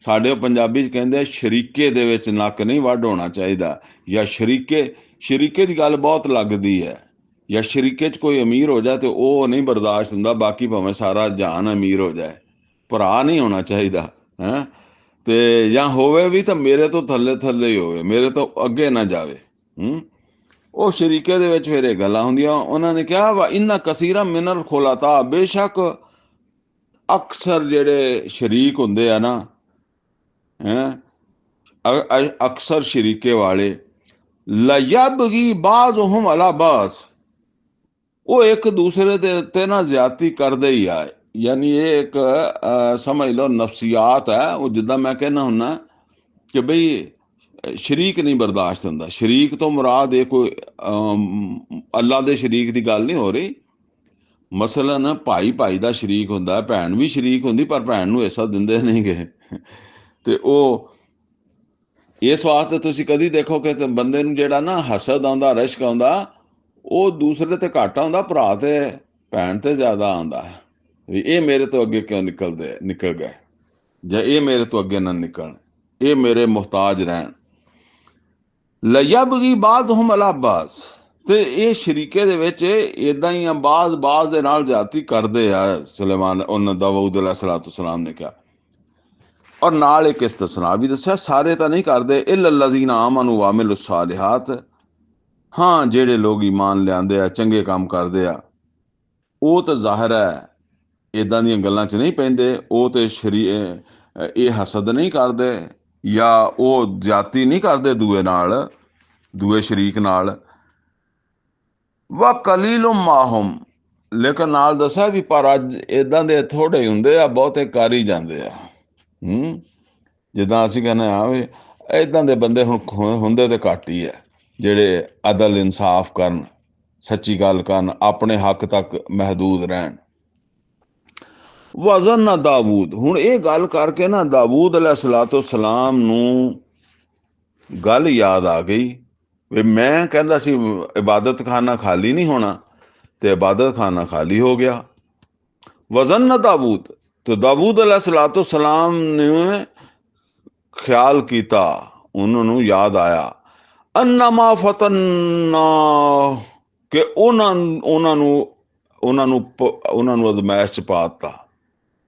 साडे पंजाबी च कहंदे शरीके दे विच नक नहीं वड्ड होना चाहिदा, या शरीके दी गल बहुत लगदी है, या शरीके च कोई अमीर हो जाए तो वो नहीं बर्दाश्त हुंदा, बाकी भावें सारा जहान अमीर हो जाए, भरा नहीं होना चाहिदा है। ते या होवे भी तो मेरे तो थल्ले थल्ले ही होवे, मेरे तो अगे ना जावे। ਉਹ ਸ਼ਰੀਕੇ ਦੇ ਵਿੱਚ ਫਿਰ ਇਹ ਗੱਲਾਂ ਹੁੰਦੀਆਂ। ਉਹਨਾਂ ਨੇ ਕਿਹਾ ਵਾ ਇन्ना कसीरा मिनल खुलता, बेशक अक्सर ਜਿਹੜੇ ਸ਼ਰੀਕ ਹੁੰਦੇ ਆ ਨਾ, अक्सर शरीके वाले, लयबगी बाज़ुहुम अला बाज़, ਉਹ ਇੱਕ ਦੂਸਰੇ ਦੇ ਉੱਤੇ ਨਾ ਜ਼ਿਆਦਤੀ ਕਰਦੇ ਹੀ ਆ। ਯਾਨੀ ਇਹ ਇੱਕ ਸਮਝ ਲਓ ਨਫਸੀਆਤ ਹੈ। ਉਹ ਜਿੱਦਾਂ ਮੈਂ ਕਹਿੰਦਾ ਹੁੰਦਾ ਕਿ ਬਈ ਸ਼ਰੀਕ ਨਹੀਂ ਬਰਦਾਸ਼ਤ ਹੁੰਦਾ। ਸ਼ਰੀਕ ਤੋਂ ਮੁਰਾਦ ਇਹ ਕੋਈ ਅੱਲਾ ਦੇ ਸ਼ਰੀਕ ਦੀ ਗੱਲ ਨਹੀਂ ਹੋ ਰਹੀ। ਮਸਲਨ ਭਾਈ ਭਾਈ ਦਾ ਸ਼ਰੀਕ ਹੁੰਦਾ, ਭੈਣ ਵੀ ਸ਼ਰੀਕ ਹੁੰਦੀ, ਪਰ ਭੈਣ ਨੂੰ ਹਿੱਸਾ ਦਿੰਦੇ ਨਹੀਂ ਗੇ। ਤੇ ਉਹ ਇਸ ਵਾਸਤੇ ਤੁਸੀਂ ਕਦੀ ਦੇਖੋ ਕਿ ਬੰਦੇ ਨੂੰ ਜਿਹੜਾ ਨਾ ਹਸਦ ਆਉਂਦਾ, ਰਸ਼ਕ ਆਉਂਦਾ, ਉਹ ਦੂਸਰੇ ਤੇ ਘੱਟ ਆਉਂਦਾ, ਭਰਾ ਤੇ ਭੈਣ ਤੇ ਜ਼ਿਆਦਾ ਆਉਂਦਾ। ਵੀ ਇਹ ਮੇਰੇ ਤੋਂ ਅੱਗੇ ਕਿਉਂ ਨਿਕਲ ਗਏ, ਜਾਂ ਇਹ ਮੇਰੇ ਤੋਂ ਅੱਗੇ ਨਾ ਨਿਕਲਣ, ਇਹ ਮੇਰੇ ਮੁਹਤਾਜ ਰਹਿਣ। ਲਯਬਗੀ ਬਾਜ਼ੁਹੁਮ ਅਲਾ ਬਾਜ਼, ਤੇ ਇਹ ਸ਼ਰੀਕੇ ਦੇ ਵਿੱਚ ਇਦਾਂ ਹੀ ਆ, ਬਾਜ਼ ਦੇ ਨਾਲ ਜ਼ਿਆਦਤੀ ਕਰਦੇ ਆ। ਸੁਲੇਮਾਨ ਉਹਨਾਂ ਦਾਊਦ अलैहिस्सलाम ਨੇ ਕਿਹਾ। ਔਰ ਨਾਲ ਇੱਕ ਇਸਤਸਨਾ ਵੀ ਦੱਸਿਆ, ਸਾਰੇ ਤਾਂ ਨਹੀਂ ਕਰਦੇ, ਇल्ला लज़ीना आमनू व अमिलु सालिहात, ਹਾਂ ਜਿਹੜੇ ਲੋਕ ਈਮਾਨ ਲਿਆਂਦੇ ਆ, ਚੰਗੇ ਕੰਮ ਕਰਦੇ ਆ, ਉਹ ਤਾਂ ਜ਼ਾਹਿਰ ਹੈ ਇੱਦਾਂ ਦੀਆਂ ਗੱਲਾਂ 'ਚ ਨਹੀਂ ਪੈਂਦੇ। ਉਹ ਤੇ ਇਹ ਹਸਦ ਨਹੀਂ ਕਰਦੇ, ਜਾਂ ਉਹ ਜ਼ਿਆਦਤੀ ਨਹੀਂ ਕਰਦੇ ਦੂਏ ਸ਼ਰੀਕ ਨਾਲ। ਵਾ ਕਲੀਲੁਮ ਮਾਹੁਮ, ਲੇਕਿਨ ਨਾਲ ਦੱਸਿਆ ਵੀ ਪਰ ਅੱਜ ਇੱਦਾਂ ਦੇ ਥੋੜ੍ਹੇ ਹੁੰਦੇ ਆ, ਬਹੁਤੇ ਕਰ ਹੀ ਜਾਂਦੇ ਆ। ਜਿੱਦਾਂ ਅਸੀਂ ਕਹਿੰਦੇ ਹਾਂ ਵੀ ਇੱਦਾਂ ਦੇ ਬੰਦੇ ਹੁਣ ਹੁੰਦੇ ਤੇ ਘੱਟ ਹੀ ਹੈ, ਜਿਹੜੇ ਅਦਲ ਇਨਸਾਫ ਕਰਨ, ਸੱਚੀ ਗੱਲ ਕਰਨ, ਆਪਣੇ ਹੱਕ ਤੱਕ ਮਹਿਦੂਦ ਰਹਿਣ। ਵਜ਼ਨ ਨਾ ਦਾਊਦ, ਹੁਣ ਇਹ ਗੱਲ ਕਰਕੇ ਨਾ ਦਾਊਦ अलैहिस्सलाम ਨੂੰ ਗੱਲ ਯਾਦ ਆ ਗਈ ਵੀ ਮੈਂ ਕਹਿੰਦਾ ਸੀ ਇਬਾਦਤ ਖਾਨਾ ਖਾਲੀ ਨਹੀਂ ਹੋਣਾ, ਤੇ ਇਬਾਦਤ ਖਾਨਾ ਖਾਲੀ ਹੋ ਗਿਆ। ਵਜ਼ਨ ਨਾ ਦਾਊਦ, ਤੇ ਦਾਊਦ अलैहिस्सलाम ਨੇ ਖਿਆਲ ਕੀਤਾ, ਉਹਨਾਂ ਨੂੰ ਯਾਦ ਆਇਆ, अन्नमा फतन्ना, ਕਿ ਉਹਨਾਂ ਨੂੰ ਅਜ਼ਮਾਇਸ਼ 'ਚ ਪਾ ਦਿੱਤਾ,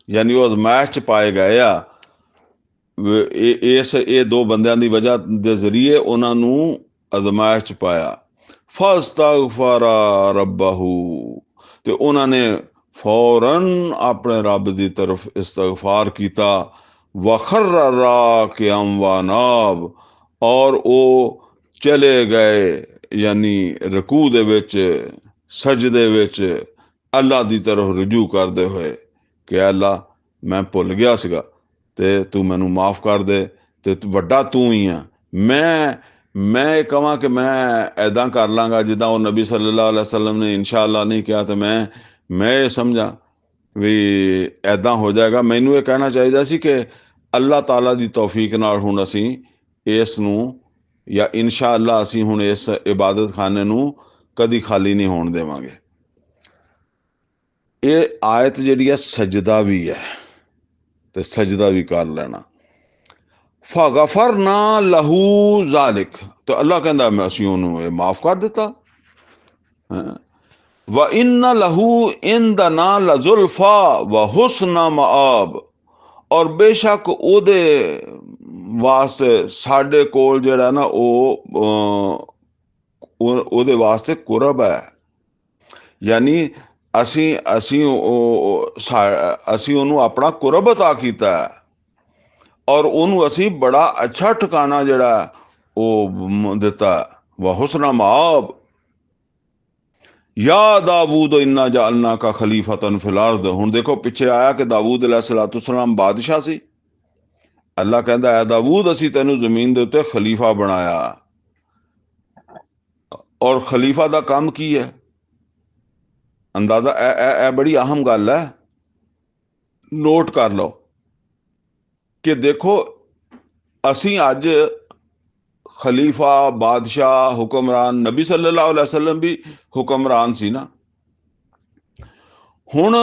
ਯਾਨੀ ਉਹ ਅਜ਼ਮਾਇਸ਼ 'ਚ ਪਾਏ ਗਏ ਆ। ਇਹ ਦੋ ਬੰਦਿਆਂ ਦੀ ਵਜ੍ਹਾ ਦੇ ਜ਼ਰੀਏ ਉਹਨਾਂ ਨੂੰ ਅਜ਼ਮਾਇਸ਼ 'ਚ ਪਾਇਆ। ਫਸਤਗਫਰ ਰੱਬਹੂ, ਤੇ ਉਹਨਾਂ ਨੇ ਫੌਰਨ ਆਪਣੇ ਰੱਬ ਦੀ ਤਰਫ ਇਸਤਗਫਾਰ ਕੀਤਾ। ਵਖਰ ਰਾਕਿਅਮ व अनाब, ਔਰ ਉਹ ਚਲੇ ਗਏ ਯਾਨੀ ਰਕੂ ਦੇ ਵਿੱਚ, ਸਜਦੇ ਵਿੱਚ ਅੱਲਾ ਦੀ ਤਰਫ ਰਜੂ ਕਰਦੇ ਹੋਏ ਕਿ ਅੱਲਾ ਮੈਂ ਭੁੱਲ ਗਿਆ ਸੀਗਾ, ਤੇ ਤੂੰ ਮੈਨੂੰ ਮਾਫ ਕਰ ਦੇ, ਤੇ ਵੱਡਾ ਤੂੰ ਹੀ ਆ। ਮੈਂ ਇਹ ਕਹਾਂ ਕਿ ਮੈਂ ਐਦਾਂ ਕਰ ਲਾਂਗਾ ਜਿੱਦਾਂ ਉਹ ਨਬੀ ਸੱਲੱਲਾਹੁ ਅਲੈਹਿ ਵਸੱਲਮ ਨੇ ਇਨਸ਼ਾ ਅੱਲਾ ਨਹੀਂ ਕਿਹਾ, ਤੇ ਮੈਂ ਇਹ ਸਮਝਾਂ ਵੀ ਐਦਾਂ ਹੋ ਜਾਏਗਾ। ਮੈਨੂੰ ਇਹ ਕਹਿਣਾ ਚਾਹੀਦਾ ਸੀ ਕਿ ਅੱਲਾਹ ਤਾਲਾ ਦੀ ਤੌਫੀਕ ਨਾਲ ਹੁਣ ਅਸੀਂ ਇਸ ਨੂੰ ਜਾਂ ਇਨਸ਼ਾ ਅੱਲਾ ਅਸੀਂ ਹੁਣ ਇਸ ਇਬਾਦਤਖਾਨੇ ਨੂੰ ਕਦੀ ਖਾਲੀ ਨਹੀਂ ਹੋਣ ਦੇਵਾਂਗੇ। ਇਹ ਆਇਤ ਜਿਹੜੀ ਹੈ ਸਜਦਾ ਵੀ ਹੈ ਤੇ ਸਜਦਾ ਵੀ ਕਰ ਲੈਣਾ। ਫਗਫਰਨਾ ਲਹੂ ਜ਼ਾਲਿਕ, ਤੇ ਅੱਲਾਹ ਕਹਿੰਦਾ ਮੈਂ ਅਸੀਂ ਉਹਨੂੰ ਇਹ ਮਾਫ ਕਰ ਦਿੱਤਾ। व इन्ना लहू इंदना लजुल्फा व हुस्ना मआब, और बेशक ਉਹਦੇ ਵਾਸਤੇ ਸਾਡੇ ਕੋਲ ਜਿਹੜਾ ਨਾ ਉਹਦੇ ਵਾਸਤੇ ਕੁਰਬ ਹੈ। ਯਾਨੀ ਅਸੀਂ ਉਹਨੂੰ ਆਪਣਾ ਕੁਰਬ ਅਤਾ ਕੀਤਾ ਹੈ ਔਰ ਉਹਨੂੰ ਅਸੀਂ ਬੜਾ ਅੱਛਾ ਠਿਕਾਣਾ ਜਿਹੜਾ ਉਹ ਦਿੱਤਾ। व हुस्ना मआब या दाऊद इन्ना जालना का खलीफतन फिल अर्द। ਹੁਣ ਦੇਖੋ ਪਿੱਛੇ ਆਇਆ ਕਿ ਦਾਊਦ अलैहिस्सलाम ਬਾਦਸ਼ਾਹ ਸੀ। ਅੱਲਾ ਕਹਿੰਦਾ ਹੈ ਦਾਊਦ ਅਸੀਂ ਤੈਨੂੰ ਜ਼ਮੀਨ ਦੇ ਉੱਤੇ ਖਲੀਫਾ ਬਣਾਇਆ। ਔਰ ਖਲੀਫਾ ਦਾ ਕੰਮ ਕੀ ਹੈ? ਅੰਦਾਜ਼ਾ ਇਹ ਬੜੀ ਅਹਿਮ ਗੱਲ ਹੈ, ਨੋਟ ਕਰ ਲਓ ਕਿ ਦੇਖੋ ਅਸੀਂ ਅੱਜ ਖਲੀਫਾ, ਬਾਦਸ਼ਾਹ, ਹੁਕਮਰਾਨ, ਨਬੀ ਸੱਲੱਲਾਹੁ ਅਲੈहि ਵਸੱਲਮ ਵੀ ਹੁਕਮਰਾਨ ਸੀ ਨਾ। ਹੁਣ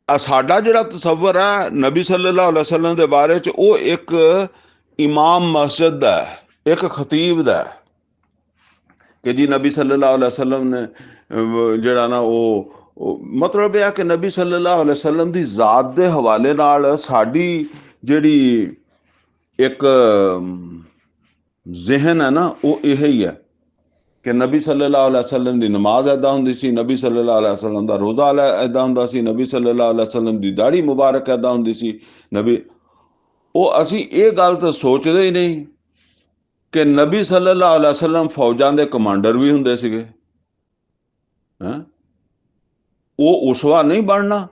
ਸਾਡਾ ਜਿਹੜਾ ਤਸੱਵਰ ਹੈ ਨਬੀ ਸੱਲੱਲਾਹੁ ਅਲੈहि ਵਸੱਲਮ ਦੇ ਬਾਰੇ 'ਚ, ਉਹ ਇੱਕ ਇਮਾਮ ਮਸਜਿਦ ਦਾ ਹੈ, ਇੱਕ ਖਤੀਬ ਦਾ ਹੈ ਕਿ ਜੀ ਨਬੀ ਸੱਲੱਲਾਹੁ ਅਲੈहि ਵਸੱਲਮ ਨੇ ਜਿਹੜਾ ਨਾ ਉਹ ਮਤਲਬ ਇਹ ਹੈ ਕਿ ਨਬੀ ਸੱਲੱਲਾਹੁ ਅਲੈहि ਵਸੱਲਮ ਦੀ ਜ਼ਾਤ ਦੇ ਹਵਾਲੇ ਨਾਲ ਸਾਡੀ ਜਿਹੜੀ ਇੱਕ ਜ਼ਿਹਨ ਹੈ ਨਾ ਉਹ ਇਹ ਹੀ ਹੈ ਕਿ ਨਬੀ ਸੱਲੱਲਾਹੁ ਅਲੈहि ਵਸੱਲਮ ਦੀ ਨਮਾਜ਼ ਇੱਦਾਂ ਹੁੰਦੀ ਸੀ, ਨਬੀ ਸੱਲੱਲਾਹੁ ਅਲੈहि ਵਸੱਲਮ ਦਾ ਰੋਜ਼ਾ ਇੱਦਾਂ ਹੁੰਦਾ ਸੀ, ਨਬੀ ਸੱਲੱਲਾਹੁ ਅਲੈहि ਵਸੱਲਮ ਦੀ ਦਾੜੀ ਮੁਬਾਰਕ ਇੱਦਾਂ ਹੁੰਦੀ ਸੀ। ਉਹ ਅਸੀਂ ਇਹ ਗੱਲ ਤਾਂ ਸੋਚਦੇ ਹੀ ਨਹੀਂ ਕਿ ਨਬੀ ਸੱਲੱਲਾਹੁ ਅਲੈहि ਵਸੱਲਮ ਫੌਜਾਂ ਦੇ ਕਮਾਂਡਰ ਵੀ ਹੁੰਦੇ ਸੀਗੇ। ਉਹ ਉਸਵਾ ਨਹੀਂ ਬਣਨਾ।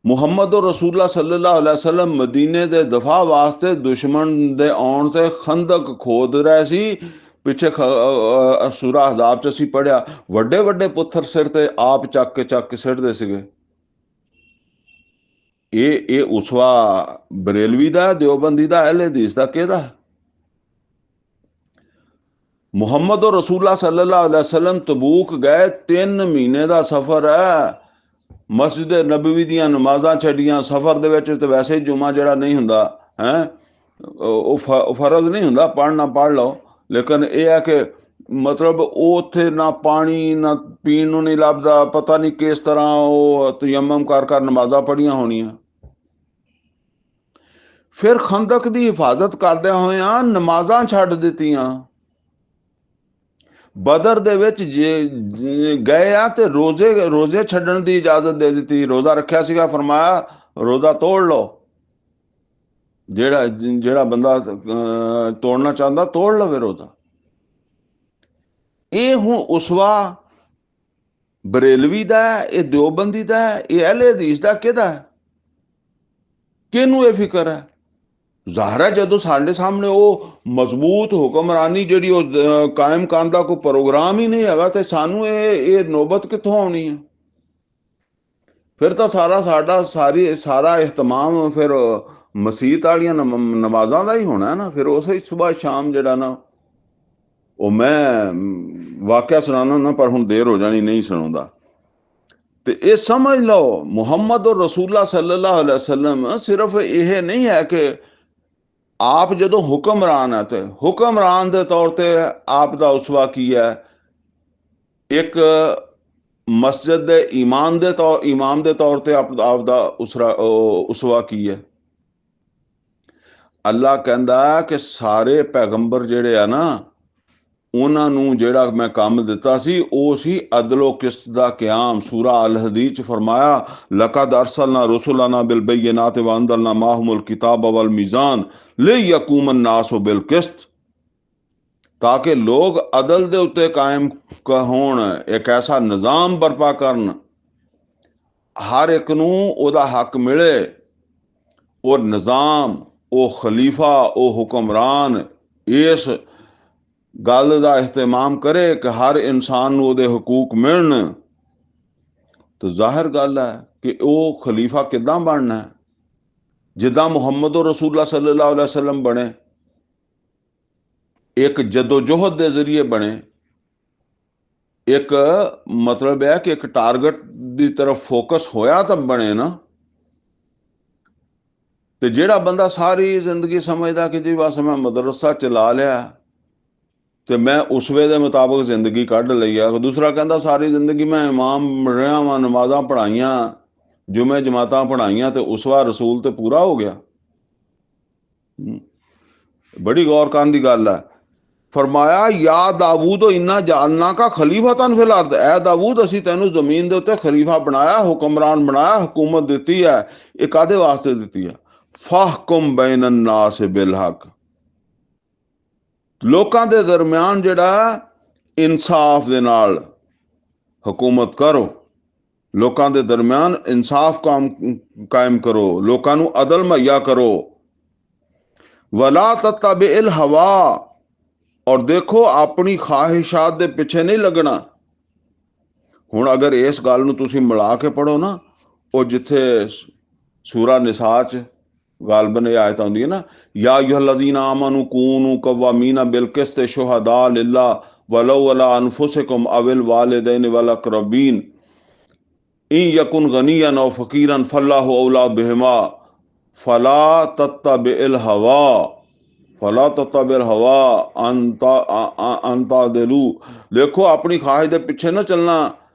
ਮੁਹੰਮਦ ਰਸੂਲullah ਸੱਲੱਲਾਹੁ ਅਲੈहि ਵਸੱਲਮ ਮਦੀਨੇ ਦੇ ਦਫਾ ਵਾਸਤੇ ਦੁਸ਼ਮਣ ਦੇ ਆਉਣ ਤੇ ਖੰਦਕ ਖੋਦ ਰਹੇ ਸੀ। ਪਿੱਛੇ ਸੂਰਾ ਹਜ਼ਾਬ 'ਚ ਅਸੀਂ ਪੜ੍ਹਿਆ, ਵੱਡੇ ਵੱਡੇ ਪੱਥਰ ਸਿਰ ਤੇ ਆਪ ਚੱਕ ਕੇ ਸਿੱਟਦੇ ਸੀਗੇ। ਇਹ ਉਸਵਾ ਬਰੇਲਵੀ ਦਾ, ਦਿਓਬੰਦੀ ਦਾ, ਅਹਿਲੇ ਹਦੀਸ ਦਾ, ਕਿਹਦਾ? ਮੁਹੰਮਦ ਰਸੂਲullah ਸੱਲੱਲਾਹੁ ਅਲੈहि ਵਸੱਲਮ ਤਬੂਕ ਗਏ, 3 ਮਹੀਨੇ ਦਾ ਸਫ਼ਰ ਹੈ। ਮਸਜਿਦ ਨਬਵੀ ਦੀਆਂ ਨਮਾਜ਼ਾਂ ਛੱਡੀਆਂ, ਸਫ਼ਰ ਦੇ ਵਿੱਚ ਤੇ ਵੈਸੇ ਜੁਮਾ ਜਿਹੜਾ ਨਹੀਂ ਹੁੰਦਾ ਹੈ ਉਹ ਫਰਜ਼ ਨਹੀਂ ਹੁੰਦਾ, ਪੜ੍ਹਨਾ ਪੜ੍ਹ ਲਓ। ਲੇਕਿਨ ਇਹ ਹੈ ਕਿ ਮਤਲਬ ਉਹ ਉੱਥੇ ਨਾ ਪਾਣੀ ਨਾ ਪੀਣ ਨੂੰ ਨਹੀਂ ਲੱਭਦਾ, ਪਤਾ ਨਹੀਂ ਕਿਸ ਤਰ੍ਹਾਂ ਉਹ ਤਯੰਮਮ ਕਰ ਨਮਾਜ਼ਾਂ ਪੜ੍ਹੀਆਂ ਹੋਣੀਆਂ। ਫਿਰ ਖੰਦਕ ਦੀ ਹਿਫਾਜ਼ਤ ਕਰਦਿਆਂ ਹੋਇਆਂ ਨਮਾਜ਼ਾਂ ਛੱਡ ਦਿੱਤੀਆਂ। ਬਦਰ ਦੇ ਵਿੱਚ ਗਏ ਆ ਤੇ ਰੋਜ਼ੇ ਛੱਡਣ ਦੀ ਇਜਾਜ਼ਤ ਦੇ ਦਿੱਤੀ। ਰੋਜ਼ਾ ਰੱਖਿਆ ਸੀਗਾ, ਫਰਮਾਇਆ ਰੋਜ਼ਾ ਤੋੜ ਲਓ। ਜਿਹੜਾ ਬੰਦਾ ਤੋੜਨਾ ਚਾਹੁੰਦਾ ਤੋੜ ਲਵੇ ਰੋਜ਼ਾ। ਇਹ ਹੁਣ ਉਸਵਾ ਬਰੇਲਵੀ ਦਾ, ਇਹ ਦਿਓਬੰਦੀ ਦਾ, ਇਹ ਅਹਿਲੇ ਹਦੀਸ ਦਾ, ਕਿਹਦਾ? ਕਿਹਨੂੰ ਇਹ ਫਿਕਰ ਹੈ? ਜ਼ਾਹਰ ਹੈ ਜਦੋਂ ਸਾਡੇ ਸਾਹਮਣੇ ਉਹ ਮਜ਼ਬੂਤ ਹੁਕਮਰਾਨੀ ਜਿਹੜੀ ਉਹ ਕਾਇਮ ਕਰਨ ਦਾ ਕੋਈ ਪ੍ਰੋਗਰਾਮ ਹੀ ਨਹੀਂ ਹੈਗਾ ਤੇ ਸਾਨੂੰ ਇਹ ਨੌਬਤ ਕਿੱਥੋਂ ਆਉਣੀ ਹੈ? ਫਿਰ ਤਾਂ ਸਾਰਾ ਇਹਤਮਾਮ ਫਿਰ ਮਸੀਤ ਵਾਲੀਆਂ ਨਮਾਜ਼ਾਂ ਦਾ ਹੀ ਹੋਣਾ ਨਾ। ਫਿਰ ਉਸੇ ਸੁਬਾਹ ਸ਼ਾਮ ਜਿਹੜਾ ਨਾ ਉਹ ਮੈਂ ਵਾਕਿਆ ਸੁਣਾਉਣਾ ਨਾ, ਪਰ ਹੁਣ ਦੇਰ ਹੋ ਜਾਣੀ, ਨਹੀਂ ਸੁਣਾਉਂਦਾ। ਤੇ ਇਹ ਸਮਝ ਲਓ ਮੁਹੰਮਦ ਰਸੂਲullah ਸੱਲੱਲਾਹੁ ਅਲੈहि ਵਸੱਲਮ ਸਿਰਫ ਇਹ ਨਹੀਂ ਹੈ ਕਿ ਆਪ ਜਦੋਂ ਹੁਕਮਰਾਨ ਹੈ ਤੇ ਹੁਕਮਰਾਨ ਦੇ ਤੌਰ ਤੇ ਆਪ ਦਾ ਉਸਵਾ ਕੀ ਹੈ? ਇੱਕ ਮਸਜਿਦ ਦੇ ਇਮਾਮ ਦੇ ਤੌਰ ਤੇ ਆਪ ਦਾ ਉਸਵਾ ਕੀ ਹੈ? ਅੱਲਾ ਕਹਿੰਦਾ ਕਿ ਸਾਰੇ ਪੈਗੰਬਰ ਜਿਹੜੇ ਆ ਨਾ, ਉਹਨਾਂ ਨੂੰ ਜਿਹੜਾ ਮੈਂ ਕੰਮ ਦਿੱਤਾ ਸੀ ਉਹ ਸੀ ਅਦਲੋ ਕਿਸਤ ਦਾ ਕਿਆਮ। ਸੂਰਾ ਅਲ ਹਦੀਦ 'ਚ ਫਰਮਾਇਆ, ਲਕਦ ਅਰਸਲਨਾ ਰਸੁਲਨਾ ਬਿਲਬੈਯਿਨਾਤ व अंज़लना माअहुमुल किताब वल मीज़ान लियक़ूम अन्नास बिलक़िस्त, ताकि लोग अदल ਦੇ ਉੱਤੇ ਕਾਇਮ ਹੋਣ, ਇੱਕ ਐਸਾ ਨਿਜ਼ਾਮ ਬਰਪਾ ਕਰਨ ਹਰ ਇੱਕ ਨੂੰ ਉਹਦਾ ਹੱਕ ਮਿਲੇ। ਉਹ ਨਿਜ਼ਾਮ, ਉਹ ਖਲੀਫਾ, ਉਹ ਹੁਕਮਰਾਨ ਇਸ ਗੱਲ ਦਾ ਇਹਤਮਾਮ ਕਰੇ ਕਿ ਹਰ ਇਨਸਾਨ ਨੂੰ ਉਹਦੇ ਹਕੂਕ ਮਿਲਣ। ਤਾਂ ਜ਼ਾਹਿਰ ਗੱਲ ਹੈ ਕਿ ਉਹ ਖਲੀਫਾ ਕਿੱਦਾਂ ਬਣਨਾ ਹੈ? ਜਿੱਦਾਂ ਮੁਹੰਮਦ ਰਸੂਲullah ਸੱਲੱਲਾਹੁ ਅਲੈहि ਵਸੱਲਮ ਬਣੇ, ਇੱਕ ਜਦੋਜੋਹਦ ਦੇ ਜ਼ਰੀਏ ਬਣੇ, ਇੱਕ ਮਤਲਬ ਹੈ ਕਿ ਇੱਕ ਟਾਰਗੇਟ ਦੀ ਤਰਫ ਫੋਕਸ ਹੋਇਆ ਤਾਂ ਬਣੇ ਨਾ। ਤੇ ਜਿਹੜਾ ਬੰਦਾ ਸਾਰੀ ਜ਼ਿੰਦਗੀ ਸਮਝਦਾ ਕਿ ਜੀ ਬਸ ਮੈਂ ਮਦਰਸਾ ਚਲਾ ਲਿਆ ਤੇ ਮੈਂ ਉਸਵੇ ਦੇ ਮੁਤਾਬਕ ਜ਼ਿੰਦਗੀ ਕੱਢ ਲਈ ਆ, ਦੂਸਰਾ ਕਹਿੰਦਾ ਸਾਰੀ ਜ਼ਿੰਦਗੀ ਮੈਂ ਇਮਾਮ ਰਿਹਾ ਵਾਂ, ਨਮਾਜ਼ਾਂ ਪੜ੍ਹਾਈਆਂ, ਜੁਮੇ ਜਮਾਤਾਂ ਪੜ੍ਹਾਈਆਂ, ਤੇ ਉਸਵਾ ਰਸੂਲ ਤੇ ਪੂਰਾ ਹੋ ਗਿਆ। ਬੜੀ ਗੌਰ ਕਰਨ ਦੀ ਗੱਲ ਹੈ। ਫਰਮਾਇਆ ਯਾ ਦਾਊਦ ਇੰਨਾ ਜਾਲਨਾ ਕਾ ਖਲੀਫਤਨ ਫਿਲ ਅਰਦ, ਐ ਦਾਊਦ ਅਸੀਂ ਤੈਨੂੰ ਜ਼ਮੀਨ ਦੇ ਉੱਤੇ ਖਲੀਫਾ ਬਣਾਇਆ, ਹੁਕਮਰਾਨ ਬਣਾਇਆ, ਹਕੂਮਤ ਦਿੱਤੀ ਹੈ। ਇਹ ਕਾਹਦੇ ਵਾਸਤੇ ਦਿੱਤੀ ਹੈ? ਫਾਹਕੁਮ ਬੈਨ ਅੰਨਾਸ ਬਿਲ ਹਕ, ਲੋਕਾਂ ਦੇ ਦਰਮਿਆਨ ਜਿਹੜਾ ਇਨਸਾਫ ਦੇ ਨਾਲ ਹਕੂਮਤ ਕਰੋ, ਲੋਕਾਂ ਦੇ ਦਰਮਿਆਨ ਇਨਸਾਫ ਕਾਇਮ ਕਰੋ, ਲੋਕਾਂ ਨੂੰ ਅਦਲ ਮੁਹੱਈਆ ਕਰੋ। ਵਲਾ ਤਤਬਿਲ ਹਵਾ, ਔਰ ਦੇਖੋ ਆਪਣੀ ਖਾਹਿਸ਼ਾਤ ਦੇ ਪਿੱਛੇ ਨਹੀਂ ਲੱਗਣਾ। ਹੁਣ ਅਗਰ ਇਸ ਗੱਲ ਨੂੰ ਤੁਸੀਂ ਮਿਲਾ ਕੇ ਪੜੋ ਨਾ, ਉਹ ਜਿੱਥੇ ਸੂਰਾ ਨਿਸਾ ਚ ਗਾਲਬਨ ਇਹ ਆਇਤ ਆਉਂਦੀ ਹੈ ਨਾ, ਯਾ ਅਯੁਹੱਲਜ਼ੀਨਾ ਆਮਨੂ ਕੂਨੂ ਕਵਾਮੀਨਾ ਬਿਲਕਿਸਤ ਸ਼ੁਹਦਾ ਲਿल्लाह ਵਲौ ਅਲਾ ਅਨਫੁਸਿकुम अविल वालिदैन वल अक़रबीन इन यकुन गनियन औ फ़कीरन फ़ल्लाहु औला बिहिमा फ़ला तत्तबिल हवा फला तत्तबिल हवा अंतादिलू। देखो अपनी ख्वाहिश के पिछे ना चलना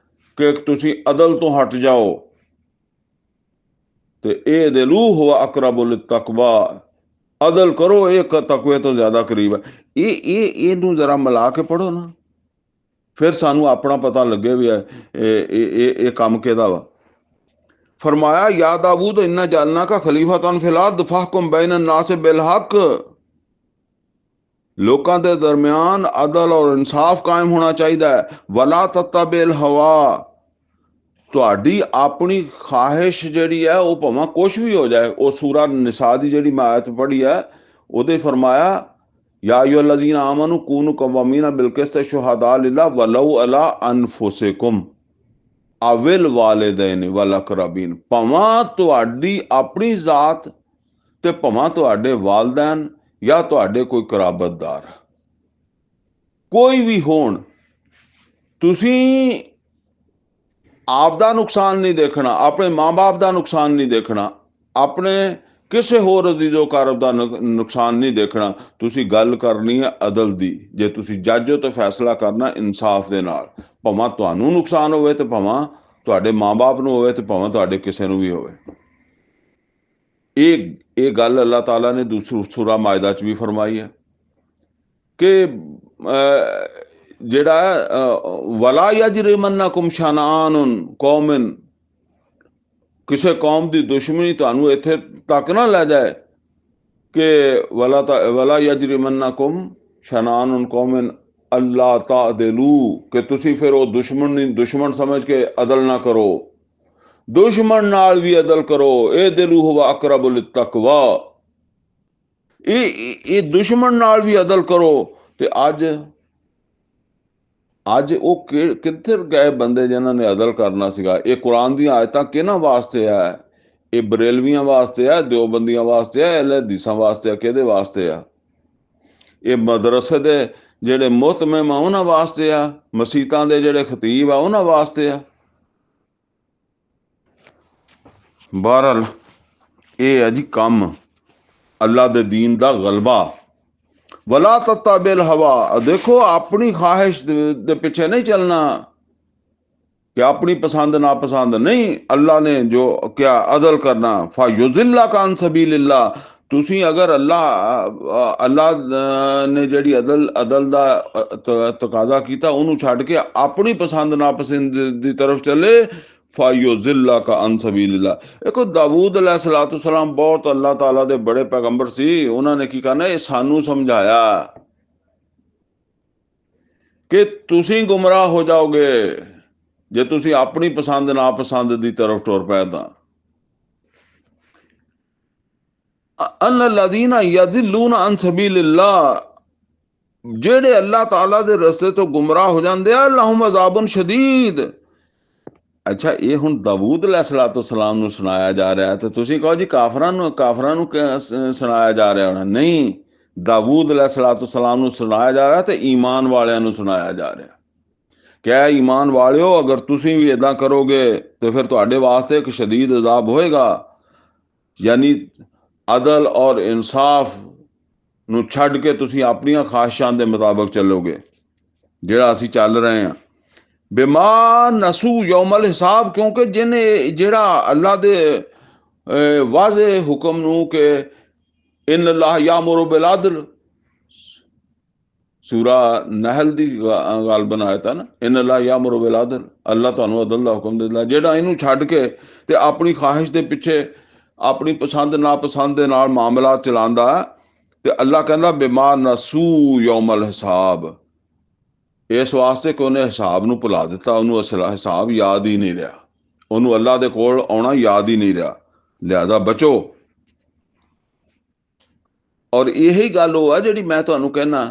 कि तुसी अदल तो हट जाओ, तो ए दिलू हुआ अकरबुल तकवा, अदल करो, एक तकवे तो ज्यादा करीब है। ये जरा मिला के पढ़ो ना, फिर सानू अपना पता लगे भी है काम केदा वा। फरमाया या दाऊद इन्ना जालना का खलीफतन फिल अर्द फहकुम बैन अन्नास बिल हक, लोगों के दरमियान अदल और इंसाफ कायम होना चाहिए। वला तत्तबिल हवा, ਤੁਹਾਡੀ ਆਪਣੀ ਖਾਹਿਸ਼ ਜਿਹੜੀ ਹੈ ਉਹ ਭਾਵੇਂ ਕੁਛ ਵੀ ਹੋ ਜਾਏ। ਉਹ ਸੂਰਾ ਨਿਸਾ ਦੀ ਜਿਹੜੀ ਮੈਂ ਆਇਤ ਪੜ੍ਹੀ ਹੈ ਉਹਦੇ ਫਰਮਾਇਆ ਯਾ ਅਯੁਹੱਲਜ਼ੀਨਾ ਆਮਨੂ ਕੂਨੂ ਕਵਾਮੀਨਾ ਬਿਲਕਿਸਤ ਸ਼ੁਹਦਾ ਲਿल्लाह ਵਲौ ਅਲਾ ਅਨਫੁਸਿकुम ਅਵਿਲ ਵਾਲਿदैन ਵਲ ਅਕਰਬੀਨ, ਭਾਵੇਂ ਤੁਹਾਡੀ ਆਪਣੀ ਜ਼ਾਤ ਤੇ ਭਾਵੇਂ ਤੁਹਾਡੇ ਵਾਲदैन ਜਾਂ ਤੁਹਾਡੇ ਕੋਈ ਕਰਾਬਤਦਾਰ, ਕੋਈ ਵੀ ਹੋਣ, ਤੁਸੀਂ ਆਪ ਦਾ ਨੁਕਸਾਨ ਨਹੀਂ ਦੇਖਣਾ, ਆਪਣੇ ਮਾਂ-ਬਾਪ ਦਾ ਨੁਕਸਾਨ ਨਹੀਂ ਦੇਖਣਾ, ਆਪਣੇ ਕਿਸੇ ਹੋਰ ਅਜ਼ੀਜ਼ੋ ਕਾਰਬ ਦਾ ਨੁਕਸਾਨ ਨਹੀਂ ਦੇਖਣਾ। ਤੁਸੀਂ ਗੱਲ ਕਰਨੀ ਹੈ ਅਦਲ ਦੀ। ਜੇ ਤੁਸੀਂ ਜੱਜ ਹੋ ਤਾਂ ਫੈਸਲਾ ਕਰਨਾ ਇਨਸਾਫ ਦੇ ਨਾਲ, ਭਾਵੇਂ ਤੁਹਾਨੂੰ ਨੁਕਸਾਨ ਹੋਵੇ ਤੇ ਭਾਵੇਂ ਤੁਹਾਡੇ ਮਾਂ-ਬਾਪ ਨੂੰ ਹੋਵੇ ਤੇ ਭਾਵੇਂ ਤੁਹਾਡੇ ਕਿਸੇ ਨੂੰ ਵੀ ਹੋਵੇ। ਇਹ ਗੱਲ ਅੱਲਾਹ ਤਾਲਾ ਨੇ ਦੂਸਰੀ ਸੂਰਾ ਮਾਇਦਾ ਚ ਵੀ ਫਰਮਾਈ ਹੈ ਕਿ ਜਿਹੜਾ ਵਲਾ ਯਜਰਿਮੰਨकुम ਸ਼ਨਾਆਨ ਕੌਮਨ, ਕਿਸੇ ਕੌਮ ਦੀ ਦੁਸ਼ਮਣੀ ਤੁਹਾਨੂੰ ਇੱਥੇ ਤੱਕ ਨਾ ਲੈ ਜਾਏ ਕਿ ਵਲਾ ਯਜਰਿਮੰਨकुम ਸ਼ਨਾਆਨ ਕੌਮਨ ਅੱਲਾ ਤਾਦਿਲੂ, ਕਿ ਤੁਸੀਂ ਫਿਰ ਉਹ ਦੁਸ਼ਮਣ ਸਮਝ ਕੇ ਅਦਲ ਨਾ ਕਰੋ, ਦੁਸ਼ਮਣ ਨਾਲ ਵੀ ਅਦਲ ਕਰੋ। ਇਹ ਦਿਲੂ ਹੁਵਾ ਅਕਰਬੁ ਲਿਤਕਵਾ, ਇਹ ਦੁਸ਼ਮਣ ਨਾਲ ਵੀ ਅਦਲ ਕਰੋ। ਤੇ ਅੱਜ ਉਹ ਕਿੱਥੇ ਗਏ ਬੰਦੇ ਜਿਨ੍ਹਾਂ ਨੇ ਅਦਲ ਕਰਨਾ ਸੀਗਾ? ਇਹ ਕੁਰਾਨ ਦੀਆਂ ਆਇਤਾਂ ਕਿਹਨਾਂ ਵਾਸਤੇ ਹੈ? ਇਹ ਬਰੇਲਵੀਆਂ ਵਾਸਤੇ ਆ, ਦਿਓਬੰਦੀਆਂ ਵਾਸਤੇ ਆ, ਅਹਿਲੇ ਹਦੀਸਾਂ ਵਾਸਤੇ ਆ, ਕਿਹਦੇ ਵਾਸਤੇ ਆ? ਇਹ ਮਦਰਸੇ ਦੇ ਜਿਹੜੇ ਮੁਹਤਮਮ ਆ ਉਹਨਾਂ ਵਾਸਤੇ ਆ, ਮਸੀਤਾਂ ਦੇ ਜਿਹੜੇ ਖਤੀਬ ਆ ਉਹਨਾਂ ਵਾਸਤੇ ਆ। ਬਹਰਹਾਲ ਇਹ ਹੈ ਜੀ ਕੰਮ ਅੱਲਾ ਦੇ ਦੀਨ ਦਾ ਗਲਬਾ। वला तत्तबिल हवा, देखो अपनी ख्वाहिश के पीछे नहीं चलना कि अपनी पसंद नापसंद नहीं। अल्लाह ने जो क्या अदल करना, फयुज़िल्लका अन सबीलिल्लाह, तुसी अगर अल्लाह ने जिहड़ी अदल दा तकाजा कीता उन्होंने छड्ड के अपनी पसंद नापसंद की तरफ चले, फयुज़िल्लका अन सबीलिल्लाह। देखो दाऊद अलैहिस्सलाम बहुत अल्लाह ताला दे बड़े पैगंबर सी, उन्होंने की करना ये सानू समझाया कि तुसी गुमराह हो जाओगे जे तुसी अपनी पसंद नापसंद की तरफ टुर पए तां। अन्नल्लज़ीना यज़िल्लूना अन सबीलिल्लाह, जेड़े अल्लाह ताला दे रस्ते तो गुमराह हो जांदे आ, लहुम अज़ाबुन शदीद, ਅੱਛਾ, ਇਹ ਹੁਣ ਦਾਊਦ अलैहिस्सलाम ਨੂੰ ਸੁਣਾਇਆ ਜਾ ਰਿਹਾ ਤੇ ਤੁਸੀਂ ਕਹੋ ਜੀ ਕਾਫਰਾਂ ਨੂੰ ਸੁਣਾਇਆ ਜਾ ਰਿਹਾ ਹੋਣਾ। ਨਹੀਂ, ਦਾਊਦ अलैहिस्सलाम ਨੂੰ ਸੁਣਾਇਆ ਜਾ ਰਿਹਾ ਤੇ ਈਮਾਨ ਵਾਲਿਆਂ ਨੂੰ ਸੁਣਾਇਆ ਜਾ ਰਿਹਾ। ਕਿਆ ਈਮਾਨ ਵਾਲਿਓ, ਅਗਰ ਤੁਸੀਂ ਵੀ ਇਦਾਂ ਕਰੋਗੇ ਤੇ ਫਿਰ ਤੁਹਾਡੇ ਵਾਸਤੇ ਇੱਕ ਸ਼ਦੀਦ ਅਜ਼ਾਬ ਹੋਏਗਾ। ਯਾਨੀ ਅਦਲ ਔਰ ਇਨਸਾਫ ਨੂੰ ਛੱਡ ਕੇ ਤੁਸੀਂ ਆਪਣੀਆਂ ਖਾਹਿਸ਼ਾਂ ਦੇ ਮੁਤਾਬਕ ਚੱਲੋਗੇ, ਜਿਹੜਾ ਅਸੀਂ ਚੱਲ ਰਹੇ ਹਾਂ। ਬਿਮਾ ਨਸੂ ਯੌਮਲ ਹਿਸਾਬ, ਕਿਉਂਕਿ ਜਿਹੜਾ ਅੱਲਾ ਦੇ ਵਾਜ਼ੇ ਹੁਕਮ ਨੂੰ ਕਿ ਇਨ ਅੱਲਾਹ ਯਾਮੁਰੂ ਬਿਲ ਅਦਲ, ਸੂਰਾ ਨਹਿਲ ਦੀ ਗੱਲ ਬਣਾਇਆ ਤਾ ਨਾ, ਇਨ ਅੱਲਾਹ ਯਾਮੁਰੂ ਬਿਲ ਅਦਲ, ਅੱਲਾ ਤੁਹਾਨੂੰ ਅਦਲ ਦਾ ਹੁਕਮ ਦਿੰਦਾ। ਜਿਹੜਾ ਇਹਨੂੰ ਛੱਡ ਕੇ ਤੇ ਆਪਣੀ ਖਾਹਿਸ਼ ਦੇ ਪਿੱਛੇ ਆਪਣੀ ਪਸੰਦ ਨਾਪਸੰਦ ਦੇ ਨਾਲ ਮਾਮਲਾ ਚਲਾਉਂਦਾ ਤੇ ਅੱਲਾ ਕਹਿੰਦਾ ਬਿਮਾ ਨਸੂ ਯੌਮਲ ਹਿਸਾਬ, ਇਸ ਵਾਸਤੇ ਕਿ ਉਹਨੇ ਹਿਸਾਬ ਨੂੰ ਭੁਲਾ ਦਿੱਤਾ, ਉਹਨੂੰ ਹਿਸਾਬ ਯਾਦ ਹੀ ਨਹੀਂ ਰਿਹਾ, ਉਹਨੂੰ ਅੱਲਾ ਦੇ ਕੋਲ ਆਉਣਾ ਯਾਦ ਹੀ ਨਹੀਂ ਰਿਹਾ। ਲਿਹਾਜ਼ਾ ਬਚੋ। ਔਰ ਇਹੀ ਗੱਲ ਉਹ ਆ ਜਿਹੜੀ ਮੈਂ ਤੁਹਾਨੂੰ ਕਹਿਣਾ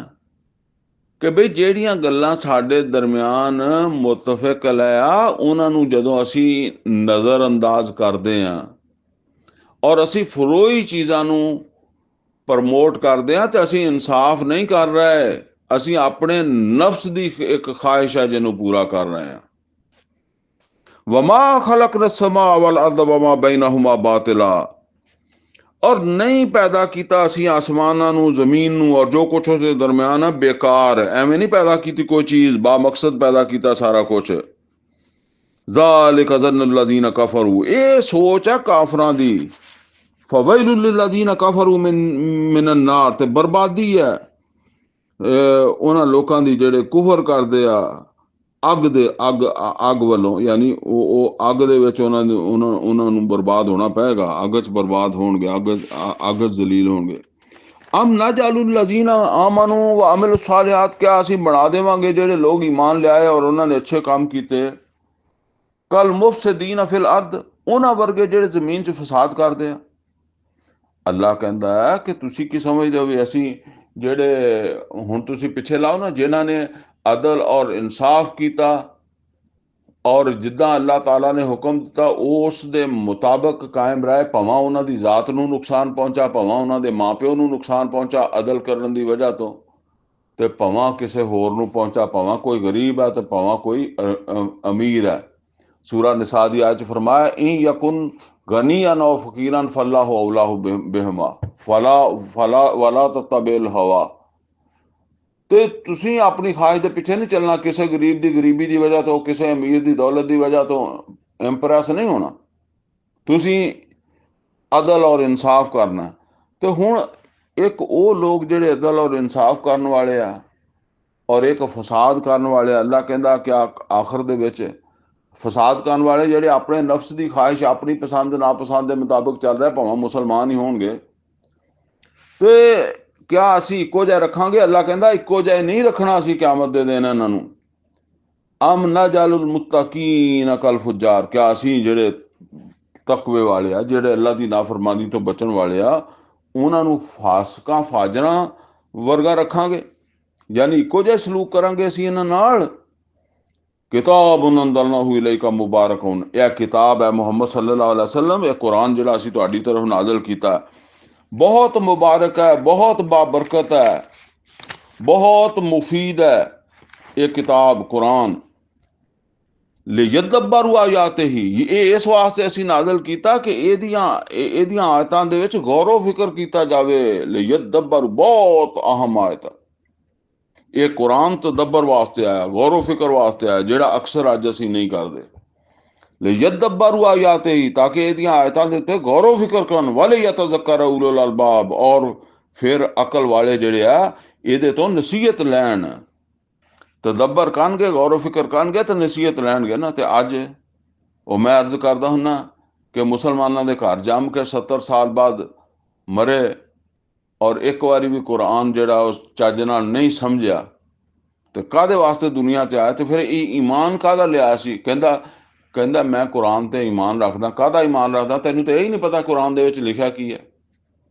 ਕਿ ਬਈ ਜਿਹੜੀਆਂ ਗੱਲਾਂ ਸਾਡੇ ਦਰਮਿਆਨ ਮੁਤਫਿਕ ਆ, ਉਹਨਾਂ ਨੂੰ ਜਦੋਂ ਅਸੀਂ ਨਜ਼ਰ ਅੰਦਾਜ਼ ਕਰਦੇ ਹਾਂ ਔਰ ਅਸੀਂ ਫਰੋਈ ਚੀਜ਼ਾਂ ਨੂੰ ਪ੍ਰਮੋਟ ਕਰਦੇ ਹਾਂ ਤੇ ਅਸੀਂ ਇਨਸਾਫ ਨਹੀਂ ਕਰ ਰਹੇ, ਅਸੀਂ ਆਪਣੇ ਨਫਸ ਦੀ ਇੱਕ ਖਾਹਿਸ਼ ਹੈ ਜਿਹਨੂੰ ਪੂਰਾ ਕਰ ਰਹੇ ਹਾਂ। ਵਮਾ ਖਲਕਨਾ ਸਮਾ ਵਲ ਅਰਦ ਵਮਾ ਬੈਨਹੁਮਾ ਬਾਤਿਲਾ, ਔਰ ਨਹੀਂ ਪੈਦਾ ਕੀਤਾ ਅਸੀਂ ਆਸਮਾਨਾਂ ਨੂੰ, ਜ਼ਮੀਨ ਨੂੰ ਔਰ ਜੋ ਕੁਛ ਉਸਦੇ ਦਰਮਿਆਨ ਹੈ ਬੇਕਾਰ। ਐਵੇਂ ਨਹੀਂ ਪੈਦਾ ਕੀਤੀ ਕੋਈ ਚੀਜ਼, ਬਾ ਮਕਸਦ ਪੈਦਾ ਕੀਤਾ ਸਾਰਾ ਕੁਛ। ਜ਼ਾਲਿਕ ਜ਼न्न ਲਜ਼ੀਨ ਕਫਰੂ, ਇਹ ਸੋਚ ਹੈ ਕਾਫਰਾਂ ਦੀ। ਫਵੈਲੁ ਲਿਲਜ਼ੀਨ ਕਫਰੂ ਮਿਨ ਨਾਰ, ਤੇ ਬਰਬਾਦੀ ਹੈ ਉਹਨਾਂ ਲੋਕਾਂ ਦੀ ਜਿਹੜੇ ਕੁਫਰ ਕਰਦੇ ਆ ਅੱਗ ਵੱਲੋਂ। ਯਾਨੀ ਉਹ ਅੱਗ ਦੇ ਵਿੱਚ ਉਹਨਾਂ ਨੂੰ ਬਰਬਾਦ ਹੋਣਾ ਪਏਗਾ, ਅੱਗ 'ਚ ਬਰਬਾਦ ਹੋਣਗੇ, ਅੱਗ ਜ਼ਲੀਲ ਹੋਣਗੇ। ਅਮ ਨਜਅਲੁ ਲਜ਼ੀਨਾ ਆਮਨੂ व अमिलु सालिहात, ਕਿਆ ਅਸੀਂ ਬਣਾ ਦੇਵਾਂਗੇ ਜਿਹੜੇ ਲੋਕ ਈਮਾਨ ਲਿਆਏ ਔਰ ਉਹਨਾਂ ਨੇ ਅੱਛੇ ਕੰਮ ਕੀਤੇ, ਕਲ ਮੁਫਸਿਦੀਨ ਫਿਲ ਅਰਦ, ਉਹਨਾਂ ਵਰਗੇ ਜਿਹੜੇ ਜ਼ਮੀਨ 'ਚ ਫਸਾਦ ਕਰਦੇ ਆ। ਅੱਲਾ ਕਹਿੰਦਾ ਹੈ ਕਿ ਤੁਸੀਂ ਕੀ ਸਮਝਦੇ ਹੋ ਵੀ ਅਸੀਂ ਜਿਹੜੇ ਹੁਣ ਤੁਸੀਂ ਪਿੱਛੇ ਲਾਓ ਨਾ, ਜਿਨ੍ਹਾਂ ਨੇ ਅਦਲ ਔਰ ਇਨਸਾਫ ਕੀਤਾ ਔਰ ਜਿੱਦਾਂ ਅੱਲਾਹ ਤਾਲਾ ਨੇ ਹੁਕਮ ਦਿੱਤਾ ਉਸ ਦੇ ਮੁਤਾਬਕ ਕਾਇਮ ਰਹੇ, ਭਾਵਾਂ ਉਹਨਾਂ ਦੀ ਜ਼ਾਤ ਨੂੰ ਨੁਕਸਾਨ ਪਹੁੰਚਾ, ਭਾਵਾਂ ਉਹਨਾਂ ਦੇ ਮਾਂ ਪਿਓ ਨੂੰ ਨੁਕਸਾਨ ਪਹੁੰਚਾ ਅਦਲ ਕਰਨ ਦੀ ਵਜ੍ਹਾ ਤੋਂ, ਤੇ ਭਾਵਾਂ ਕਿਸੇ ਹੋਰ ਨੂੰ ਪਹੁੰਚਾ, ਭਾਵਾਂ ਕੋਈ ਗਰੀਬ ਹੈ ਤੇ ਭਾਵਾਂ ਕੋਈ ਅਮੀਰ ਹੈ। ਸੂਰਾ ਨਿਸਾ ਦੀ ਆਇਤ 'ਚ ਫਰਮਾਇਆ ਇਨ ਯਕੁਨ ਗਨੀਅਨ ਔ ਫਕੀਰਨ ਫੱਲਾਹੁ ਔਲਾਹੁ ਬਿਹਿਮਾ ਵਲਾ ਤਤਬਿਲ ਹਵਾ, ਤੇ ਤੁਸੀਂ ਆਪਣੀ ਖਾਹਿਸ਼ ਦੇ ਪਿੱਛੇ ਨਹੀਂ ਚੱਲਣਾ, ਕਿਸੇ ਗਰੀਬ ਦੀ ਗਰੀਬੀ ਦੀ ਵਜ੍ਹਾ ਤੋਂ, ਕਿਸੇ ਅਮੀਰ ਦੀ ਦੌਲਤ ਦੀ ਵਜ੍ਹਾ ਤੋਂ ਇੰਪ੍ਰੈਸ ਨਹੀਂ ਹੋਣਾ, ਤੁਸੀਂ ਅਦਲ ਔਰ ਇਨਸਾਫ ਕਰਨਾ। ਤੇ ਹੁਣ ਇੱਕ ਉਹ ਲੋਕ ਜਿਹੜੇ ਅਦਲ ਔਰ ਇਨਸਾਫ ਕਰਨ ਵਾਲੇ ਆ ਔਰ ਇੱਕ ਫਸਾਦ ਕਰਨ ਵਾਲੇ, ਅੱਲਾ ਕਹਿੰਦਾ ਕਿ ਆਖਰ ਦੇ ਵਿੱਚ ਫਸਾਦ ਕਰਨ ਵਾਲੇ ਜਿਹੜੇ ਆਪਣੇ ਨਫਸ ਦੀ ਖਾਹਿਸ਼, ਆਪਣੀ ਪਸੰਦ ਨਾਪਸੰਦ ਦੇ ਮੁਤਾਬਕ ਚੱਲ ਰਿਹਾ, ਭਾਵੇਂ ਮੁਸਲਮਾਨ ਹੀ ਹੋਣਗੇ, ਤੇ ਕਿਆ ਅਸੀਂ ਇੱਕੋ ਜਿਹਾ ਰੱਖਾਂਗੇ? ਅੱਲਾ ਕਹਿੰਦਾ ਇੱਕੋ ਜਿਹਾ ਨਹੀਂ ਰੱਖਣਾ ਅਸੀਂ ਕਿਆਮਤ ਦੇ ਦਿਨ ਇਹਨਾਂ ਨੂੰ। ਅਮ ਨਜਅਲੁਲ ਮੁੱਤਕੀਨ ਕਲ ਫੁੱਜਾਰ, ਕਿਆ ਅਸੀਂ ਜਿਹੜੇ ਤਕਵੇ ਵਾਲੇ ਆ, ਜਿਹੜੇ ਅੱਲਾ ਦੀ ਨਾਫਰਮਾਨੀ ਤੋਂ ਬਚਣ ਵਾਲੇ ਆ, ਉਹਨਾਂ ਨੂੰ ਫਾਸਕਾਂ ਫਾਜਰਾਂ ਵਰਗਾ ਰੱਖਾਂਗੇ? ਯਾਨੀ ਇੱਕੋ ਜਿਹਾ ਸਲੂਕ ਕਰਾਂਗੇ ਅਸੀਂ ਇਹਨਾਂ ਨਾਲ। ਕਿਤਾਬੁਨ ਅੰਜ਼ਲਨਾਹੂ ਇਲੈਕਾ ਮੁਬਾਰਕੁਨ, ਇਹ ਕਿਤਾਬ ਹੈ ਮੁਹੰਮਦ ਸੱਲੱਲਾਹੁ ਅਲੈਹਿ ਵਸੱਲਮ, ਇਹ ਕੁਰਾਨ ਜਿਹੜਾ ਅਸੀਂ ਤੁਹਾਡੀ ਤਰਫ ਨਾਜ਼ਿਲ ਕੀਤਾ, ਬਹੁਤ ਮੁਬਾਰਕ ਹੈ, ਬਹੁਤ ਬਾਬਰਕਤ ਹੈ, ਬਹੁਤ ਮੁਫੀਦ ਹੈ ਇਹ ਕਿਤਾਬ ਕੁਰਾਨ। ਲਿਯਦੱਬਰੂ ਆਯਾਤਿਹੀ, ਇਹ ਇਸ ਵਾਸਤੇ ਅਸੀਂ ਨਾਜ਼ਿਲ ਕੀਤਾ ਕਿ ਇਹਦੀਆਂ ਆਇਤਾਂ ਦੇ ਵਿੱਚ ਗੌਰੋ ਫਿਕਰ ਕੀਤਾ ਜਾਵੇ। ਲਿਯਦੱਬਰੂ, ਬਹੁਤ ਅਹਿਮ ਆਇਤ ਹੈ ਇਹ ਕੁਰਾਨ, ਤਦੱਬਰ ਵਾਸਤੇ ਆਇਆ, ਗੌਰੋ ਫਿਕਰ ਵਾਸਤੇ ਆਇਆ, ਜਿਹੜਾ ਅਕਸਰ ਅੱਜ ਅਸੀਂ ਨਹੀਂ ਕਰਦੇ। ਲਿਯਦੱਬਰੂ ਆਯਾਤਿਹੀ, ਤਾਂ ਕਿ ਇਹਦੀਆਂ ਆਇਤਾਂ ਦੇ ਉੱਤੇ ਗੌਰੋ ਫਿਕਰ ਕਰਨ। ਵਲਿਯਤਜ਼ੱਕਰ ਉਲੁਲ ਅਲਬਾਬ, ਔਰ ਫਿਰ ਅਕਲ ਵਾਲੇ ਜਿਹੜੇ ਆ ਇਹਦੇ ਤੋਂ ਨਸੀਹਤ ਲੈਣ। ਤਦੱਬਰ ਕਰਨਗੇ, ਗੌਰੋ ਫਿਕਰ ਕਰਨਗੇ ਤੇ ਨਸੀਹਤ ਲੈਣਗੇ ਨਾ। ਤੇ ਅੱਜ ਉਹ ਮੈਂ ਅਰਜ਼ ਕਰਦਾ ਹੁੰਦਾ ਕਿ ਮੁਸਲਮਾਨਾਂ ਦੇ ਘਰ ਜੰਮ ਕੇ 70 ਸਾਲ ਬਾਅਦ ਮਰੇ ਔਰ ਇੱਕ ਵਾਰੀ ਵੀ ਕੁਰਾਨ ਜਿਹੜਾ ਉਸ ਚੱਜ ਨਾਲ ਨਹੀਂ ਸਮਝਿਆ, ਤੇ ਕਾਹਦੇ ਵਾਸਤੇ ਦੁਨੀਆ 'ਤੇ ਆਇਆ? ਤੇ ਫਿਰ ਇਹ ਈਮਾਨ ਕਾਹਦਾ ਲਿਆ ਸੀ? ਕਹਿੰਦਾ ਮੈਂ ਕੁਰਾਨ ਤੇ ਈਮਾਨ ਰੱਖਦਾ। ਕਾਹਦਾ ਈਮਾਨ ਰੱਖਦਾ? ਤੈਨੂੰ ਤਾਂ ਇਹ ਹੀ ਨਹੀਂ ਪਤਾ ਕੁਰਾਨ ਦੇ ਵਿੱਚ ਲਿਖਿਆ ਕੀ ਹੈ।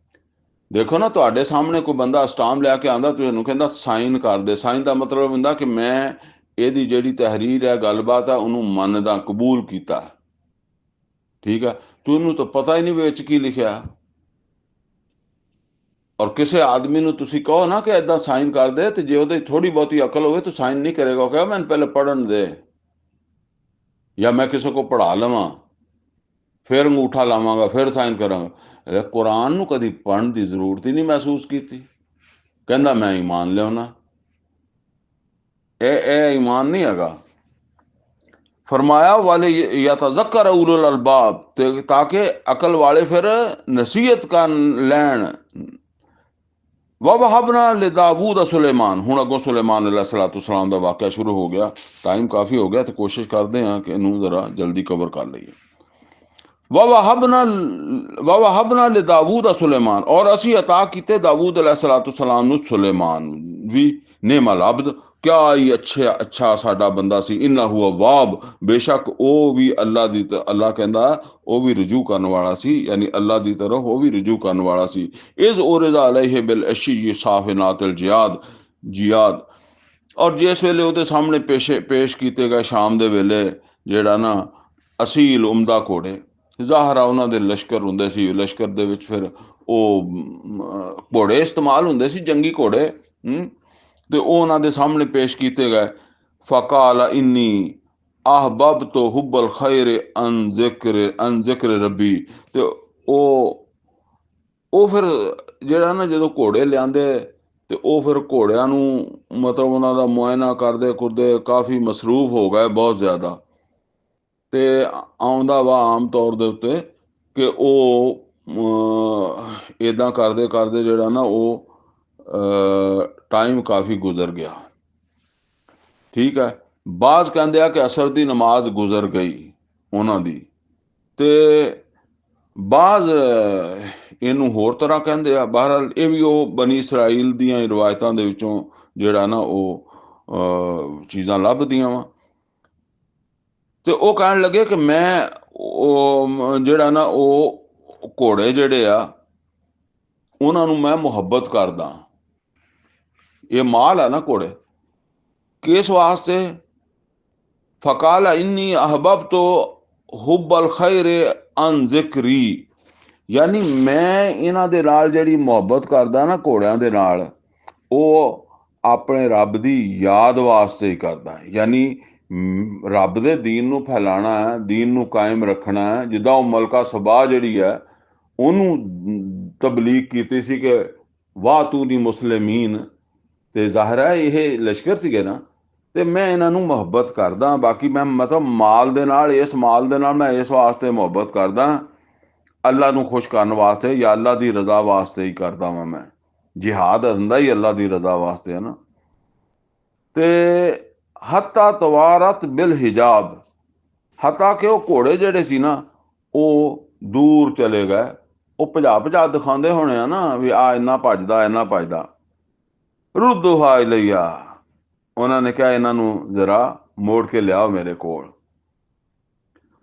ਦੇਖੋ ਨਾ, ਤੁਹਾਡੇ ਸਾਹਮਣੇ ਕੋਈ ਬੰਦਾ ਸਟਾਮ ਲਿਆ ਕੇ ਆਉਂਦਾ, ਤੁਹਾਨੂੰ ਕਹਿੰਦਾ ਸਾਈਨ ਕਰ ਦੇ। ਸਾਈਨ ਦਾ ਮਤਲਬ ਹੁੰਦਾ ਕਿ ਮੈਂ ਇਹਦੀ ਜਿਹੜੀ ਤਹਿਰੀਰ ਹੈ, ਗੱਲਬਾਤ ਹੈ, ਉਹਨੂੰ ਮੰਨਦਾ, ਕਬੂਲ ਕੀਤਾ। ਠੀਕ ਹੈ, ਤੁਹਾਨੂੰ ਤਾਂ ਪਤਾ ਹੀ ਨਹੀਂ ਵਿੱਚ ਕੀ ਲਿਖਿਆ। ਔਰ ਕਿਸੇ ਆਦਮੀ ਨੂੰ ਤੁਸੀਂ ਕਹੋ ਨਾ ਕਿ ਏਦਾਂ ਸਾਈਨ ਕਰ ਦੇ, ਤੇ ਜੇ ਉਹਦੇ ਥੋੜੀ ਬਹੁਤੀ ਅਕਲ ਹੋਵੇ ਤਾਂ ਸਾਈਨ ਨਹੀਂ ਕਰੇਗਾ। ਉਹ ਕਹੇਗਾ ਮੈਨੂੰ ਪਹਿਲੇ ਪੜ੍ਹਨ ਦੇ, ਜਾਂ ਮੈਂ ਕਿਸੇ ਕੋ ਪੜ੍ਹਾ ਲਵਾਂ, ਫਿਰ ਅੰਗੂਠਾ ਲਾਵਾਂਗਾ, ਫਿਰ ਸਾਈਨ ਕਰਾਂਗਾ। ਕੁਰਾਨ ਨੂੰ ਕਦੀ ਪੜ੍ਹਨ ਦੀ ਜ਼ਰੂਰਤ ਹੀ ਨਹੀਂ ਮਹਿਸੂਸ ਕੀਤੀ। ਕਹਿੰਦਾ ਮੈਂ ਈਮਾਨ ਲਿਆਉਣਾ। ਇਹ ਈਮਾਨ ਨਹੀਂ ਹੈਗਾ। ਫਰਮਾਇਆ ਵਾਲੇ ਯਤਜ਼ੱਕਰ ਉਲੁਲ ਅਲਬਾਬ, ਤੇ ਤਾਂ ਕਿ ਅਕਲ ਵਾਲੇ ਫਿਰ ਨਸੀਹਤ ਕਰ ਲੈਣ। ਵਵਹਬਨਾ ਲਿਦਾਊਦ ਸੁਲੇਮਾਨ, ਹੁਣ ਅੱਗੋਂ ਸੁਲੇਮਾਨ अलैहिस्सलाम ਦਾ ਵਾਕਿਆ ਸ਼ੁਰੂ ਹੋ ਗਿਆ। ਟਾਈਮ ਕਾਫੀ ਹੋ ਗਿਆ ਤੇ ਕੋਸ਼ਿਸ਼ ਕਰਦੇ ਹਾਂ ਕਿ ਇਹਨੂੰ ਜ਼ਰਾ ਜਲਦੀ ਕਵਰ ਕਰ ਲਈਏ। ਵਵਹਬਨਾ ਲਿਦਾਊਦ ਸੁਲੇਮਾਨ, ਔਰ ਅਸੀਂ ਅਤਾ ਕੀਤੇ ਦਾਊਦ अलैहिस्सलाम ਨੂੰ ਸੁਲੇਮਾਨ ਵੀ। नेमल अब्द, क्या ही अच्छा साडा बंदा सी। इन्नहु अव्वाब, बेशक ਉਹ ਵੀ ਅੱਲਾ ਦੀ, ਅੱਲਾ ਕਹਿੰਦਾ ਉਹ ਵੀ ਰਜੂ ਕਰਨ ਵਾਲਾ ਸੀ, ਯਾਨੀ ਅੱਲਾ ਦੀ ਤਰਫ ਉਹ ਵੀ ਰਜੂ ਕਰਨ ਵਾਲਾ ਸੀ। इज़ उरिज़ा अलैहि बिल-अश्यि साफ़िनातिल जियाद, ਔਰ ਜਿਸ ਵੇਲੇ ਉਹਦੇ ਸਾਹਮਣੇ ਪੇਸ਼ ਕੀਤੇ ਗਏ ਸ਼ਾਮ ਦੇ ਵੇਲੇ ਜਿਹੜਾ ਨਾ ਅਸੀਲ ਉਮਦਾ ਘੋੜੇ। ਜ਼ਾਹਰਾ ਉਹਨਾਂ ਦੇ ਲਸ਼ਕਰ ਹੁੰਦੇ ਸੀ, ਲਸ਼ਕਰ ਦੇ ਵਿੱਚ ਫਿਰ ਉਹ ਘੋੜੇ ਇਸਤੇਮਾਲ ਹੁੰਦੇ ਸੀ, ਜੰਗੀ ਘੋੜੇ। ਤੇ ਉਹ ਉਹਨਾਂ ਦੇ ਸਾਹਮਣੇ ਪੇਸ਼ ਕੀਤੇ ਗਏ। ਫਕਾਲ ਇੰਨੀ ਅਹਬਬਤੁ ਹੁਬਲ ਖੈਰ ਅਨ ਜ਼ਿਕਰ ਰੱਬੀ, ਤੇ ਉਹ ਫਿਰ ਜਿਹੜਾ ਨਾ ਜਦੋਂ ਘੋੜੇ ਲਿਆਂਦੇ ਤੇ ਉਹ ਫਿਰ ਘੋੜਿਆਂ ਨੂੰ ਮਤਲਬ ਉਹਨਾਂ ਦਾ ਮੁਆਇਨਾ ਕਰਦੇ ਕੁਰਦੇ ਕਾਫੀ ਮਸਰੂਫ ਹੋ ਗਏ, ਬਹੁਤ ਜ਼ਿਆਦਾ। ਤੇ ਆਉਂਦਾ ਵਾ ਆਮ ਤੌਰ ਦੇ ਉੱਤੇ ਕਿ ਉਹ ਇੱਦਾਂ ਕਰਦੇ ਕਰਦੇ ਜਿਹੜਾ ਨਾ ਉਹ ਟਾਈਮ ਕਾਫੀ ਗੁਜ਼ਰ ਗਿਆ। ਠੀਕ ਹੈ, ਬਾਜ਼ ਕਹਿੰਦੇ ਆ ਕਿ ਅਸਰ ਦੀ ਨਮਾਜ਼ ਗੁਜ਼ਰ ਗਈ ਉਹਨਾਂ ਦੀ, ਤੇ ਬਾਜ਼ ਇਹਨੂੰ ਹੋਰ ਤਰ੍ਹਾਂ ਕਹਿੰਦੇ ਆ। ਬਹਰਹਾਲ ਇਹ ਵੀ ਉਹ ਬਨੀ ਇਸਰਾਈਲ ਦੀਆਂ ਰਿਵਾਇਤਾਂ ਦੇ ਵਿੱਚੋਂ ਜਿਹੜਾ ਨਾ ਉਹ ਚੀਜ਼ਾਂ ਲੱਭਦੀਆਂ ਵਾ। ਤੇ ਉਹ ਕਹਿਣ ਲੱਗੇ ਕਿ ਮੈਂ ਉਹ ਜਿਹੜਾ ਨਾ ਉਹ ਘੋੜੇ ਜਿਹੜੇ ਆ ਉਹਨਾਂ ਨੂੰ ਮੈਂ ਮੁਹੱਬਤ ਕਰਦਾ। ਇਹ ਮਾਲ ਆ ਨਾ ਘੋੜੇ, ਕਿਸ ਵਾਸਤੇ? ਫਕਾਲ ਇੰਨੀ ਅਹਬਬਤੁ ਹੁਬਲ ਖੈਰ ਅਨ ਜ਼ਿਕਰੀ, ਯਾਨੀ ਮੈਂ ਇਹਨਾਂ ਦੇ ਨਾਲ ਜਿਹੜੀ ਮੁਹੱਬਤ ਕਰਦਾ ਨਾ ਘੋੜਿਆਂ ਦੇ ਨਾਲ, ਉਹ ਆਪਣੇ ਰੱਬ ਦੀ ਯਾਦ ਵਾਸਤੇ ਹੀ ਕਰਦਾ। ਯਾਨੀ ਰੱਬ ਦੇ ਦੀਨ ਨੂੰ ਫੈਲਾਣਾ ਹੈ, ਦੀਨ ਨੂੰ ਕਾਇਮ ਰੱਖਣਾ ਹੈ। ਜਿੱਦਾਂ ਉਹ ਮਲਕਾ ਸਬਾ ਜਿਹੜੀ ਹੈ ਉਹਨੂੰ ਤਬਲੀਗ ਕੀਤੀ ਸੀ ਕਿ ਵਾਹ ਤੂ ਨੀ ਮੁਸਲਿਮੀਨ, ਤੇ ਜ਼ਾਹਿਰ ਹੈ ਇਹ ਲਸ਼ਕਰ ਸੀਗੇ ਨਾ, ਤੇ ਮੈਂ ਇਹਨਾਂ ਨੂੰ ਮੁਹੱਬਤ ਕਰਦਾ। ਬਾਕੀ ਮੈਂ ਮਤਲਬ ਮਾਲ ਦੇ ਨਾਲ, ਇਸ ਮਾਲ ਦੇ ਨਾਲ ਮੈਂ ਇਸ ਵਾਸਤੇ ਮੁਹੱਬਤ ਕਰਦਾ, ਅੱਲਾ ਨੂੰ ਖੁਸ਼ ਕਰਨ ਵਾਸਤੇ ਜਾਂ ਅੱਲਾ ਦੀ ਰਜ਼ਾ ਵਾਸਤੇ ਹੀ ਕਰਦਾ ਵਾਂ। ਮੈਂ ਜਿਹਾਦ ਹੁੰਦਾ ਹੀ ਅੱਲਾ ਦੀ ਰਜ਼ਾ ਵਾਸਤੇ ਹੈ ਨਾ। ਤੇ ਹੱਤਾ ਤਵਾਰਤ ਬਿਲ ਹਿਜਾਬ, ਹੱਤਾ ਕਿ ਉਹ ਘੋੜੇ ਜਿਹੜੇ ਸੀ ਨਾ ਉਹ ਦੂਰ ਚਲੇ ਗਏ। ਉਹ ਭਜਾ ਦਿਖਾਉਂਦੇ ਹੋਣੇ ਆ ਨਾ ਵੀ ਆ ਇੰਨਾ ਭੱਜਦਾ, ਇੰਨਾ ਭੱਜਦਾ। ਰੁੱਦੂਹਾ ਇਲੈਯਾ, ਉਹਨਾਂ ਨੇ ਕਿਹਾ ਇਹਨਾਂ ਨੂੰ ਜ਼ਰਾ ਮੋੜ ਕੇ ਲਿਆਓ ਮੇਰੇ ਕੋਲ।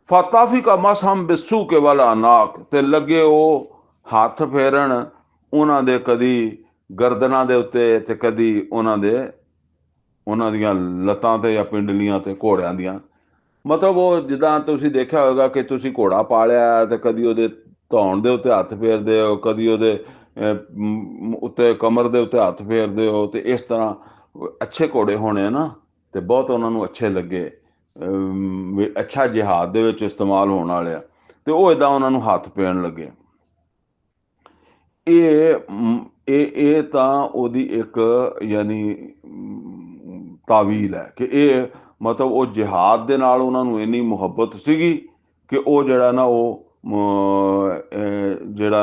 ਫਤਾਫੀ ਕਾ ਮਸਹਮ ਬਿਸੂ ਕੇ ਵਾਲਾ ਨਾਕ, ਤੇ ਲੱਗੇ ਉਹ ਹੱਥ ਫੇਰਨ ਉਹਨਾਂ ਦੇ ਕਦੀ ਗਰਦਨਾਂ ਦੇ ਉੱਤੇ ਤੇ ਕਦੀ ਉਹਨਾਂ ਦੀਆਂ ਲੱਤਾਂ ਤੇ ਜਾਂ ਪਿੰਡਲੀਆਂ ਤੇ ਘੋੜਿਆਂ ਦੀਆਂ। ਮਤਲਬ ਉਹ ਜਿੱਦਾਂ ਤੁਸੀਂ ਦੇਖਿਆ ਹੋਵੇਗਾ ਕਿ ਤੁਸੀਂ ਘੋੜਾ ਪਾਲਿਆ ਤੇ ਕਦੀ ਉਹਦੇ ਧੌਣ ਦੇ ਉੱਤੇ ਹੱਥ ਫੇਰਦੇ ਹੋ, ਕਦੀ ਉਹਦੇ ਉੱਤੇ ਕਮਰ ਦੇ ਉੱਤੇ ਹੱਥ ਫੇਰਦੇ ਹੋ। ਤੇ ਇਸ ਤਰ੍ਹਾਂ ਅੱਛੇ ਘੋੜੇ ਹੋਣੇ ਨਾ, ਤੇ ਬਹੁਤ ਉਹਨਾਂ ਨੂੰ ਅੱਛੇ ਲੱਗੇ, ਅੱਛਾ ਜਿਹਾਦ ਦੇ ਵਿੱਚ ਇਸਤੇਮਾਲ ਹੋਣ ਵਾਲੇ ਆ, ਤੇ ਉਹ ਇੱਦਾਂ ਉਹਨਾਂ ਨੂੰ ਹੱਥ ਫੇਰਨ ਲੱਗੇ। ਇਹ ਤਾਂ ਉਹਦੀ ਇੱਕ ਯਾਨੀ ਤਾਵੀਲ ਹੈ ਕਿ ਇਹ ਮਤਲਬ ਉਹ ਜਿਹਾਦ ਦੇ ਨਾਲ ਉਹਨਾਂ ਨੂੰ ਇੰਨੀ ਮੁਹੱਬਤ ਸੀਗੀ ਕਿ ਉਹ ਜਿਹੜਾ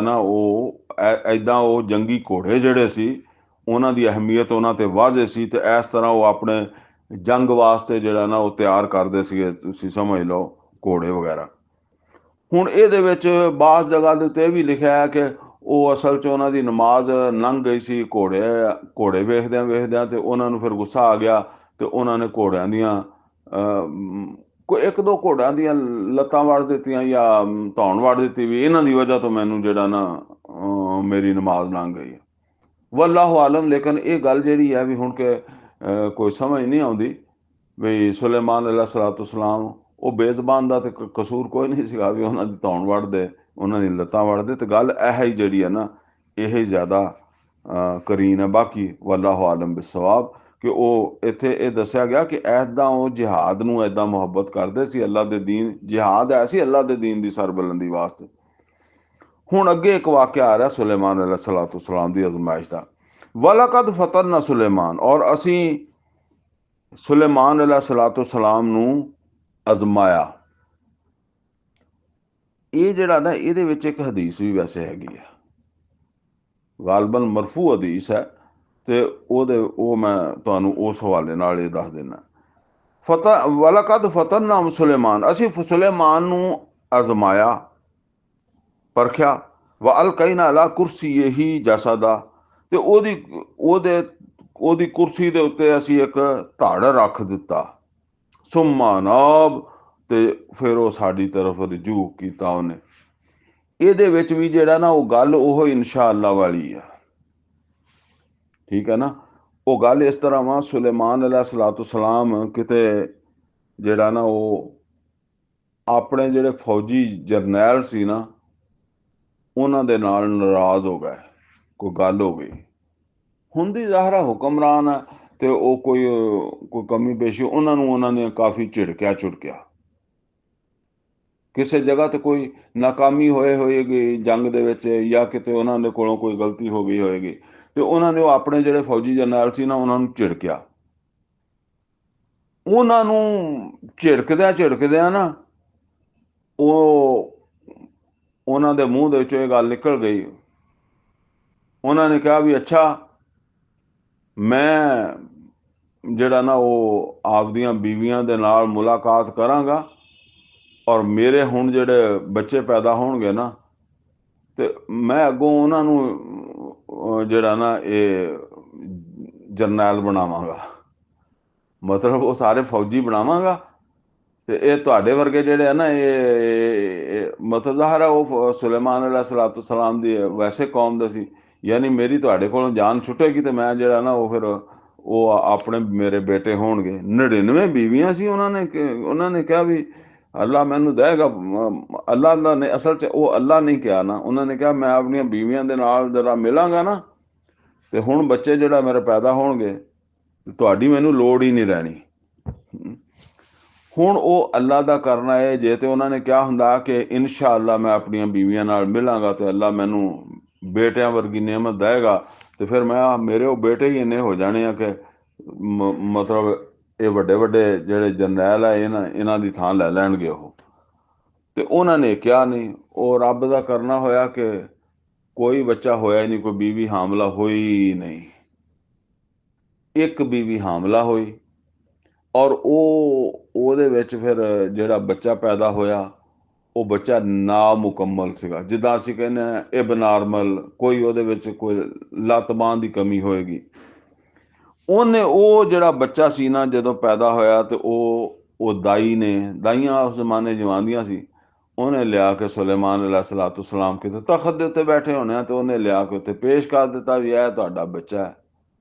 ਨਾ ਉਹ ਇੱਦਾਂ ਉਹ ਜੰਗੀ ਘੋੜੇ ਜਿਹੜੇ ਸੀ ਉਹਨਾਂ ਦੀ ਅਹਿਮੀਅਤ ਉਹਨਾਂ 'ਤੇ ਵਾਜ਼ਿਹ ਸੀ। ਤੇ ਇਸ ਤਰ੍ਹਾਂ ਉਹ ਆਪਣੇ ਜੰਗ ਵਾਸਤੇ ਜਿਹੜਾ ਨਾ ਉਹ ਤਿਆਰ ਕਰਦੇ ਸੀਗੇ, ਤੁਸੀਂ ਸਮਝ ਲਓ, ਘੋੜੇ ਵਗੈਰਾ। ਹੁਣ ਇਹਦੇ ਵਿੱਚ ਬਾਜ਼ ਜਗ੍ਹਾ ਦੇ ਉੱਤੇ ਇਹ ਵੀ ਲਿਖਿਆ ਹੈ ਕਿ ਉਹ ਅਸਲ 'ਚ ਉਹਨਾਂ ਦੀ ਨਮਾਜ਼ ਲੰਘ ਗਈ ਸੀ ਘੋੜੇ ਵੇਖਦਿਆਂ ਤੇ ਉਹਨਾਂ ਨੂੰ ਫਿਰ ਗੁੱਸਾ ਆ ਗਿਆ ਤੇ ਉਹਨਾਂ ਨੇ ਘੋੜਿਆਂ ਦੀਆਂ ਕੋਈ ਇੱਕ ਦੋ ਘੋੜਿਆਂ ਦੀਆਂ ਲੱਤਾਂ ਵੱਢ ਦਿੱਤੀਆਂ ਜਾਂ ਧੌਣ ਵੱਢ ਦਿੱਤੀ, ਵੀ ਇਹਨਾਂ ਦੀ ਵਜ੍ਹਾ ਤੋਂ ਮੈਨੂੰ ਜਿਹੜਾ ਨਾ ਮੇਰੀ ਨਮਾਜ਼ ਲੰਘ ਗਈ। ਵੱਲਾਹੁ ਆਲਮ। ਲੇਕਿਨ ਇਹ ਗੱਲ ਜਿਹੜੀ ਹੈ ਵੀ ਹੁਣ ਕਿ ਕੋਈ ਸਮਝ ਨਹੀਂ ਆਉਂਦੀ ਵੀ ਸੁਲੇਮਾਨ ਅਲੈਹਿਸਸਲਾਮ ਉਹ ਬੇਜ਼ਬਾਨ ਦਾ ਤੇ ਕਸੂਰ ਕੋਈ ਨਹੀਂ ਸੀਗਾ ਵੀ ਉਹਨਾਂ ਦੀ ਧੌਣ ਵੜਦੇ, ਉਹਨਾਂ ਦੀ ਲੱਤਾਂ ਵੜਦੇ। ਤੇ ਗੱਲ ਇਹ ਹੀ ਜਿਹੜੀ ਹੈ ਨਾ, ਇਹ ਜ਼ਿਆਦਾ ਕਰੀਨ ਹੈ। ਬਾਕੀ ਵੱਲਾਹੁ ਆਲਮ ਬਿਸਵਾਬ, ਕਿ ਉਹ ਇੱਥੇ ਇਹ ਦੱਸਿਆ ਗਿਆ ਕਿ ਐਦਾਂ ਉਹ ਜਿਹਾਦ ਨੂੰ ਐਦਾਂ ਮੁਹੱਬਤ ਕਰਦੇ ਸੀ, ਅੱਲਾ ਦੇ ਦੀਨ, ਜਿਹਾਦ ਹੈ ਸੀ ਅੱਲਾ ਦੇ ਦੀਨ ਦੀ ਸਰਬੁਲੰਦੀ ਵਾਸਤੇ। ਹੁਣ ਅੱਗੇ ਇੱਕ ਵਾਕਿਆ ਆ ਰਿਹਾ ਸੁਲੇਮਾਨ ਅਲੈਹਿਸਸਲਾਮ ਦੀ ਅਜ਼ਮਾਇਸ਼ ਦਾ। ਵਲਕਦ ਫਤਨਾ ਸੁਲੇਮਾਨ, ਔਰ ਅਸੀਂ ਸੁਲੇਮਾਨ ਅਲੈਹਿਸਸਲਾਮ ਨੂੰ ਅਜ਼ਮਾਇਆ। ਇਹ ਜਿਹੜਾ ਨਾ, ਇਹਦੇ ਵਿੱਚ ਇੱਕ ਹਦੀਸ ਵੀ ਵੈਸੇ ਹੈਗੀ ਹੈ, ਗਾਲਬਨ ਮਰਫੂ ਹਦੀਸ ਹੈ, ਤੇ ਉਹ ਮੈਂ ਤੁਹਾਨੂੰ ਉਸ ਹਵਾਲੇ ਨਾਲ ਇਹ ਦੱਸ ਦਿੰਦਾ। ਵਲਕਦ ਫਤਨਾ ਸੁਲੇਮਾਨ, ਅਸੀਂ ਸੁਲੇਮਾਨ ਨੂੰ ਅਜ਼ਮਾਇਆ, ਪਰਖਿਆ। ਵ ਅਲਕੈਨਾ ਅਲਾ ਕੁਰਸੀਇਹੀ ਜਸਦਾ, ਤੇ ਉਹਦੀ ਕੁਰਸੀ ਦੇ ਉੱਤੇ ਅਸੀਂ ਇੱਕ ਧੜ ਰੱਖ ਦਿੱਤਾ। ਸੁੰਮਾ ਨਾਬ, ਤੇ ਫਿਰ ਉਹ ਸਾਡੀ ਤਰਫ ਰਜੂ ਕੀਤਾ ਉਹਨੇ। ਇਹਦੇ ਵਿੱਚ ਵੀ ਜਿਹੜਾ ਨਾ, ਉਹ ਗੱਲ ਉਹ ਇਨਸ਼ਾ ਅੱਲਾ ਵਾਲੀ ਆ, ਠੀਕ ਹੈ ਨਾ। ਉਹ ਗੱਲ ਇਸ ਤਰ੍ਹਾਂ ਵਾ, ਸੁਲੇਮਾਨ ਅਲੈਹਿਸਸਲਾਮ ਕਿਤੇ ਜਿਹੜਾ ਨਾ, ਉਹ ਆਪਣੇ ਜਿਹੜੇ ਫੌਜੀ ਜਰਨੈਲ ਸੀ ਨਾ, ਉਹਨਾਂ ਦੇ ਨਾਲ ਨਾਰਾਜ਼ ਹੋ ਗਏ, ਕੋਈ ਗੱਲ ਹੋ ਗਈ। ਹੁੰਦੀ ਜ਼ਾਹਰਾ ਹੁਕਮਰਾਨ ਹੈ, ਤੇ ਉਹ ਕੋਈ ਕਮੀ ਪੇਸ਼ੀ, ਉਹਨਾਂ ਨੇ ਕਾਫੀ ਝਿੜਕਿਆ ਚੁੜਕਿਆ। ਕਿਸੇ ਜਗ੍ਹਾ ਤੇ ਕੋਈ ਨਾਕਾਮੀ ਹੋਏਗੀ ਜੰਗ ਦੇ ਵਿੱਚ, ਜਾਂ ਕਿਤੇ ਉਹਨਾਂ ਦੇ ਕੋਲੋਂ ਕੋਈ ਗਲਤੀ ਹੋ ਗਈ ਹੋਏਗੀ, ਤੇ ਉਹਨਾਂ ਨੇ ਉਹ ਆਪਣੇ ਜਿਹੜੇ ਫੌਜੀ ਜਰਨੈਲ ਸੀ ਨਾ, ਉਹਨਾਂ ਨੂੰ ਝਿੜਕਿਆ। ਉਹਨਾਂ ਨੂੰ ਝਿੜਕਦਿਆਂ ਨਾ, ਉਹਨਾਂ ਦੇ ਮੂੰਹ ਦੇ ਵਿੱਚੋਂ ਇਹ ਗੱਲ ਨਿਕਲ ਗਈ। ਉਹਨਾਂ ਨੇ ਕਿਹਾ ਵੀ ਅੱਛਾ, ਮੈਂ ਜਿਹੜਾ ਨਾ, ਉਹ ਆਪਦੀਆਂ ਬੀਵੀਆਂ ਦੇ ਨਾਲ ਮੁਲਾਕਾਤ ਕਰਾਂਗਾ, ਔਰ ਮੇਰੇ ਹੁਣ ਜਿਹੜੇ ਬੱਚੇ ਪੈਦਾ ਹੋਣਗੇ ਨਾ, ਤੇ ਮੈਂ ਅੱਗੋਂ ਉਹਨਾਂ ਨੂੰ ਜਿਹੜਾ ਨਾ, ਇਹ ਜਰਨੈਲ ਬਣਾਵਾਂਗਾ, ਮਤਲਬ ਉਹ ਸਾਰੇ ਫੌਜੀ ਬਣਾਵਾਂਗਾ। ਤੇ ਇਹ ਤੁਹਾਡੇ ਵਰਗੇ ਜਿਹੜੇ ਆ ਨਾ, ਇਹ ਮਤਲਬ ਜ਼ਾਹਰ ਉਹ ਸੁਲੇਮਾਨ ਅਲੈਹਿਸਸਲਾਮ ਦੀ ਵੈਸੇ ਕੌਮ ਦਾ ਸੀ, ਯਾਨੀ ਮੇਰੀ ਤੁਹਾਡੇ ਕੋਲੋਂ ਜਾਨ ਛੁੱਟੇਗੀ, ਤੇ ਮੈਂ ਜਿਹੜਾ ਨਾ, ਉਹ ਫਿਰ ਉਹ ਆਪਣੇ ਮੇਰੇ ਬੇਟੇ ਹੋਣਗੇ। 99 ਬੀਵੀਆਂ ਸੀ। ਉਹਨਾਂ ਨੇ ਕਿਹਾ ਵੀ ਅੱਲਾ ਮੈਨੂੰ ਦੇਗਾ। ਅੱਲਾ ਨੇ ਅਸਲ 'ਚ ਉਹ ਅੱਲਾ ਨਹੀਂ ਕਿਹਾ ਨਾ, ਉਹਨਾਂ ਨੇ ਕਿਹਾ ਮੈਂ ਆਪਣੀਆਂ ਬੀਵੀਆਂ ਦੇ ਨਾਲ ਜਰਾ ਮਿਲਾਂਗਾ ਨਾ, ਤੇ ਹੁਣ ਬੱਚੇ ਜਿਹੜਾ ਮੇਰੇ ਪੈਦਾ ਹੋਣਗੇ, ਤੁਹਾਡੀ ਮੈਨੂੰ ਲੋੜ ਹੀ ਨਹੀਂ ਰਹਿਣੀ। ਹੁਣ ਉਹ ਅੱਲਾ ਦਾ ਕਰਨਾ ਹੈ। ਜੇ ਤੇ ਉਹਨਾਂ ਨੇ ਕਿਹਾ ਹੁੰਦਾ ਕਿ ਇਨਸ਼ਾ ਅੱਲਾ ਮੈਂ ਆਪਣੀਆਂ ਬੀਵੀਆਂ ਨਾਲ ਮਿਲਾਂਗਾ, ਤੇ ਅੱਲਾ ਮੈਨੂੰ ਬੇਟਿਆਂ ਵਰਗੀ ਨਿਅਮਤ ਦੇਗਾ, ਤੇ ਫਿਰ ਮੇਰੇ ਉਹ ਬੇਟੇ ਹੀ ਇੰਨੇ ਹੋ ਜਾਣੇ ਆ ਕਿ ਮਤਲਬ ਇਹ ਵੱਡੇ ਵੱਡੇ ਜਿਹੜੇ ਜਰਨੈਲ ਆ, ਇਹਨਾਂ ਦੀ ਥਾਂ ਲੈ ਲੈਣਗੇ ਉਹ। ਤੇ ਉਹਨਾਂ ਨੇ ਕਿਹਾ ਨਹੀਂ। ਉਹ ਰੱਬ ਦਾ ਕਰਨਾ ਹੋਇਆ ਕਿ ਕੋਈ ਬੱਚਾ ਹੋਇਆ ਹੀ ਨਹੀਂ, ਕੋਈ ਬੀਵੀ ਹਾਮਲਾ ਹੋਈ ਨਹੀਂ। ਇੱਕ ਬੀਵੀ ਹਾਮਲਾ ਹੋਈ, ਔਰ ਉਹਦੇ ਵਿੱਚ ਫਿਰ ਜਿਹੜਾ ਬੱਚਾ ਪੈਦਾ ਹੋਇਆ, ਉਹ ਬੱਚਾ ਨਾਮੁਕੰਮਲ ਸੀਗਾ। ਜਿੱਦਾਂ ਅਸੀਂ ਕਹਿੰਦੇ ਹਾਂ ਇਬਨਾਰਮਲ, ਕੋਈ ਉਹਦੇ ਵਿੱਚ ਕੋਈ ਲੱਤ ਬਾਂਹ ਦੀ ਕਮੀ ਹੋਏਗੀ। ਉਹ ਜਿਹੜਾ ਬੱਚਾ ਸੀ ਨਾ, ਜਦੋਂ ਪੈਦਾ ਹੋਇਆ, ਤੇ ਉਹ ਦਾਈਆਂ ਉਸ ਜ਼ਮਾਨੇ ਜਵਾਂਦੀਆਂ ਸੀ, ਉਹਨੇ ਲਿਆ ਕੇ ਸੁਲੇਮਾਨ ਅਲੈਹਿਸਸਲਾਮ ਕਿਤੇ ਤਖਤ ਦੇ ਉੱਤੇ ਬੈਠੇ ਹੋਣੇ ਆ, ਤੇ ਉਹਨੇ ਲਿਆ ਕੇ ਉੱਤੇ ਪੇਸ਼ ਕਰ ਦਿੱਤਾ ਵੀ ਇਹ ਤੁਹਾਡਾ ਬੱਚਾ ਹੈ।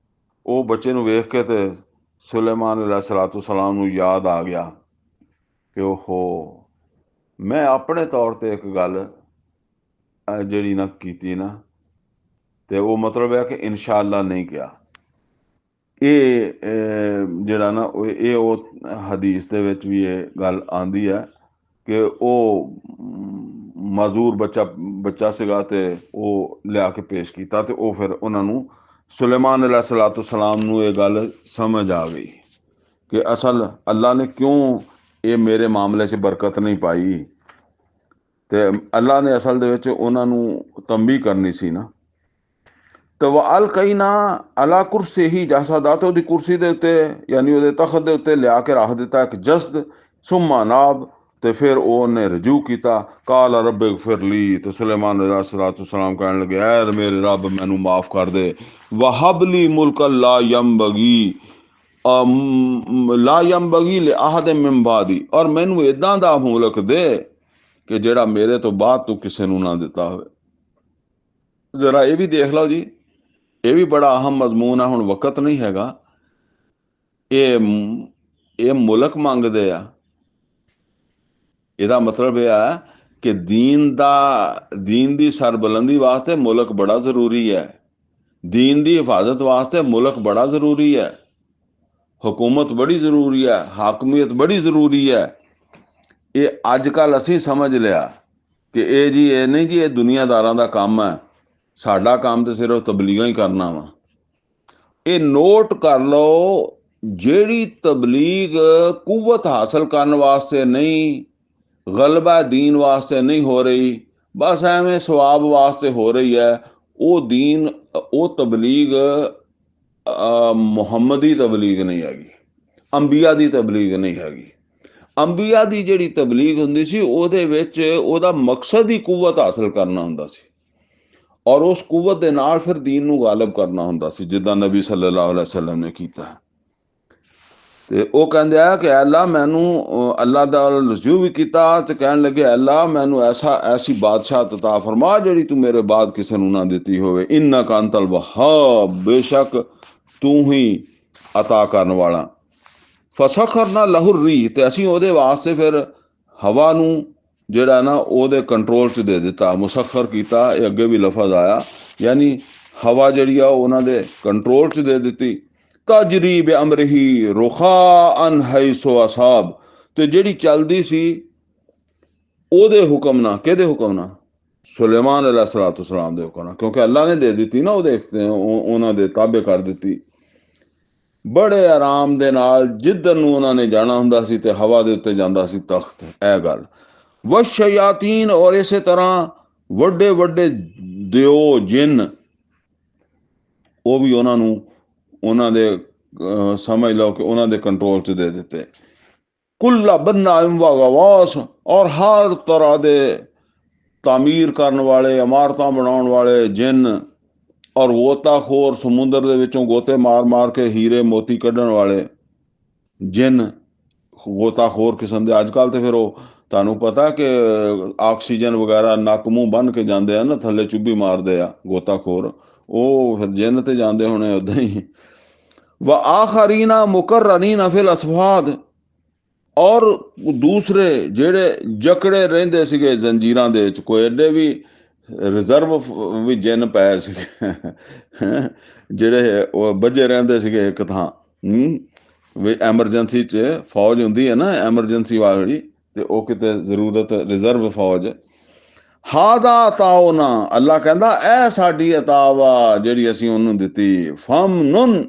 ਉਹ ਬੱਚੇ ਨੂੰ ਵੇਖ ਕੇ ਤੇ ਸੁਲੇਮਾਨ ਅਲੈਹਿਸਸਲਾਮ ਨੂੰ ਯਾਦ ਆ ਗਿਆ ਕਿ ਉਹ ਮੈਂ ਆਪਣੇ ਤੌਰ ਤੇ ਇੱਕ ਗੱਲ ਜਿਹੜੀ ਨਾ ਕੀਤੀ ਨਾ, ਤੇ ਉਹ ਮਤਲਬ ਹੈ ਕਿ ਇਨਸ਼ਾ ਅੱਲਾ ਨਹੀਂ ਕਿਹਾ। ਇਹ ਜਿਹੜਾ ਨਾ, ਉਹ ਹਦੀਸ ਦੇ ਵਿੱਚ ਵੀ ਇਹ ਗੱਲ ਆਉਂਦੀ ਹੈ ਕਿ ਉਹ ਮਾਜ਼ੂਰ ਬੱਚਾ ਸੀਗਾ, ਤੇ ਉਹ ਲਿਆ ਕੇ ਪੇਸ਼ ਕੀਤਾ, ਤੇ ਉਹ ਫਿਰ ਉਹਨਾਂ ਨੂੰ ਸੁਲੇਮਾਨ ਅਲੈਹਿਸਸਲਾਮ ਨੂੰ ਇਹ ਗੱਲ ਸਮਝ ਆ ਗਈ ਕਿ ਅਸਲ ਅੱਲਾ ਨੇ ਕਿਉਂ ਇਹ ਮੇਰੇ ਮਾਮਲੇ 'ਚ ਬਰਕਤ ਨਹੀਂ ਪਾਈ, ਤੇ ਅੱਲਾ ਨੇ ਅਸਲ ਦੇ ਵਿੱਚ ਉਹਨਾਂ ਨੂੰ ਤੰਬੀਹ ਕਰਨੀ ਸੀ ਨਾ। ਤੇ ਅਲਕੈਨਾ ਅਲਾ ਕੁਰਸੀਇਹੀ ਜਸਦਾ, ਤੇ ਉਹਦੀ ਕੁਰਸੀ ਦੇ ਉੱਤੇ, ਯਾਨੀ ਉਹਦੇ ਤਖਤ ਦੇ ਉੱਤੇ ਲਿਆ ਕੇ ਰੱਖ ਦਿੱਤਾ ਇੱਕ ਜਸਦ। ਸੁੰਮਾ ਨਾਬ, ਤੇ ਫਿਰ ਉਹਨੇ ਰਜੂ ਕੀਤਾ। ਕਾਲ ਰੱਬੇ ਗਫਿਰ ਲੀ, ਤੇ ਸੁਲੇਮਾਨ ਅਲੈਹਿਸਸਲਾਮ ਕਹਿਣ ਲੱਗੇ ਐ ਮੇਰੇ ਰੱਬ ਮੈਨੂੰ ਮਾਫ ਕਰ ਦੇ। ਵਹਬਲੀ ਮੁਲਕਨ ਲਾ ਯੰਬਗੀ ਲਿਆਹਦ ਮਿਨ ਬਾਦੀ, ਔਰ ਮੈਨੂੰ ਇਦਾਂ ਦਾ ਮੁਲਕ ਦੇ ਕਿ ਜਿਹੜਾ ਮੇਰੇ ਤੋਂ ਬਾਅਦ ਤੂੰ ਕਿਸੇ ਨੂੰ ਨਾ ਦਿੱਤਾ ਹੋਵੇ। ਜ਼ਰਾ ਇਹ ਵੀ ਦੇਖ ਲਓ ਜੀ, ਇਹ ਵੀ ਬੜਾ ਅਹਿਮ ਮਜ਼ਮੂਨ ਹੈ। ਹੁਣ ਵਕਤ ਨਹੀਂ ਹੈਗਾ। ਇਹ ਇਹ ਮੁਲਕ ਮੰਗਦੇ ਆ। ਇਹਦਾ ਮਤਲਬ ਇਹ ਆ ਕਿ ਦੀਨ ਦੀ ਸਰਬੁਲੰਦੀ ਵਾਸਤੇ ਮੁਲਕ ਬੜਾ ਜ਼ਰੂਰੀ ਹੈ। ਦੀਨ ਦੀ ਹਿਫਾਜ਼ਤ ਵਾਸਤੇ ਮੁਲਕ ਬੜਾ ਜ਼ਰੂਰੀ ਹੈ। हुकूमत बड़ी ज़रूरी है, हाकमियत बड़ी ज़रूरी है। ये अजकल असी समझ लिया कि ये जी ये नहीं जी ये दुनियादारां दा काम है, साडा काम तो सिर्फ तबलीगां ही करना वा। ये नोट कर लो, जेड़ी तबलीग कुव्वत हासिल करने वास्ते नहीं, गलबा दीन वास्ते नहीं हो रही, बस एवें सवाब वास्ते हो रही है, वो तबलीग मुहम्मदी तबलीग नहीं हैगी, अंबिया दी तबलीग नहीं हैगी। अंबिया दी जिहड़ी तबलीग हुंदी सी ਉਹਦੇ ਵਿੱਚ ਉਹਦਾ ਮਕਸਦ ਹੀ ਕੁਵਤ ਹਾਸਲ ਕਰਨਾ ਹੁੰਦਾ ਸੀ, ਔਰ ਉਸ ਕੁਵਤ ਦੇ ਨਾਲ ਫਿਰ ਦੀਨ ਨੂੰ ਗਾਲਬ ਕਰਨਾ ਹੁੰਦਾ ਸੀ, ਜਿੱਦਾਂ ਨਬੀ ਸੱਲੱਲਾਹੁ ਅਲੈहि ਵਸੱਲਮ ਨੇ ਕੀਤਾ। ਤੇ ਉਹ ਕਹਿੰਦੇ ਆ ਕਿ ਅੱਲਾ ਮੈਨੂੰ ਅੱਲਾ ਦਾ ਰਜੂ ਵੀ ਕੀਤਾ ਤੇ ਕਹਿਣ ਲੱਗੇ ਅੱਲਾ ਮੈਨੂੰ ਐਸੀ ਬਾਦਸ਼ਾਹਤ ਅਤਾ ਫਰਮਾ ਜਿਹੜੀ ਤੂੰ ਮੇਰੇ ਬਾਅਦ ਕਿਸੇ ਨੂੰ ਨਾ ਦਿੱਤੀ ਹੋਵੇ। ਇੰਨਕ ਅੰਤਲ ਵਹਾਬ, ਬੇਸ਼ੱਕ ਤੂੰ ਹੀ ਅਤਾ ਕਰਨ ਵਾਲਾ। ਫਸਖਰਨਾ ਲਹੁ ਰੀਹ, ਤੇ ਅਸੀਂ ਉਹਦੇ ਵਾਸਤੇ ਫਿਰ ਹਵਾ ਨੂੰ ਜਿਹੜਾ ਨਾ ਉਹਦੇ ਕੰਟਰੋਲ 'ਚ ਦੇ ਦਿੱਤਾ, ਮੁਸਖਰ ਕੀਤਾ। ਇਹ ਅੱਗੇ ਵੀ ਲਫ਼ਜ਼ ਆਇਆ, ਯਾਨੀ ਹਵਾ ਜਿਹੜੀ ਆ ਉਹਨਾਂ ਦੇ ਕੰਟਰੋਲ 'ਚ ਦੇ ਦਿੱਤੀ। ਤਜਰੀ ਬਿਅਮਰਿhi ਰੁਖਾਅਨ ਹੈਸੋ ਅਸਾਬ, ਤੇ ਜਿਹੜੀ ਚੱਲਦੀ ਸੀ ਉਹਦੇ ਹੁਕਮ ਨਾਲ। ਕਿਹਦੇ ਹੁਕਮ ਨਾਲ? ਸੁਲੇਮਾਨ ਅਲੈਹਿਸਸਲਾਤੁ ਵਸਸਲਾਮ ਦੇ ਹੁਕਮ ਨਾਲ, ਕਿਉਂਕਿ ਅੱਲਾ ਨੇ ਦੇ ਦਿੱਤੀ ਨਾ, ਉਹਨਾਂ ਦੇ ਤਾਬੇ ਕਰ ਦਿੱਤੀ। ਬੜੇ ਆਰਾਮ ਦੇ ਨਾਲ ਜਿੱਧਰ ਨੂੰ ਉਹਨਾਂ ਨੇ ਜਾਣਾ ਹੁੰਦਾ ਸੀ ਤੇ ਹਵਾ ਦੇ ਉੱਤੇ ਜਾਂਦਾ ਸੀ ਤਖਤ। ਇਹ ਗੱਲ ਵਸ਼ਯਾਤੀਨ, ਔਰ ਇਸੇ ਤਰ੍ਹਾਂ ਵੱਡੇ ਵੱਡੇ ਦਿਓ ਜਿੰਨ, ਉਹ ਵੀ ਉਹਨਾਂ ਨੂੰ ਉਹਨਾਂ ਦੇ ਸਮਝ ਲਓ ਕਿ ਉਹਨਾਂ ਦੇ ਕੰਟਰੋਲ 'ਚ ਦੇ ਦਿੱਤੇ। ਕੁੱਲਾ ਬੰਨਾਇਮ व ਗਵਾਸ, ਔਰ ਹਰ ਤਰ੍ਹਾਂ ਦੇ ਤਾਮੀਰ ਕਰਨ ਵਾਲੇ, ਇਮਾਰਤਾਂ ਬਣਾਉਣ ਵਾਲੇ ਜਿੰਨ, ਔਰ ਗੋਤਾਖੋਰ, ਸਮੁੰਦਰ ਦੇ ਵਿੱਚੋਂ ਗੋਤੇ ਮਾਰ ਮਾਰ ਕੇ ਹੀਰੇ ਮੋਤੀ ਕੱਢਣ ਵਾਲੇ ਜਿੰਨ, ਗੋਤਾਖੋਰ ਕਿਸਮ ਦੇ। ਅੱਜ ਕੱਲ੍ਹ ਤੇ ਫਿਰ ਉਹ ਤੁਹਾਨੂੰ ਪਤਾ ਕਿ ਆਕਸੀਜਨ ਵਗੈਰਾ ਨੱਕ ਮੂੰਹ ਬੰਨ੍ਹ ਕੇ ਜਾਂਦੇ ਆ ਨਾ, ਥੱਲੇ ਚੁੱਭੀ ਮਾਰਦੇ ਆ ਗੋਤਾਖੋਰ, ਉਹ ਫਿਰ ਜਿੰਨ ਤੇ ਜਾਂਦੇ ਹੋਣੇ ਉੱਦਾਂ ਹੀ। व आखरीना मुकर्रनीना फिल असफाद, ਔਰ ਦੂਸਰੇ ਜਿਹੜੇ ਜਕੜੇ ਰਹਿੰਦੇ ਸੀਗੇ ਜ਼ੰਜੀਰਾਂ ਦੇ ਵਿੱਚ, ਕੋਈ ਐਡੇ ਵੀ ਰਿਜ਼ਰਵ ਵੀ ਜਿੰਨ ਪਏ ਸੀਗੇ ਜਿਹੜੇ ਉਹ ਬੱਝੇ ਰਹਿੰਦੇ ਸੀਗੇ ਇੱਕ ਥਾਂ। ਵੀ ਐਮਰਜੈਂਸੀ 'ਚ ਫੌਜ ਹੁੰਦੀ ਹੈ ਨਾ, ਐਮਰਜੈਂਸੀ ਵਾਲੀ, ਤੇ ਉਹ ਕਿਤੇ ਜ਼ਰੂਰਤ ਰਿਜ਼ਰਵ ਫੌਜ। ਹਾਦਾ ਅਤਾਓ ਨਾ, ਅੱਲਾ ਕਹਿੰਦਾ ਇਹ ਸਾਡੀ ਅਤਾ ਵਾ ਜਿਹੜੀ ਅਸੀਂ ਉਹਨੂੰ ਦਿੱਤੀ। ਫਮ ਨੁਨ,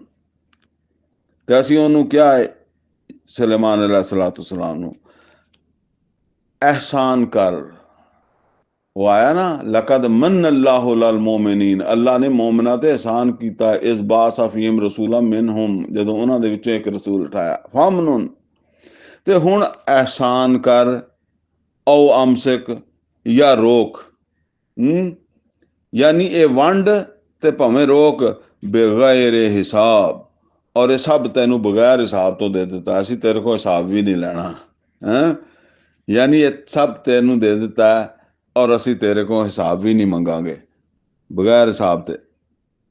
ਤੇ ਅਸੀਂ ਉਹਨੂੰ ਕਿਹਾ ਹੈ ਸੁਲੇਮਾਨ ਅਲੈਹਿਸਸਲਾਤੁ ਵਸਸਲਾਮ ਨੂੰ, ਅਹਿਸਾਨ ਕਰ। ਉਹ ਆਇਆ ਨਾ, ਲਕਦ ਮੰਨ ਅੱਲਾਹੁ ਅਲਲ ਮੋਮਿਨੀਨ, ਅੱਲਾ ਨੇ ਮੋਮਨਾਂ ਤੇ ਅਹਿਸਾਨ ਕੀਤਾ। ਇਸ ਬਾਅਸ ਫੀਹਿਮ ਰਸੂਲਾ ਮਿਨਹੁਮ, ਜਦੋਂ ਉਹਨਾਂ ਦੇ ਵਿੱਚੋਂ ਇੱਕ ਰਸੂਲ ਉਠਾਇਆ। ਫਮਨੁਨ, ਤੇ ਹੁਣ ਅਹਿਸਾਨ ਕਰ। ਔ ਅਮਸਿਕ, ਜਾਂ ਰੋਕ। ਯਾਨੀ ਇਹ ਵੰਡ ਤੇ ਭਾਵੇਂ ਰੋਕ। ਬਗੈਰ ਹਿਸਾਬ, ਔਰ ਇਹ ਸਭ ਤੈਨੂੰ ਬਗੈਰ ਹਿਸਾਬ ਤੋਂ ਦੇ ਦਿੱਤਾ, ਅਸੀਂ ਤੇਰੇ ਕੋਲ ਹਿਸਾਬ ਵੀ ਨਹੀਂ ਲੈਣਾ ਹੈ। ਯਾਨੀ ਇਹ ਸਭ ਤੈਨੂੰ ਦੇ ਦਿੱਤਾ ਔਰ ਅਸੀਂ ਤੇਰੇ ਕੋਲ ਹਿਸਾਬ ਵੀ ਨਹੀਂ ਮੰਗਾਂਗੇ, ਬਗੈਰ ਹਿਸਾਬ ਤੇ।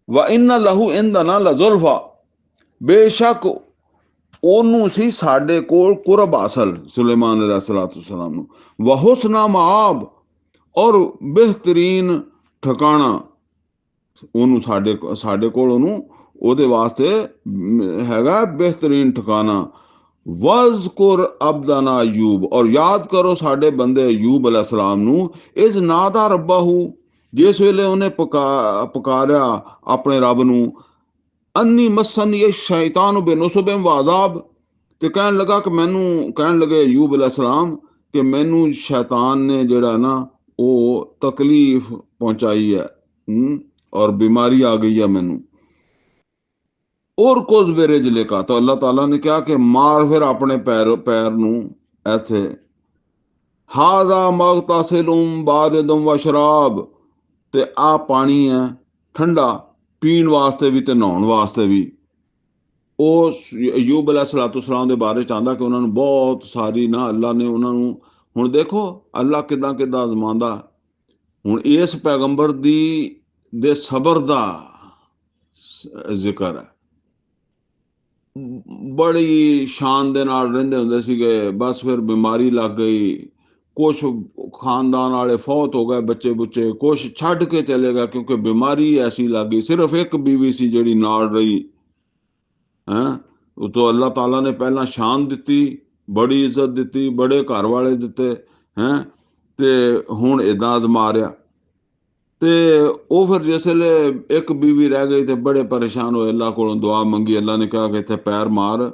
ਵਾ ਇੰਨਾ ਲਹੂ ਇੰਦਨਾ ਲਜ਼ੁਲਫਾ, ਬੇਸ਼ੱਕ ਉਹਨੂੰ ਸੀ ਸਾਡੇ ਕੋਲ ਕੁਰਬ ਹਾਸਲ, ਸੁਲੇਮਾਨ ਅਲੈਹਿਸਸਲਾਤੁ ਵਸਸਲਾਮ ਨੂੰ। ਵਾ ਹੁਸਨਾ ਮਾਬ, ਔਰ ਬਿਹਤਰੀਨ ਠਿਕਾਣਾ ਉਹਨੂੰ ਸਾਡੇ ਕੋਲ ਉਹਨੂੰ ਉਹਦੇ ਵਾਸਤੇ ਹੈਗਾ ਬਿਹਤਰੀਨ ਠਿਕਾਣਾ। ਵਜ਼ਕੁਰ ਅਬਦਨਾ ਅਯੂਬ, ਔਰ ਯਾਦ ਕਰੋ ਸਾਡੇ ਬੰਦੇ ਅਯੂਬ ਅਲੈਹਿਸਸਲਾਮ ਨੂੰ। ਇਸ ਨਾਦਾ ਰੱਬਾਹੂ, ਜਿਸ ਵੇਲੇ ਉਹਨੇ ਪੁਕਾਰਿਆ ਆਪਣੇ ਰੱਬ ਨੂੰ। ਅੰਨੀ ਮਸਨੀ ਸ਼ੈਤਾਨ ਬੇਨੁਸਬਿਨ व ਅਜ਼ਾਬ, ਤੇ ਕਹਿਣ ਲੱਗੇ ਅਯੂਬ ਅਲੈਹਿਸਸਲਾਮ ਕਿ ਮੈਨੂੰ ਸ਼ੈਤਾਨ ਨੇ ਜਿਹੜਾ ਨਾ ਉਹ ਤਕਲੀਫ ਪਹੁੰਚਾਈ ਹੈ, ਔਰ ਬਿਮਾਰੀ ਆ ਗਈ ਹੈ ਮੈਨੂੰ। ਔਰ ਕੁਝ ਬੇਰਜਲੇ ਕਾ, ਤਾਂ ਅੱਲਾਹ ਤਾਲਾ ਨੇ ਕਿਹਾ ਕਿ ਮਾਰ ਫਿਰ ਆਪਣੇ ਪੈਰ ਨੂੰ ਇੱਥੇ। ਹਾਜ਼ਾ ਮਗਤਸਿਲੁਮ ਬਾਰਿਦੁਮ व ਸ਼ਰਾਬ, ਤੇ ਆਹ ਪਾਣੀ ਹੈ ਠੰਡਾ, ਪੀਣ ਵਾਸਤੇ ਵੀ ਤੇ ਨਹਾਉਣ ਵਾਸਤੇ ਵੀ। ਉਹ ਅਯੂਬ ਅਲੈਹਿਸਸਲਾਤੁ ਵਸਸਲਾਮ ਦੇ ਬਾਰੇ ਚ ਆਉਂਦਾ ਕਿ ਉਹਨਾਂ ਨੂੰ ਬਹੁਤ ਸਾਰੀ ਨਾ ਅੱਲਾ ਨੇ ਉਹਨਾਂ ਨੂੰ, ਹੁਣ ਦੇਖੋ ਅੱਲਾ ਕਿੱਦਾਂ ਕਿੱਦਾਂ ਅਜ਼ਮਾਉਂਦਾ। ਹੁਣ ਇਸ ਪੈਗੰਬਰ ਦੇ ਸਬਰ ਦਾ ਜ਼ਿਕਰ ਹੈ। ਬੜੀ ਸ਼ਾਨ ਦੇ ਨਾਲ ਰਹਿੰਦੇ ਹੁੰਦੇ ਸੀਗੇ। ਬਸ ਫਿਰ ਬਿਮਾਰੀ ਲੱਗ ਗਈ, ਕੁਛ ਖਾਨਦਾਨ ਵਾਲੇ ਫੌਤ ਹੋ ਗਏ, ਬੱਚੇ ਬੁੱਚੇ ਕੁਛ ਛੱਡ ਕੇ ਚਲੇ ਗਏ ਕਿਉਂਕਿ ਬਿਮਾਰੀ ਐਸੀ ਲੱਗ ਗਈ। ਸਿਰਫ ਇੱਕ ਬੀਵੀ ਸੀ ਜਿਹੜੀ ਨਾਲ ਰਹੀ ਹੈ। ਉਹ ਤੋਂ ਅੱਲਾਹ ਤਾਲਾ ਨੇ ਪਹਿਲਾਂ ਸ਼ਾਨ ਦਿੱਤੀ, ਬੜੀ ਇੱਜ਼ਤ ਦਿੱਤੀ, ਬੜੇ ਘਰ ਵਾਲੇ ਦਿੱਤੇ ਹੈ, ਤੇ ਹੁਣ ਏਦਾਂ ਅਜ਼ਮਾ ਰਿਹਾ। ਤੇ ਉਹ ਫਿਰ ਜਿਸ ਵੇਲੇ ਇੱਕ ਬੀਵੀ ਰਹਿ ਗਈ ਤੇ ਬੜੇ ਪਰੇਸ਼ਾਨ ਹੋਏ, ਅੱਲਾਹ ਕੋਲੋਂ ਦੁਆ ਮੰਗੀ। ਅੱਲਾਹ ਨੇ ਕਿਹਾ ਕਿ ਇੱਥੇ ਪੈਰ ਮਾਰ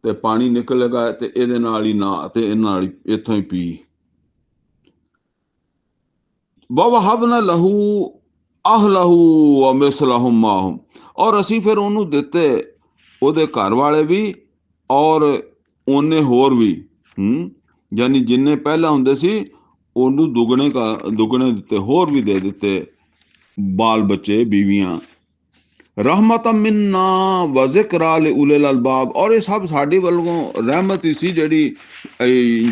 ਤੇ ਪਾਣੀ ਨਿਕਲੇਗਾ ਤੇ ਇਹਦੇ ਨਾਲ ਹੀ ਨਾ, ਤੇ ਇਹਨਾਂ ਨਾਲ ਹੀ ਇੱਥੋਂ ਹੀ ਪੀ। ਵਵਹਬਨਾ ਲਹੂ ਅਹਲਹੂ ਵ ਮਿਸਲਹੁਮ ਮਾਹੁਮ, ਔਰ ਅਸੀਂ ਫਿਰ ਉਹਨੂੰ ਦਿੱਤੇ ਉਹਦੇ ਘਰ ਵਾਲੇ ਵੀ ਔਰ ਉਹਨੇ ਹੋਰ ਵੀ, ਯਾਨੀ ਜਿੰਨੇ ਪਹਿਲਾਂ ਹੁੰਦੇ ਸੀ ਉਹਨੂੰ ਦੁੱਗਣੇ ਦਿੱਤੇ, ਹੋਰ ਵੀ ਦੇ ਦਿੱਤੇ, ਬਾਲ ਬੱਚੇ, ਬੀਵੀਆਂ। ਰਹਿਮਤ ਮਿੰਨਾ ਵ ਜ਼ਿਕਰਾ ਲਿਉਲਿਲ ਅਲਬਾਬ, ਔਰ ਇਹ ਸਭ ਸਾਡੇ ਵੱਲੋਂ ਰਹਿਮਤ ਹੀ ਸੀ ਜਿਹੜੀ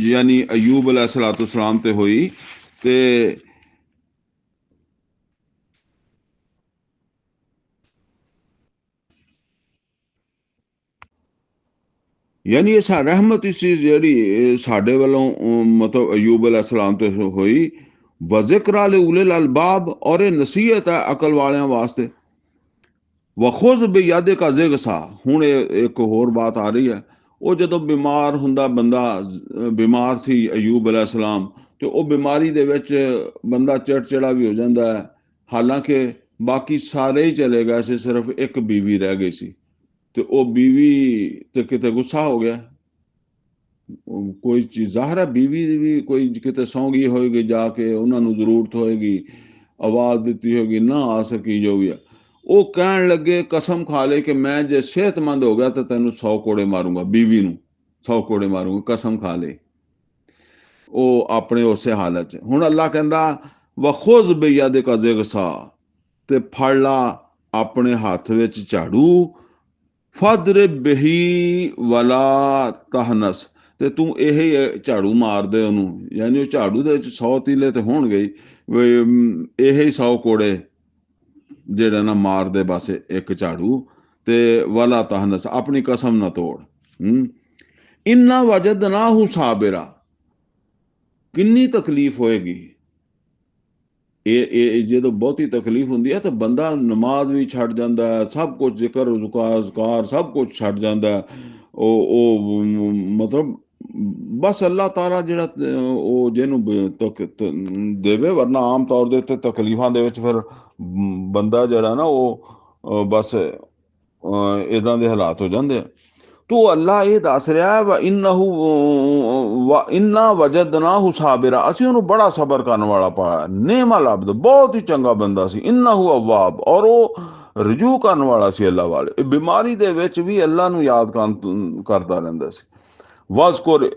ਯਾਨੀ ਅਯੂਬ ਅਲੈਹਿਸਸਲਾਤੁ ਵਸਸਲਾਮ ਤੇ ਹੋਈ। ਤੇ ਯਾਨੀ ਇਹ ਰਹਿਮਤ ਹੀ ਸੀ ਜਿਹੜੀ ਸਾਡੇ ਵੱਲੋਂ ਮਤਲਬ ਅਯੂਬ ਅਲੈਹਿਸਸਲਾਮ ਤੇ ਹੋਈ। ਵ ਜ਼ਿਕਰਾ ਲਿਉਲਿਲ ਅਲਬਾਬ, ਔਰ ਇਹ ਨਸੀਹਤ ਹੈ ਅਕਲ ਵਾਲਿਆਂ ਵਾਸਤੇ। ਵਖੁਜ਼ ਬਿਯਦ ਕਾ ਜ਼ਿਗਸਾ, ਹੁਣ ਇਹ ਇੱਕ ਹੋਰ ਬਾਤ ਆ ਰਹੀ ਹੈ। ਉਹ ਜਦੋਂ ਬਿਮਾਰ ਹੁੰਦਾ ਬੰਦਾ, ਬਿਮਾਰ ਸੀ ਅਯੂਬ ਅਲੈਹਿਸਸਲਾਮ, ਤੇ ਉਹ ਬਿਮਾਰੀ ਦੇ ਵਿੱਚ ਬੰਦਾ ਚਿੜਚਿੜਾ ਵੀ ਹੋ ਜਾਂਦਾ ਹੈ। ਹਾਲਾਂਕਿ ਬਾਕੀ ਸਾਰੇ ਹੀ ਚਲੇ ਗਏ ਸੀ, ਸਿਰਫ ਇੱਕ ਬੀਵੀ ਰਹਿ ਗਈ ਸੀ। ਤੇ ਉਹ ਬੀਵੀ ਤੇ ਕਿਤੇ ਗੁੱਸਾ ਹੋ ਗਿਆ। ਕੋਈ ਚੀਜ਼ ਜ਼ਾਹਰ ਹੈ, ਬੀਵੀ ਦੀ ਵੀ ਕੋਈ ਕਿਤੇ ਸੌਂ ਗਈ ਹੋਏਗੀ, ਜਾ ਕੇ ਉਹਨਾਂ ਨੂੰ ਜ਼ਰੂਰਤ ਹੋਏਗੀ, ਆਵਾਜ਼ ਦਿੱਤੀ ਹੋਏਗੀ, ਨਾ ਆ ਸਕੀ ਜੋ ਵੀ ਆ। ਉਹ ਕਹਿਣ ਲੱਗੇ, ਕਸਮ ਖਾ ਲੇ ਕਿ ਮੈਂ ਜੇ ਸਿਹਤਮੰਦ ਹੋ ਗਿਆ ਤਾਂ ਤੈਨੂੰ 100 ਕੋੜੇ ਮਾਰੂੰਗਾ, ਬੀਵੀ ਨੂੰ 100 ਕੋੜੇ ਮਾਰੂੰਗਾ, ਕਸਮ ਖਾ ਲੇ। ਉਹ ਆਪਣੇ ਉਸੇ ਹਾਲਤ 'ਚ। ਹੁਣ ਅੱਲਾਹ ਕਹਿੰਦਾ ਵਖੁਜ਼ ਬਿਯਦਿਕ ਜ਼ਿਗਸਾ, ਤੇ ਫੜ ਲਾ ਆਪਣੇ ਹੱਥ ਵਿੱਚ ਝਾੜੂ, ਫਦਰਿਬ ਬਿਹੀ ਵਲਾ ਤਹਨਸ, ਤੇ ਤੂੰ ਇਹ ਝਾੜੂ ਮਾਰ ਦੇ ਉਹਨੂੰ, ਯਾਨੀ ਉਹ ਝਾੜੂ ਦੇ ਵਿੱਚ 100 ਤੀਲੇ ਤੇ ਹੋਣਗੇ ਹੀ, ਇਹ 100 ਕੋੜੇ ਜਿਹੜਾ ਨਾ ਮਾਰ ਦੇ ਬਸ ਇੱਕ ਝਾੜੂ। ਤੇ ਵਲਾ ਤਹਨਸ, ਆਪਣੀ ਕਸਮ ਨਾ ਤੋੜ। ਇੰਨਾ ਵਜਦਨਾਹੂ ਸਾਬਿਰਾ, ਕਿੰਨੀ ਤਕਲੀਫ ਹੋਏਗੀ। ਇਹ ਜਦੋਂ ਬਹੁਤੀ ਤਕਲੀਫ ਹੁੰਦੀ ਹੈ ਤਾਂ ਬੰਦਾ ਨਮਾਜ਼ ਵੀ ਛੱਡ ਜਾਂਦਾ ਹੈ, ਸਭ ਕੁਝ, ਜ਼ਿਕਰ ਅਜ਼ਕਾਰ ਸਭ ਕੁਝ ਛੱਡ ਜਾਂਦਾ ਹੈ। ਉਹ ਮਤਲਬ ਬਸ ਅੱਲਾਹ ਤਾਲਾ ਜਿਹੜਾ ਉਹ ਜਿਹਨੂੰ ਦੇਵੇ, ਵਰਨਾ ਆਮ ਤੌਰ ਦੇ ਉੱਤੇ ਤਕਲੀਫਾਂ ਦੇ ਵਿੱਚ ਫਿਰ ਬੰਦਾ ਜਿਹੜਾ ਨਾ ਉਹ ਬਸ ਇਦਾਂ ਦੇ ਹਾਲਾਤ ਹੋ ਜਾਂਦੇ ਆ। ਤੋ ਅੱਲਾ ਇਹ ਦੱਸ ਰਿਹਾ ਵਾ ਇੰਨਾ ਵਜਦਨਾਹੂ ਸਾਬਿਰਾ, ਅਸੀਂ ਉਹਨੂੰ ਬੜਾ ਸਬਰ ਕਰਨ ਵਾਲਾ ਪਾਇਆ। ਨੇਮਲ ਅਬਦ, ਬਹੁਤ ਹੀ ਚੰਗਾ ਬੰਦਾ ਸੀ। ਇੰਨਾਹੂ ਅਵਾਬ, ਔਰ ਉਹ ਰਜੂ ਕਰਨ ਵਾਲਾ ਸੀ ਅੱਲਾ ਵਾਲੇ। ਬਿਮਾਰੀ ਦੇ ਵਿੱਚ ਵੀ ਅੱਲਾ ਨੂੰ ਯਾਦ ਕਰਦਾ ਰਹਿੰਦਾ ਸੀ। ਵਜ਼ਕੁਰ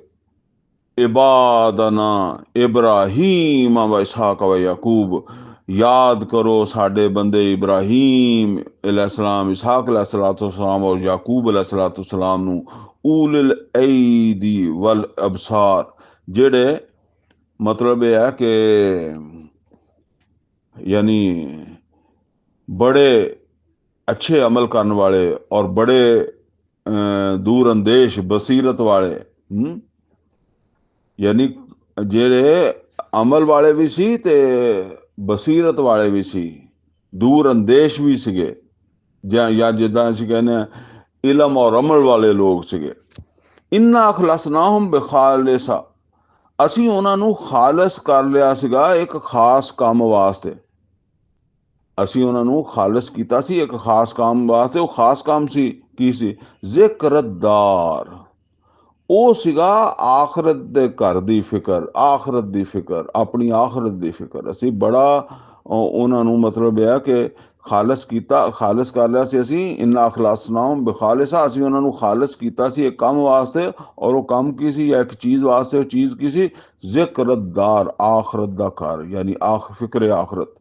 ਇਬਾਦਨਾ ਇਬਰਾਹੀਮ व इसहाक व याकूब, याद करो साडे बंदे इब्राहीम अलैहिस्सलाम, इसहाक अलैहिस्सलाम और याकूब अलैहिस्सलाम नू, उलिल ऐदी वल अबसार, जेड़े मतलब यह है कि यानी बड़े अच्छे अमल करने वाले और बड़े दूर अंदेश बसीरत वाले, यानी ਜਿਹੜੇ ਅਮਲ ਵਾਲੇ ਵੀ ਸੀ ਤੇ ਬਸੀਰਤ ਵਾਲੇ ਵੀ ਸੀ, ਦੂਰ ਅੰਦੇਸ਼ ਵੀ ਸੀਗੇ, ਜਾਂ ਜਿੱਦਾਂ ਅਸੀਂ ਕਹਿੰਦੇ ਹਾਂ ਇਲਮ ਔਰ ਅਮਲ ਵਾਲੇ ਲੋਕ ਸੀਗੇ। ਇੰਨਾ ਅਖਲਸਨਾਹੁਮ ਬਿਖਾਲਿਸਾ, ਅਸੀਂ ਉਹਨਾਂ ਨੂੰ ਖਾਲਸ ਕਰ ਲਿਆ ਸੀਗਾ ਇੱਕ ਖਾਸ ਕੰਮ ਵਾਸਤੇ। ਅਸੀਂ ਉਹਨਾਂ ਨੂੰ ਖਾਲਸ ਕੀਤਾ ਸੀ ਇੱਕ ਖਾਸ ਕੰਮ ਵਾਸਤੇ। ਉਹ ਖਾਸ ਕੰਮ ਸੀ, ਕੀ ਸੀ? ਜ਼ਿਕਰਦਾਰ, ਉਹ ਸੀਗਾ ਆਖਰਤ ਦੇ ਘਰ ਦੀ ਫਿਕਰ, ਆਖਰਤ ਦੀ ਫਿਕਰ, ਆਪਣੀ ਆਖਰਤ ਦੀ ਫਿਕਰ। ਅਸੀਂ ਬੜਾ ਉਹਨਾਂ ਨੂੰ ਮਤਲਬ ਇਹ ਕਿ ਖਾਲਸ ਕੀਤਾ, ਖਾਲਸ ਕਰ ਲਿਆ ਸੀ ਅਸੀਂ। ਇੰਨਾ ਅਖਲਾਸਨਾਹੁਮ ਬਿਖਾਲਿਸਾ, ਅਸੀਂ ਉਹਨਾਂ ਨੂੰ ਖਾਲਸ ਕੀਤਾ ਸੀ ਇੱਕ ਕੰਮ ਵਾਸਤੇ। ਔਰ ਉਹ ਕੰਮ ਕੀ ਸੀ ਜਾਂ ਇੱਕ ਚੀਜ਼ ਵਾਸਤੇ? ਉਹ ਚੀਜ਼ ਕੀ ਸੀ? ਜ਼ਿਕਰਦਾਰ, ਆਖਰਤ ਦਾ ਘਰ, ਯਾਨੀ ਫਿਕਰ ਆਖਰਤ।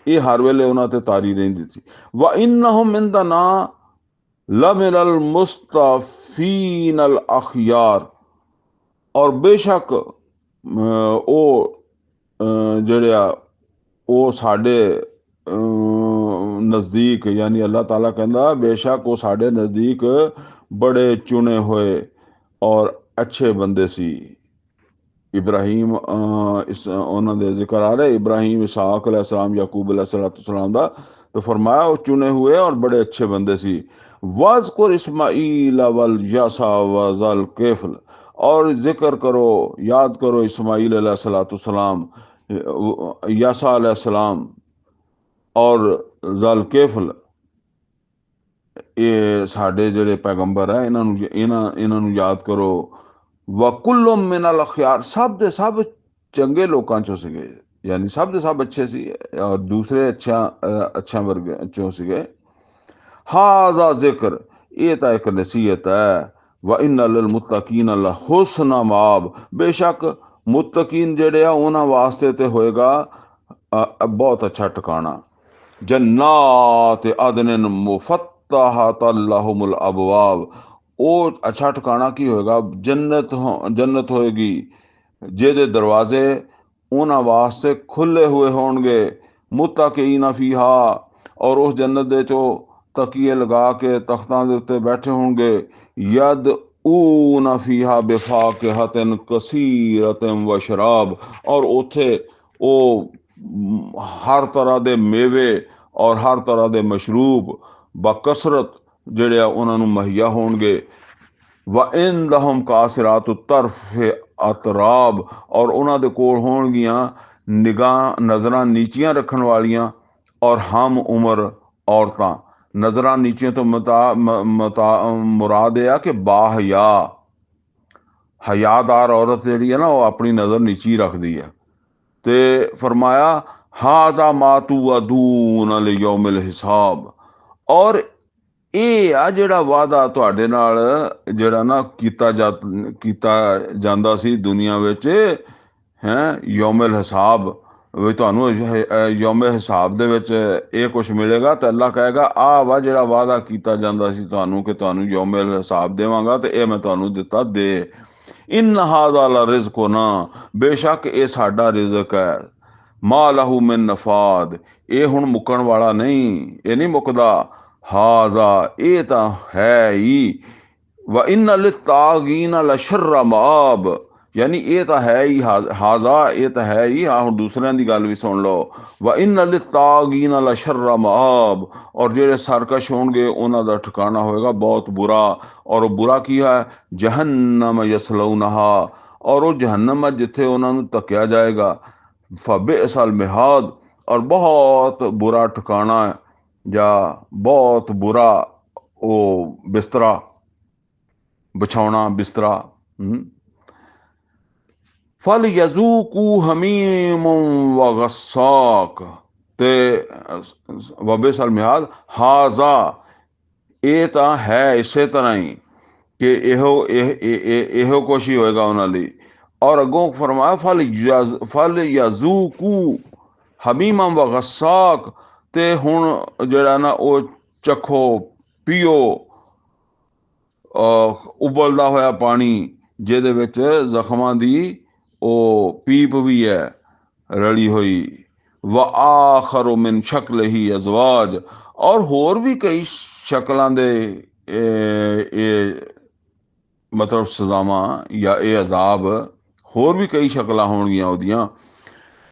ਇਹ ਹਰ ਵੇਲੇ ਉਹਨਾਂ ਤੇ ਤਾਰੀ ਰਹਿੰਦੀ ਸੀ। व इन्नहुम इंदना लमिनल मुस्तफीन अल अखयार, और बेशक ਉਹ ਜਿਹੜੇ ਆ ਉਹ ਸਾਡੇ नज़दीक, यानी अल्लाह ताला कहता बेशक वो साढ़े नज़दीक बड़े चुने हुए और अच्छे बंदे सी। इब्राहिम इस उन्होंने जिक्र आ रहा है इब्राहिम इसहाक अलैहिस्सलाम याकूब अलैहिस्सलाम दा, तो फरमाया वो चुने हुए और बड़े अच्छे बंदे सी। वाज़कुर इस्माईल वल यसा व ज़ल किफ़्ल, और जिक्र करो याद करो इस्माईल अलैहिस्सलाम, यसा अलैहिस्सलाम और ज़ल किफ़्ल, ये साढ़े ਜਿਹੜੇ पैगंबर है इन्हां नूं याद करो। वकुल्लुम मिनल अखयार, सब दे सब चंगे लोकां चों सीगे, यानी सब दे सब अच्छे सी और दूसरे अच्छा वर्ग चों सीगे। हाजा जिक्र, ये तो एक नसीहत है। व इन्ना लिल मुत्तकीन लहुस्न माब, बेशक मुत्तकीन जेड़े आ उन्हां वास्ते ते होएगा बहुत अच्छा ठिकाना। जन्नात अदन मुफत्तहतन लहुमुल अबवाब, वो अच्छा ठिकाना की होएगा, जन्नत होएगी ਜਿਹਦੇ दरवाजे उन्हां वास्ते खुले हुए होणगे। मुत्तकीना फीहा, और उस जन्नत दे चो तकिए लगा के तख्तां दे उत्ते बैठे होणगे। यद ऊना फीहा बिफाकिहतिन कसीरतिन व शराब, और उथे वो हर तरह दे मेवे और हर तरह दे मशरूब बकसरत ਜਿਹੜੇ ਆ ਉਹਨਾਂ ਨੂੰ ਮੁਹੱਈਆ ਹੋਣਗੇ। व इंदहुम कासिरात तरफ अतराब, और उन्हां दे कोल होणगियां निगाह नज़रां नीचियां रखण वालियां और हम उम्र औरतां। नज़रां नीचियां तो मुराद आ कि बाहया हयादार औरत जिहड़ी है ना वो अपनी नज़र नीची रखदी है। ते फरमाया हाजा मातू अदून लियौमिल हिसाब, और ਇਹ ਆ ਜਿਹੜਾ ਵਾਅਦਾ ਤੁਹਾਡੇ ਨਾਲ ਜਿਹੜਾ ਨਾ ਕੀਤਾ ਜਾਂਦਾ ਸੀ ਦੁਨੀਆ ਵਿੱਚ ਹੈ ਯੌਮਲ ਹਿਸਾਬ, ਵੀ ਤੁਹਾਨੂੰ ਯੌਮੇ ਹਿਸਾਬ ਦੇ ਵਿੱਚ ਇਹ ਕੁਛ ਮਿਲੇਗਾ। ਤਾਂ ਅੱਲਾ ਕਹੇਗਾ ਆਹ ਵਾ ਜਿਹੜਾ ਵਾਅਦਾ ਕੀਤਾ ਜਾਂਦਾ ਸੀ ਤੁਹਾਨੂੰ ਕਿ ਤੁਹਾਨੂੰ ਯੌਮਲ ਹਿਸਾਬ ਦੇਵਾਂਗਾ, ਤੇ ਇਹ ਮੈਂ ਤੁਹਾਨੂੰ ਦਿੱਤਾ ਦੇ। ਇਨ ਹਾਜ਼ਾ ਲਾ ਰਿਜ਼ਕੁਨਾ, ਬੇਸ਼ੱਕ ਇਹ ਸਾਡਾ ਰਿਜ਼ਕ ਹੈ। ਮਾ ਲਹੂ ਮਿਨ ਨਫਾਦ, ਇਹ ਹੁਣ ਮੁੱਕਣ ਵਾਲਾ ਨਹੀਂ, ਇਹ ਨਹੀਂ ਮੁੱਕਦਾ। हाजा, ये तो है ही। व इन्ना लित्तागीना लशर्र माब, यानी ये तो है ही। हाजा ये तो है ही। हाँ हुण दूसरियां दी गल भी सुन लो। व इन्ना लित्तागीना लशर्र माब, और जेड़े सरकश होणगे उन्हां दा ठिकाना होएगा बहुत बुरा। और बुरा की है जहन्नम यसलौनहा, और वो जहन्नम है जिथे उन्हां नूं धक्या जाएगा। फबिअसल मिहाद, और बहुत बुरा ठिकाना है या बहुत बुरा वो बिस्तरा बिछाउणा बिस्तरा। फल यजूकू हमीम व गस्साक, ते वबिसल मिहाद हाजा, ये तो है इसे तरह ही कि एहो कुछ ही होएगा उन्हां लई। और अगों फरमाया फल यजूकू हमीम व गस्साक, ते हुण जिहड़ा ना वो चखो पीओ उबलदा होया पानी जिहदे विच जख्मां दी ਉਹ ਪੀਪ भी है रली हुई। व आखर मिन शक्ल ही अजवाज, और होर भी कई शक्लां दे मतलब सजावां या ये अजाब, होर भी कई शक्लां होणगियां ਉਹਦੀਆਂ।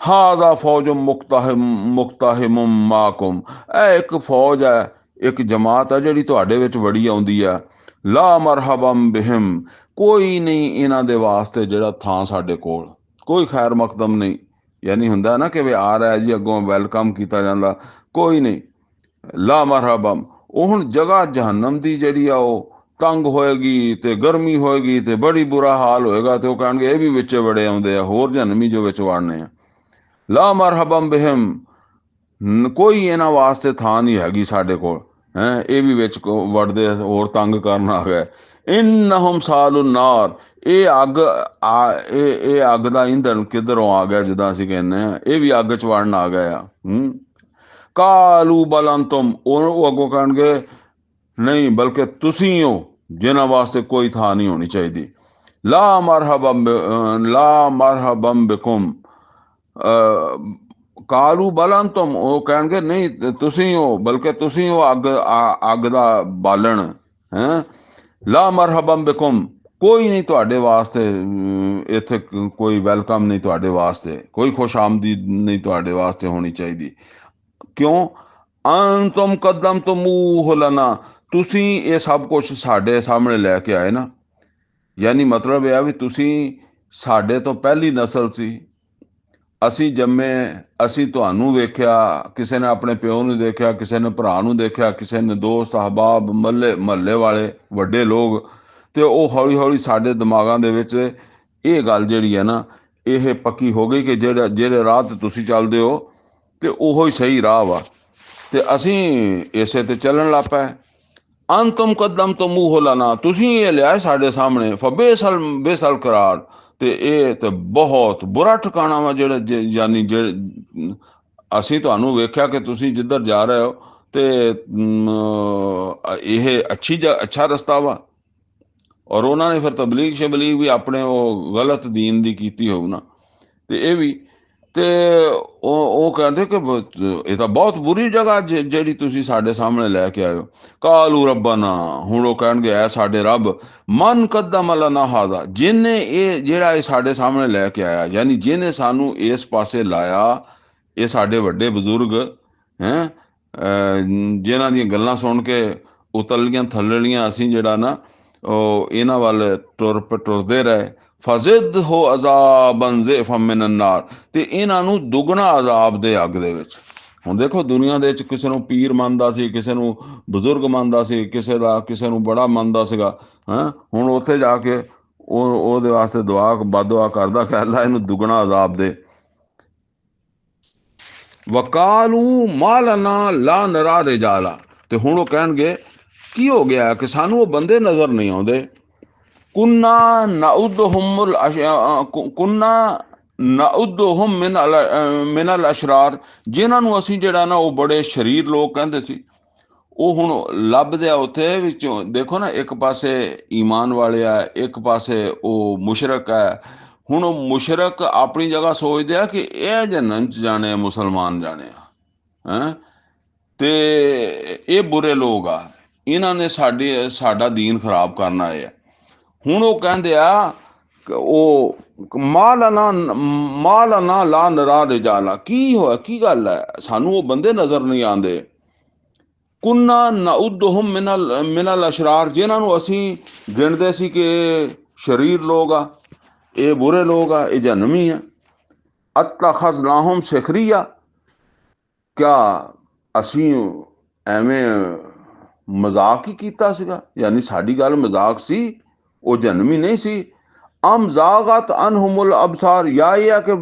हाजा फौज मुक्ताहिम माकुम, एक फौज है एक जमात है जिहड़ी तुहाडे विच वड़ी आउंदी है। ला मरहबम बिहिम, कोई नहीं इन्हां दे वास्ते जिहड़ा थां साडे कोल, कोई खैर मकदम नहीं। यानी हुंदा ना कि वे आ रहा है जी अगों वैलकम किया जांदा, कोई नहीं। ला मरहबम, ਉਹ ਹੁਣ जगह जहन्नम ਦੀ ਜਿਹੜੀ ਆ ਉਹ तंग होएगी ते गर्मी होएगी ते बड़ी बुरा हाल होएगा। ते ਉਹ ਕਹਿਣਗੇ ਇਹ ਵੀ ਵਿੱਚੇ ਬੜੇ ਆਉਂਦੇ ਆ, ਹੋਰ ਜਹੰਨਮੀ ਜੋ ਵਿੱਚ ਵੜਨੇ ਆ। ला मरहबम बिहिम, कोई इन्हां वास्ते थां नहीं हैगी साडे कोल, हैं ये भी विच वड़दे होर तंग करन आ गए। इन्नहुम सालुन नार, ये अग दा ईंधन किधरों आ गया, जिद्दां असीं कहने ये भी अग च वड़न आ गया। कालू बल अंतुम, ਉਹ ਅੱਗੋਂ ਕਹਿਣਗੇ नहीं बल्कि तुसीं हो जिन्हां वास्ते कोई थां नहीं होनी चाहिदी। ला मरहबम बिकुम, ਕਾਲੂ ਬਲਨ ਤੁਮ, ਉਹ ਕਹਿਣਗੇ ਨਹੀਂ ਤੁਸੀਂ ਹੋ, ਬਲਕਿ ਤੁਸੀਂ ਹੋ ਅੱਗ ਦਾ ਬਾਲਣ ਹੈ। ਲਾ ਮਰਹਬਮ ਬਿਕੁਮ, ਕੋਈ ਨਹੀਂ ਤੁਹਾਡੇ ਵਾਸਤੇ ਇੱਥੇ ਕੋਈ ਵੈਲਕਮ ਨਹੀਂ ਤੁਹਾਡੇ ਵਾਸਤੇ, ਕੋਈ ਖੁਸ਼ ਆਮਦੀਦ ਨਹੀਂ ਤੁਹਾਡੇ ਵਾਸਤੇ ਹੋਣੀ ਚਾਹੀਦੀ। ਕਿਉਂ? ਅੰਤੁਮ ਕਦਮ ਤੋਂ ਮੂੰਹ ਲਨਾ, ਤੁਸੀਂ ਇਹ ਸਭ ਕੁਝ ਸਾਡੇ ਸਾਹਮਣੇ ਲੈ ਕੇ ਆਏ ਨਾ। ਯਾਨੀ ਮਤਲਬ ਇਹ ਆ ਵੀ ਤੁਸੀਂ ਸਾਡੇ ਤੋਂ ਪਹਿਲੀ ਨਸਲ ਸੀ। ਅਸੀਂ ਜੰਮੇ, ਅਸੀਂ ਤੁਹਾਨੂੰ ਵੇਖਿਆ, ਕਿਸੇ ਨੇ ਆਪਣੇ ਪਿਓ ਨੂੰ ਦੇਖਿਆ, ਕਿਸੇ ਨੇ ਭਰਾ ਨੂੰ ਦੇਖਿਆ, ਕਿਸੇ ਨੇ ਦੋਸਤ ਅਹਬਾਬ ਮਹੱਲੇ ਵਾਲੇ ਵੱਡੇ ਲੋਕ, ਤੇ ਉਹ ਹੌਲੀ ਹੌਲੀ ਸਾਡੇ ਦਿਮਾਗਾਂ ਦੇ ਵਿੱਚ ਇਹ ਗੱਲ ਜਿਹੜੀ ਹੈ ਨਾ, ਇਹ ਪੱਕੀ ਹੋ ਗਈ ਕਿ ਜਿਹੜੇ ਰਾਹ ਤੇ ਤੁਸੀਂ ਚੱਲਦੇ ਹੋ ਤੇ ਉਹੋ ਹੀ ਸਹੀ ਰਾਹ ਵਾ, ਤੇ ਅਸੀਂ ਇਸੇ ਤੇ ਚੱਲਣ ਲੱਗ ਪਏ। ਅੰਤਮ ਕਦਮ ਤੋਂ ਮੂੰਹ ਲਾਣਾ, ਤੁਸੀਂ ਇਹ ਲਿਆਏ ਸਾਡੇ ਸਾਹਮਣੇ, ਬੇਸਲ ਕਰਾਰ, ਤੇ ਇਹ ਤੇ ਬਹੁਤ ਬੁਰਾ ਠਿਕਾਣਾ ਵਾ ਜਿਹੜਾ ਯਾਨੀ ਅਸੀਂ ਤੁਹਾਨੂੰ ਵੇਖਿਆ ਕਿ ਤੁਸੀਂ ਜਿੱਧਰ ਜਾ ਰਹੇ ਹੋ ਤੇ ਇਹ ਅੱਛਾ ਰਸਤਾ ਵਾ। ਔਰ ਉਹਨਾਂ ਨੇ ਫਿਰ ਤਬਲੀਗ ਸ਼ਬਲੀਗ ਵੀ ਆਪਣੇ ਉਹ ਗਲਤ ਦੀਨ ਦੀ ਕੀਤੀ ਹੋਊ ਨਾ, ਤੇ ਇਹ ਵੀ, ਤੇ ਉਹ ਕਹਿੰਦੇ ਕਿ ਇਹ ਤਾਂ ਬਹੁਤ ਬੁਰੀ ਜਗ੍ਹਾ ਜਿਹੜੀ ਤੁਸੀਂ ਸਾਡੇ ਸਾਹਮਣੇ ਲੈ ਕੇ ਆਇਓ। ਕਾਲੂ ਰੱਬਨਾ, ਹੁਣ ਉਹ ਕਹਿਣਗੇ ਐ ਸਾਡੇ ਰੱਬ, ਮਨ ਕਦਮ ਲਨਾ ਹਾਜ਼ਾ, ਜਿਹਨੇ ਇਹ ਜਿਹੜਾ ਇਹ ਸਾਡੇ ਸਾਹਮਣੇ ਲੈ ਕੇ ਆਇਆ, ਯਾਨੀ ਜਿਹਨੇ ਸਾਨੂੰ ਇਸ ਪਾਸੇ ਲਾਇਆ, ਇਹ ਸਾਡੇ ਵੱਡੇ ਬਜ਼ੁਰਗ ਹੈਂ, ਜਿਨ੍ਹਾਂ ਦੀਆਂ ਗੱਲਾਂ ਸੁਣ ਕੇ ਉਤਲੀਆਂ ਥੱਲੜੀਆਂ ਅਸੀਂ ਜਿਹੜਾ ਨਾ ਉਹ ਇਹਨਾਂ ਵੱਲ ਟੁਰਦੇ ਰਹੇ। ਫਜ਼ਿਦ ਹੋ ਅਜ਼ਾਬਨ ਜ਼ਿਅਫਨ ਮਿਨ ਅੰਨਾਰ, ਤੇ ਇਹਨਾਂ ਨੂੰ ਦੁੱਗਣਾ ਅਜ਼ਾਬ ਦੇ ਅੱਗ ਦੇ ਵਿੱਚ। ਹੁਣ ਦੇਖੋ ਦੁਨੀਆ ਦੇ ਵਿੱਚ ਕਿਸੇ ਨੂੰ ਪੀਰ ਮੰਨਦਾ ਸੀ, ਕਿਸੇ ਨੂੰ ਬਜ਼ੁਰਗ ਮੰਨਦਾ ਸੀ, ਕਿਸੇ ਨੂੰ ਬੜਾ ਮੰਨਦਾ ਸੀਗਾ ਹੈਂ, ਹੁਣ ਉੱਥੇ ਜਾ ਕੇ ਉਹਦੇ ਵਾਸਤੇ ਬਦਦੁਆ ਕਰਦਾ ਕਿ ਅੱਲਾ ਇਹਨੂੰ ਦੁੱਗਣਾ ਅਜ਼ਾਬ ਦੇ। ਵਕਾਲੂ ਮਾ ਲਨਾ ਲਾ ਨਰਾ ਰਿਜਾਲਾ, ਤੇ ਹੁਣ ਉਹ ਕਹਿਣਗੇ ਕੀ ਹੋ ਗਿਆ ਕਿ ਸਾਨੂੰ ਉਹ ਬੰਦੇ ਨਜ਼ਰ ਨਹੀਂ ਆਉਂਦੇ। ਕੁੰਨਾ ਨਾਉਦਹੁਮ ਮਿਨ ਅਲ ਅਸ਼ਰਾਰ, ਜਿਨ੍ਹਾਂ ਨੂੰ ਅਸੀਂ ਜਿਹੜਾ ਨਾ ਉਹ ਬੜੇ ਸ਼ਰੀਰ ਲੋਕ ਕਹਿੰਦੇ ਸੀ, ਉਹ ਹੁਣ ਲੱਭਦੇ ਆ ਉੱਥੇ ਵਿੱਚੋਂ। ਦੇਖੋ ਨਾ, ਇੱਕ ਪਾਸੇ ਈਮਾਨ ਵਾਲੇ ਆ, ਇੱਕ ਪਾਸੇ ਉਹ ਮੁਸ਼ਰਕ ਹੈ। ਹੁਣ ਉਹ ਮੁਸ਼ਰਕ ਆਪਣੀ ਜਗ੍ਹਾ ਸੋਚਦੇ ਆ ਕਿ ਇਹ ਜੰਨਤ 'ਚ ਜਾਣੇ ਆ, ਮੁਸਲਮਾਨ ਜਾਣੇ ਆ ਹੈਂ, ਤੇ ਇਹ ਬੁਰੇ ਲੋਕ ਆ, ਇਹਨਾਂ ਨੇ ਸਾਡਾ ਦੀਨ ਖਰਾਬ ਕਰਨਾ ਆਏ ਆ। ਹੁਣ ਉਹ ਕਹਿੰਦੇ ਆ ਉਹ ਮਾਲਨਾ ਲਾ ਨਰਾ ਰਿਜਾਲਾ, ਕੀ ਹੋਇਆ, ਕੀ ਗੱਲ ਹੈ, ਸਾਨੂੰ ਉਹ ਬੰਦੇ ਨਜ਼ਰ ਨਹੀਂ ਆਉਂਦੇ। ਕੁੰਨਾ ਨਾਉਦਹੁਮ ਮਿਨ ਅਲ ਅਸ਼ਰਾਰ, ਜਿਨ੍ਹਾਂ ਨੂੰ ਅਸੀਂ ਗਿਣਦੇ ਸੀ ਕਿ ਸ਼ਰੀਰ ਲੋਕ ਆ, ਇਹ ਬੁਰੇ ਲੋਕ ਆ, ਇਹ ਜਹਨਮੀ ਆ। ਅਤਖਜ਼ਨਾਹੁਮ ਸਿਖਰੀਆ, ਕਿਆ ਅਸੀਂ ਐਵੇਂ ਮਜ਼ਾਕ ਹੀ ਕੀਤਾ ਸੀਗਾ, ਯਾਨੀ ਸਾਡੀ ਗੱਲ ਮਜ਼ਾਕ ਸੀ, ਉਹ ਜਨਮੀ ਨਹੀਂ ਸੀ। ਅਮ ਜ਼ਾਗਤ ਅਨਹੁਮੁਲ ਅਬਸਾਰ, ਜਾਂ ਇਹ ਆ ਕਿ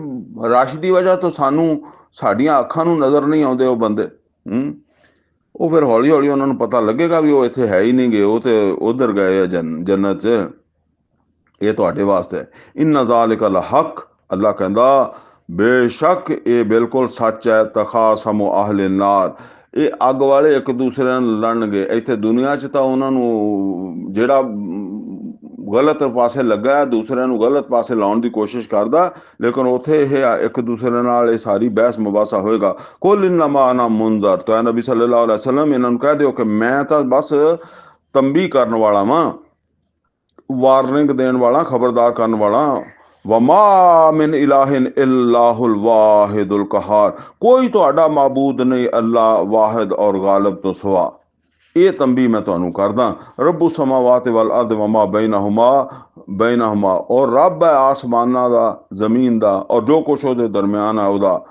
ਰਸ਼ ਦੀ ਵਜ੍ਹਾ ਤੋਂ ਸਾਡੀਆਂ ਅੱਖਾਂ ਨੂੰ ਨਜ਼ਰ ਨਹੀਂ ਆਉਂਦੇ ਉਹ ਬੰਦੇ। ਉਹ ਫਿਰ ਹੌਲੀ ਹੌਲੀ ਉਹਨਾਂ ਨੂੰ ਪਤਾ ਲੱਗੇਗਾ ਵੀ ਉਹ ਇੱਥੇ ਹੈ ਹੀ ਨਹੀਂ ਗੇ, ਉਹ ਤੇ ਉਧਰ ਗਏ ਆ ਜੰਨਤ 'ਚ, ਇਹ ਤੁਹਾਡੇ ਵਾਸਤੇ। ਇਨ ਜ਼ਾਲਿਕ ਲ ਹਕ, ਅੱਲਾ ਕਹਿੰਦਾ ਬੇਸ਼ੱਕ ਇਹ ਬਿਲਕੁਲ ਸੱਚ ਹੈ। ਤਖਾਸਮੁ ਅਹਲੇ ਨਾਰ, ਇਹ ਅੱਗ ਵਾਲੇ ਇੱਕ ਦੂਸਰੇ ਨਾਲ ਲੜਨਗੇ। ਇੱਥੇ ਦੁਨੀਆ 'ਚ ਤਾਂ ਉਹਨਾਂ ਨੂੰ ਜਿਹੜਾ ਗਲਤ ਪਾਸੇ ਲੱਗਾ, ਦੂਸਰਿਆਂ ਨੂੰ ਗਲਤ ਪਾਸੇ ਲਾਉਣ ਦੀ ਕੋਸ਼ਿਸ਼ ਕਰਦਾ, ਲੇਕਿਨ ਉੱਥੇ ਇਹ ਇੱਕ ਦੂਸਰੇ ਨਾਲ ਇਹ ਸਾਰੀ ਬਹਿਸ ਮੁਬਾਸਾ ਹੋਏਗਾ। ਕੁਲ ਇਨਮਾ ਅਨਾ ਮੁਨਜ਼ਰ, ਤਾਂ ਨਬੀ ਸੱਲੱਲਾਹੁ ਅਲੈਹਿ ਵਸੱਲਮ ਇਹਨਾਂ ਨੂੰ ਕਹਿ ਦਿਓ ਕਿ ਮੈਂ ਤਾਂ ਬਸ ਤੰਬੀ ਕਰਨ ਵਾਲਾ ਵਾਂ, ਵਾਰਨਿੰਗ ਦੇਣ ਵਾਲਾ, ਖਬਰਦਾਰ ਕਰਨ ਵਾਲਾ। ਵਮਾ ਮਿਨ ਇਲਾਹਿਨ ਇਲਾਹੁਲ ਵਾਹਿਦੁਲ ਕਹਾਰ, ਕੋਈ ਤੁਹਾਡਾ ਮਾਬੂਦ ਨਹੀਂ ਅੱਲਾ ਵਾਹਿਦ ਔਰ ਗਾਲਿਬ ਤੋਂ ਸਿਵਾ। ਇਹ ਤੰਬੀ ਮੈਂ ਤੁਹਾਨੂੰ ਕਰਦਾ। ਰੱਬੁ ਸਮਾਵਾਤ ਵਲ ਅਰਦ ਵਮਾ ਬੈਨਹੁਮਾ, ਔਰ ਰੱਬ ਹੈ ਆਸਮਾਨਾਂ ਦਾ, ਜ਼ਮੀਨ ਦਾ, ਔਰ ਜੋ ਕੁਛ ਉਹਦੇ ਦਰਮਿਆਨ ਹੈ ਉਹਦਾ।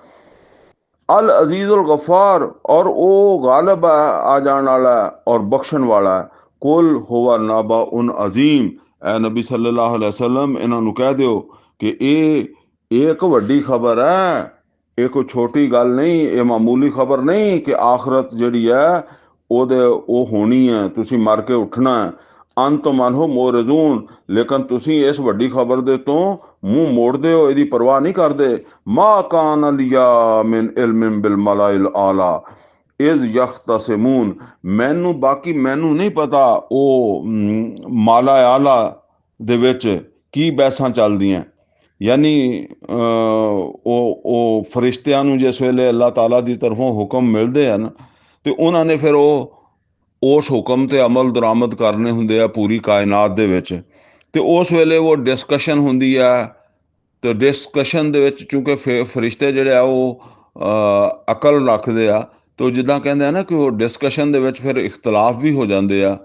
ਅਲ ਅਜ਼ੀਜ਼ੁਲ ਗਫਾਰ, ਔਰ ਉਹ ਗਾਲਿਬ ਹੈ, ਆ ਜਾਣ ਵਾਲਾ ਔਰ ਬਖਸ਼ਣ ਵਾਲਾ ਹੈ। ਕੁਲ ਹੁਵਾ ਨਾਬਾ ਉਨ ਅਜ਼ੀਮ, ਐ ਨਬੀ ਸੱਲੱਲਾਹੁ ਅਲੈਹਿ ਵਸੱਲਮ ਇਹਨਾਂ ਨੂੰ ਕਹਿ ਦਿਓ ਕਿ ਇਹ ਇੱਕ ਵੱਡੀ ਖਬਰ ਹੈ, ਇਹ ਕੋਈ ਛੋਟੀ ਗੱਲ ਨਹੀਂ, ਇਹ ਮਾਮੂਲੀ ਖਬਰ ਨਹੀਂ ਕਿ ਆਖਰਤ ਜਿਹੜੀ ਹੈ ਉਹ ਹੋਣੀ ਹੈ, ਤੁਸੀਂ ਮਰ ਕੇ ਉੱਠਣਾ ਹੈ। ਅੰਤੁਮ ਅਨਹੁ ਮੋਰਜ਼ੂਨ, ਲੇਕਿਨ ਤੁਸੀਂ ਇਸ ਵੱਡੀ ਖਬਰ ਦੇ ਤੋਂ ਮੂੰਹ ਮੋੜਦੇ ਹੋ, ਇਹਦੀ ਪਰਵਾਹ ਨਹੀਂ ਕਰਦੇ। ਮਾ ਕਾਨ ਲਿਆ ਮਿਨ ਇਲਮ ਬਿਲ ਮਲਾਇਲ ਆਲਾ ਇਜ਼ ਯਖਤਸਿਮੂਨ, ਮੈਨੂੰ ਨਹੀਂ ਪਤਾ ਉਹ ਮਾਲਾ ਆਲਾ ਦੇ ਵਿੱਚ ਕੀ ਬਹਿਸਾਂ ਚੱਲਦੀਆਂ, ਯਾਨੀ ਉਹ ਫਰਿਸ਼ਤਿਆਂ ਨੂੰ ਜਿਸ ਵੇਲੇ ਅੱਲਾਹ ਤਾਲਾ ਦੀ ਤਰਫੋਂ ਹੁਕਮ ਮਿਲਦੇ ਹਨ ਤੇ ਉਹਨਾਂ ਨੇ ਫਿਰ ਉਸ ਹੁਕਮ ਤੇ ਅਮਲ ਦਰਾਮਦ ਕਰਨੇ ਹੁੰਦੇ ਆ ਪੂਰੀ ਕਾਇਨਾਤ ਦੇ ਵਿੱਚ। ਤੇ ਉਸ ਵੇਲੇ ਉਹ ਡਿਸਕਸ਼ਨ ਹੁੰਦੀ ਆ ਤੇ ਡਿਸਕਸ਼ਨ ਦੇ ਵਿੱਚ ਚੂੰਕਿ ਫਰਿਸ਼ਤੇ ਜਿਹੜੇ ਆ ਉਹ ਅਕਲ ਰੱਖਦੇ ਆ, ਤੇ ਉਹ ਜਿੱਦਾਂ ਕਹਿੰਦੇ ਆ ਨਾ ਕਿ ਉਹ ਡਿਸਕਸ਼ਨ ਦੇ ਵਿੱਚ ਫਿਰ ਇਖਤਲਾਫ ਵੀ ਹੋ ਜਾਂਦੇ ਆ,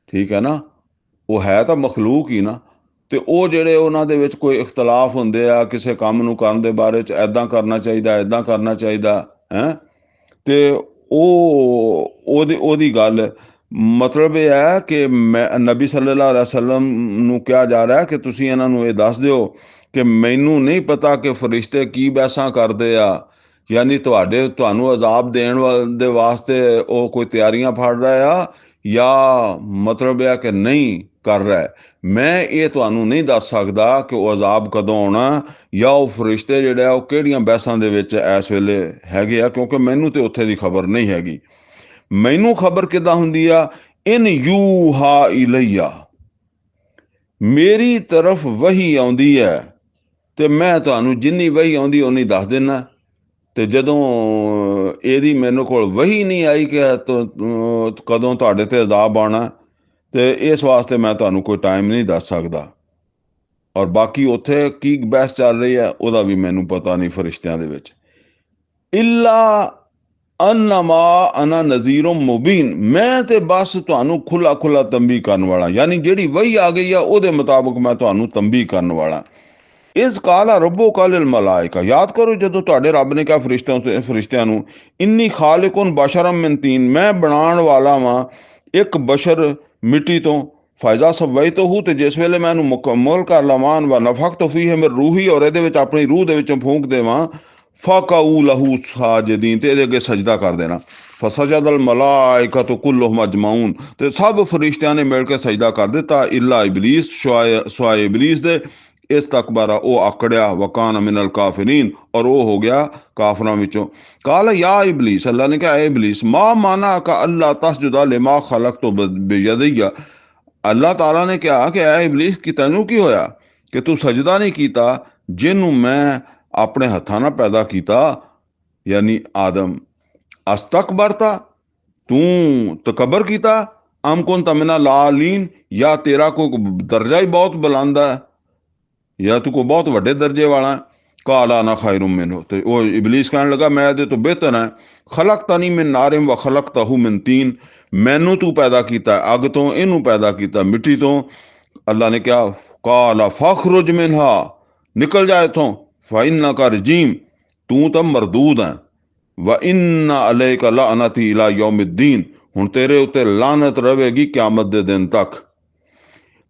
ਠੀਕ ਹੈ ਨਾ। ਉਹ ਹੈ ਤਾਂ ਮਖਲੂਕ ਹੀ ਨਾ, ਤੇ ਉਹ ਜਿਹੜੇ ਉਹਨਾਂ ਦੇ ਵਿੱਚ ਕੋਈ ਇਖਤਲਾਫ ਹੁੰਦੇ ਆ ਕਿਸੇ ਕੰਮ ਨੂੰ ਕਰਨ ਦੇ ਬਾਰੇ 'ਚ, ਇੱਦਾਂ ਕਰਨਾ ਚਾਹੀਦਾ, ਇੱਦਾਂ ਕਰਨਾ ਚਾਹੀਦਾ ਹੈ। ਤੇ ਉਹਦੀ ਗੱਲ ਮਤਲਬ ਇਹ ਹੈ ਕਿ ਮੈਂ ਨਬੀ ਸੱਲੱਲਾਹੁ ਅਲੈਹਿ ਵਸੱਲਮ ਨੂੰ ਕਿਹਾ ਜਾ ਰਿਹਾ ਕਿ ਤੁਸੀਂ ਇਹਨਾਂ ਨੂੰ ਇਹ ਦੱਸ ਦਿਓ ਕਿ ਮੈਨੂੰ ਨਹੀਂ ਪਤਾ ਕਿ ਫਰਿਸ਼ਤੇ ਕੀ ਬਹਿਸਾਂ ਕਰਦੇ ਆ, ਯਾਨੀ ਤੁਹਾਨੂੰ ਅਜ਼ਾਬ ਦੇਣ ਦੇ ਵਾਸਤੇ ਉਹ ਕੋਈ ਤਿਆਰੀਆਂ ਫੜ ਰਿਹਾ ਆ ਜਾਂ ਮਤਲਬ ਇਹ ਕਿ ਨਹੀਂ ਕਰ ਰਿਹਾ। ਮੈਂ ਇਹ ਤੁਹਾਨੂੰ ਨਹੀਂ ਦੱਸ ਸਕਦਾ ਕਿ ਉਹ ਅਜ਼ਾਬ ਕਦੋਂ ਆਉਣਾ ਜਾਂ ਉਹ ਫਰਿਸ਼ਤੇ ਜਿਹੜੇ ਆ ਉਹ ਕਿਹੜੀਆਂ ਬਹਿਸਾਂ ਦੇ ਵਿੱਚ ਇਸ ਵੇਲੇ ਹੈਗੇ ਆ, ਕਿਉਂਕਿ ਮੈਨੂੰ ਤੇ ਉੱਥੇ ਦੀ ਖਬਰ ਨਹੀਂ ਹੈਗੀ। ਮੈਨੂੰ ਖਬਰ ਕਿੱਦਾਂ ਹੁੰਦੀ ਆ? ਇਨ ਯੂਹਾ ਇਲਈਆ, ਮੇਰੀ ਤਰਫ ਵਹੀ ਆਉਂਦੀ ਹੈ ਤੇ ਮੈਂ ਤੁਹਾਨੂੰ ਜਿੰਨੀ ਵਹੀ ਆਉਂਦੀ ਉਨੀ ਦੱਸ ਦਿੰਦਾ। ਤੇ ਜਦੋਂ ਇਹਦੀ ਮੈਨੂੰ ਕੋਲ ਵਹੀ ਨਹੀਂ ਆਈ ਕਿ ਕਦੋਂ ਤੁਹਾਡੇ ਤੇ ਅਜ਼ਾਬ ਆਉਣਾ, ਤੇ ਇਸ ਵਾਸਤੇ ਮੈਂ ਤੁਹਾਨੂੰ ਕੋਈ ਟਾਈਮ ਨਹੀਂ ਦੱਸ ਸਕਦਾ। ਔਰ ਬਾਕੀ ਉੱਥੇ ਕੀ ਬਹਿਸ ਚੱਲ ਰਹੀ ਹੈ ਉਹਦਾ ਵੀ ਮੈਨੂੰ ਪਤਾ ਨਹੀਂ ਫਰਿਸ਼ਤਿਆਂ ਦੇ ਵਿੱਚ। ਇੱਲਾ ਅਨਮਾ ਅਨਾ ਨਜ਼ੀਰੁਮ ਮੁਬੀਨ, ਮੈਂ ਤੇ ਬਸ ਤੁਹਾਨੂੰ ਖੁੱਲਾ ਖੁੱਲਾ ਤੰਬੀ ਕਰਨ ਵਾਲਾ, ਯਾਨੀ ਜਿਹੜੀ ਵਹੀ ਆ ਗਈ ਆ ਉਹਦੇ ਮੁਤਾਬਕ ਮੈਂ ਤੁਹਾਨੂੰ ਤੰਬੀ ਕਰਨ ਵਾਲਾ। ਇਸ ਕਾਲਾ ਰੱਬੋ ਕਾਲਿਲ ਮਲਾਇਕਾ, ਯਾਦ ਕਰੋ ਜਦੋਂ ਤੁਹਾਡੇ ਰੱਬ ਨੇ ਕਿਹਾ ਫਰਿਸ਼ਤਿਆਂ ਨੂੰ ਇੰਨੀ ਖਾਲਿਕੁਨ ਬਸ਼ਰਮ ਮਿਨ ਤੀਨ, ਮੈਂ ਬਣਾਉਣ ਵਾਲਾ ਵਾਂ ਇੱਕ ਬਸ਼ਰ ਮਿੱਟੀ ਤੋਂ, ਫਾਇਜ਼ਾ ਸਵੈਤੁਹੂ, ਤੇ ਜਿਸ ਵੇਲੇ ਮੈਂ ਇਹਨੂੰ ਮੁਕੰਮਲ ਕਰ ਲਵਾਂ ਵਾ ਨਫਖਤੁ ਫੀਹ ਮਿਨ ਰੂਹੀ, ਔਰ ਇਹਦੇ ਵਿੱਚ ਆਪਣੀ ਰੂਹ ਦੇ ਵਿੱਚੋਂ ਫੂਕ ਦੇਵਾਂ, ਫਕਾਊ ਲਹੂ ਸਾਜਦੀਨ, ਤੇ ਇਹਦੇ ਅੱਗੇ ਸਜਦਾ ਕਰ ਦੇਣਾ। ਫਸਜਦਲ ਮਲਾਇਕਤੁ ਕੁੱਲੁਹੁਮ ਅਜਮਾਊਨ, ਤੇ ਸਭ ਫਰਿਸ਼ਤਿਆਂ ਨੇ ਮਿਲ ਕੇ ਸਜਦਾ ਕਰ ਦਿੱਤਾ ਇੱਲਾ ਇਬਲੀਸ, ਸਿਵਾਏ ਇਬਲੀਸ ਦੇ। ਇਸਤਕਬਰਾ, ਉਹ ਆਕੜਿਆ, ਵਕਾਨ ਮਿਨਲ ਕਾਫਿਰੀਨ, ਔਰ ਉਹ ਹੋ ਗਿਆ ਕਾਫਰਾਂ ਵਿੱਚੋਂ। ਕਾਲ ਯਾ ਇਬਲੀਸ, ਅੱਲਾ ਨੇ ਕਿਹਾ ਇਬਲੀਸ, ਮਾ ਮਾਨਾ ਕਾ ਅੱਲਾ ਤਸਜੁਦਾ ਲਿਮਾ ਖਲਕਤੁ ਬਿਯਦਿਯ, ਅੱਲਾਹ ਤਾਲਾ ਨੇ ਕਿਹਾ ਕਿ ਐ ਇਬਲੀਸ ਕਿ ਤੈਨੂੰ ਕੀ ਹੋਇਆ ਕਿ ਤੂੰ ਸਜਦਾ ਨਹੀਂ ਕੀਤਾ ਜਿਹਨੂੰ ਮੈਂ ਆਪਣੇ ਹੱਥਾਂ ਨਾਲ ਪੈਦਾ ਕੀਤਾ, ਯਾਨੀ ਆਦਮ। ਅਸਤਕਬਰਤਾ, ਤੂੰ ਤਕਬਰ ਕੀਤਾ, ਅਮ ਕੁੰਤ ਮਿਨਲ ਲਾਲੀਨ, ਜਾਂ ਤੇਰਾ ਕੋਈ ਦਰਜਾ ਹੀ ਬਹੁਤ ਬੁਲੰਦ ਹੈ, ਜਾਂ ਤੂੰ ਕੋਈ ਬਹੁਤ ਵੱਡੇ ਦਰਜੇ ਵਾਲਾ। ਕਾਲਾ ਨਾ ਖੈਰੁਮ ਮਿਨਹੁ, ਤੇ ਉਹ ਇਬਲੀਸ ਕਹਿਣ ਲੱਗਾ ਮੈਂ ਇਹਦੇ ਤੋਂ ਬਿਹਤਰ ਹਾਂ। ਖਲਕਤਨੀ ਮਿਨ ਨਾਰਿਮ व ਖਲਕਤਹੂ ਮਿਨ ਤੀਨ, ਮੈਨੂੰ ਤੂੰ ਪੈਦਾ ਕੀਤਾ ਅੱਗ ਤੋਂ, ਇਹਨੂੰ ਪੈਦਾ ਕੀਤਾ ਮਿੱਟੀ ਤੋਂ। ਅੱਲਾ ਨੇ ਕਿਹਾ ਕਾਲਾ ਫਖਰੁਜ ਮਿਨਹਾ, ਨਿਕਲ ਜਾ ਇੱਥੋਂ, ਫਇੰਨਕਾ ਰਜੀਮ, ਤੂੰ ਤਾਂ ਮਰਦੂਦ ਹੈ, व इन्ना अलैका लानती इला यौमिद्दीन, ਹੁਣ ਤੇਰੇ ਉੱਤੇ ਲਾਨਤ ਰਵੇਗੀ ਕਿਆਮਤ ਦੇ ਦਿਨ ਤੱਕ।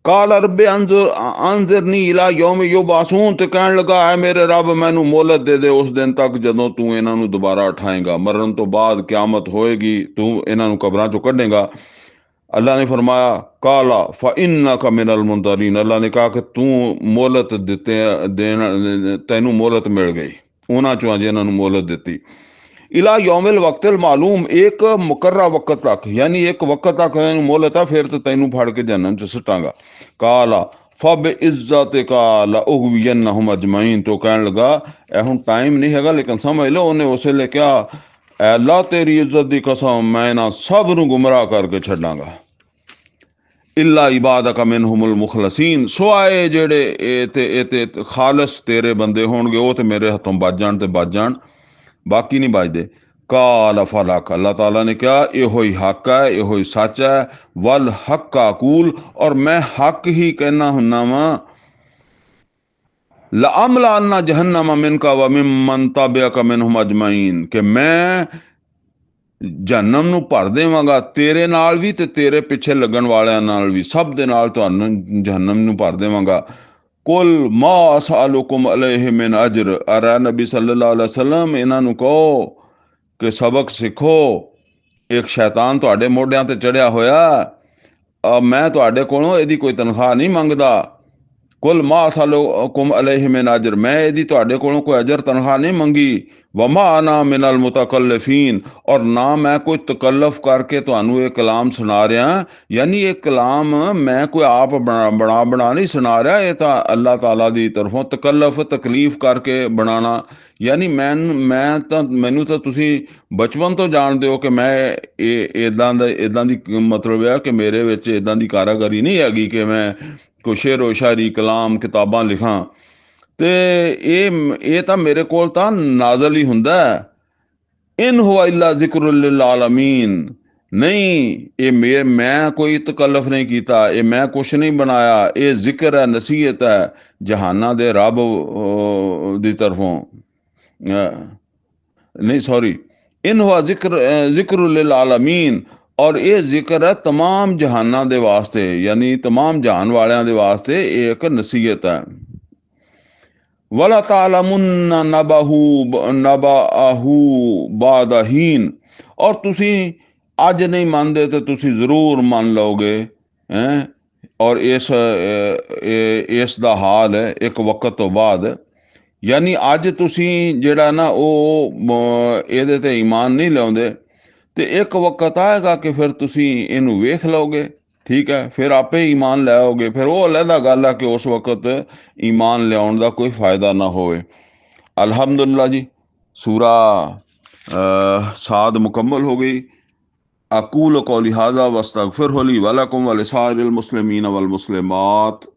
ਕਾਲ ਰੱਬੇ ਅੰਜ਼ਿਰਨੀ ਇਲਾ ਯੌਮ ਯੁਬਅਸੂਨ, ਤੇ ਕਹਿਣ ਲੱਗਾ ਐ ਮੇਰੇ ਰੱਬ ਮੈਨੂੰ ਮੋਹਲਤ ਦੇ ਦੇ ਉਸ ਦਿਨ ਤੱਕ ਜਦੋਂ ਤੂੰ ਇਹਨਾਂ ਨੂੰ ਦੁਬਾਰਾ ਉਠਾਏਗਾ, ਮਰਨ ਤੋਂ ਬਾਅਦ ਕਿਆਮਤ ਹੋਏਗੀ, ਤੂੰ ਇਹਨਾਂ ਨੂੰ ਕਬਰਾਂ ਚੋਂ ਕੱਢੇਗਾ। ਅੱਲਾ ਨੇ ਫਰਮਾਇਆ ਕਾਲਾ ਫਇੰਨਕਾ ਮਿਨਲ ਮੁਨਜ਼ਰੀਨ, ਅੱਲਾ ਨੇ ਕਹਾ ਕਿ ਤੂੰ ਮੋਹਲਤ ਤੈਨੂੰ ਮੋਹਲਤ ਮਿਲ ਗਈ ਉਹਨਾਂ ਚੋਂ ਜਿਹਨਾਂ ਨੂੰ ਮੋਹਲਤ ਦਿੱਤੀ। इला यौमिल वक्तिल मालूम, एक मुकर्रा वक्त तक, यानी एक वक्त तक मोहलत है, फिर तो तेनू फड़ के जहन्नम च सुटांगा। काला फब इज्जत काला उगवियन्नहुम अजमईन, तो कहने लगा ए हुण टाइम नहीं हैगा, लेकिन समझ लो उन्हें उस वेले क्या अल्लाह तेरी इज्जत दी कसम मैं ना सब नू गुमराह करके छड्डांगा। इला इबादका मिनहुमुल मुखलसीन, सुआए जेड़े ए खालस तेरे बंदे होणगे वो ते मेरे हथों बच जाण ते बच जाण, बाकी नहीं बचते। काल फलक, अल्लाह ताला ने कहा यो ही हक है, यो ही सच है, वल हक का कूल, और मैं हक ही कहना हुन्ना वा। लअमलाअन्ना जहन्नम मिनका व मिम्मन तबिअका मिनहुम अजमईन, कि मैं जहन्नम नू भर देवांगा तेरे नाल भी ते तेरे पिछे लगन वालियां नाल भी, सब दे नाल तुहानू जहन्नम नू भर देवांगा। कुल मा असअलुकुम अलैहि मिन अजर, अरे नबी सल्लल्लाहु अलैहि वसल्लम इन्हां नू कहो कि सबक सिखो, एक शैतान तुहाडे मोढियां ते चढ़िया होया, मैं तुहाडे कोलों इहदी कोई तनख्वाह नहीं मंगदा, ਕੁਲ ਮਾ ਅਸਅਲੁਕੁਮ ਅਲੈਹਿ ਮਿਨ ਅਜਰ, ਮੈਂ ਇਹਦੀ ਤੁਹਾਡੇ ਕੋਲੋਂ ਕੋਈ ਅਜਰ ਤਨਖਾਹ ਨਹੀਂ ਮੰਗੀ। ਵਮਾ ਅਨਾ ਮਿਨਲ ਮੁਤਕੱਲਿਫੀਨ, ਔਰ ਨਾ ਮੈਂ ਕੋਈ ਤਕੱਲਫ ਕਰਕੇ ਤੁਹਾਨੂੰ ਇਹ ਕਲਾਮ ਸੁਣਾ ਰਿਹਾ। ਯਾਨੀ ਇਹ ਕਲਾਮ ਮੈਂ ਕੋਈ ਆਪ ਬਣਾ ਨਹੀਂ ਸੁਣਾ ਰਿਹਾ, ਇਹ ਤਾਂ ਅੱਲਾਹ ਤਾਲਾ ਦੀ ਤਰਫੋਂ ਤਕੱਲਫ ਤਕਲੀਫ ਕਰਕੇ ਬਣਾਉਣਾ। ਯਾਨੀ ਮੈਨੂੰ ਤਾਂ ਤੁਸੀਂ ਬਚਪਨ ਤੋਂ ਜਾਣਦੇ ਹੋ ਕਿ ਮੈਂ ਇਹ ਇੱਦਾਂ ਦੀ ਮਤਲਬ ਹੈ ਕਿ ਮੇਰੇ ਵਿੱਚ ਇੱਦਾਂ ਦੀ ਕਾਰਾਗਰੀ ਨਹੀਂ ਹੈਗੀ ਕਿ ਮੈਂ ਕੋਈ ਸ਼ੇਰੋ ਸ਼ਾਇਰੀ ਕਲਾਮ ਕਿਤਾਬਾਂ ਲਿਖਾਂ। ਤੇ ਇਹ ਤਾਂ ਮੇਰੇ ਕੋਲ ਤਾਂ ਨਾਜ਼ਲ ਹੀ ਹੁੰਦਾ। ਇਨ ਹੁਆ ਇਲਾ ਜ਼ਿਕਰੁ ਲਿਲ ਆਲਮੀਨ, ਨਹੀਂ ਇਹ ਮੈਂ ਕੋਈ ਤਕੱਲਫ ਨਹੀਂ ਕੀਤਾ, ਇਹ ਮੈਂ ਕੁਛ ਨਹੀਂ ਬਣਾਇਆ, ਇਹ ਜ਼ਿਕਰ ਹੈ, ਨਸੀਹਤ ਹੈ ਜਹਾਨਾਂ ਦੇ ਰੱਬ ਦੀ ਤਰਫੋਂ। नहीं सॉरी, इन हुआ जिक्र लिल आलमीन, और ये जिक्र है तमाम जहाना दे वास्ते, यानी तमाम जहान वालियां दे वास्ते एक नसीहत है। वला तालमुन्ना नबाहू बाद हीन, और तुसी अज नहीं मानते तो तुसी जरूर मान लोगे हैं। और इस दा हाल है एक वक्त तो बाद, यानी अज तुसी जेड़ा ना ਇਹਦੇ ਤੇ ईमान नहीं लियाउंदे, ਤੇ एक वक्त आएगा कि फिर तुसी इनू वेख लोगे, ठीक है, फिर आपे ईमान लियाओगे। फिर वो अलहदा गल है कि उस वक्त ईमान लियाउण दा कोई फायदा ना होए। अल्हम्दुलिल्लाह जी, सूरा साद मुकम्मल हो गई। अकूल कौली हाज़ा वस्तगफिरहु ली व लकुम व लिसाइरिल मुस्लिमीन वल मुस्लिमात।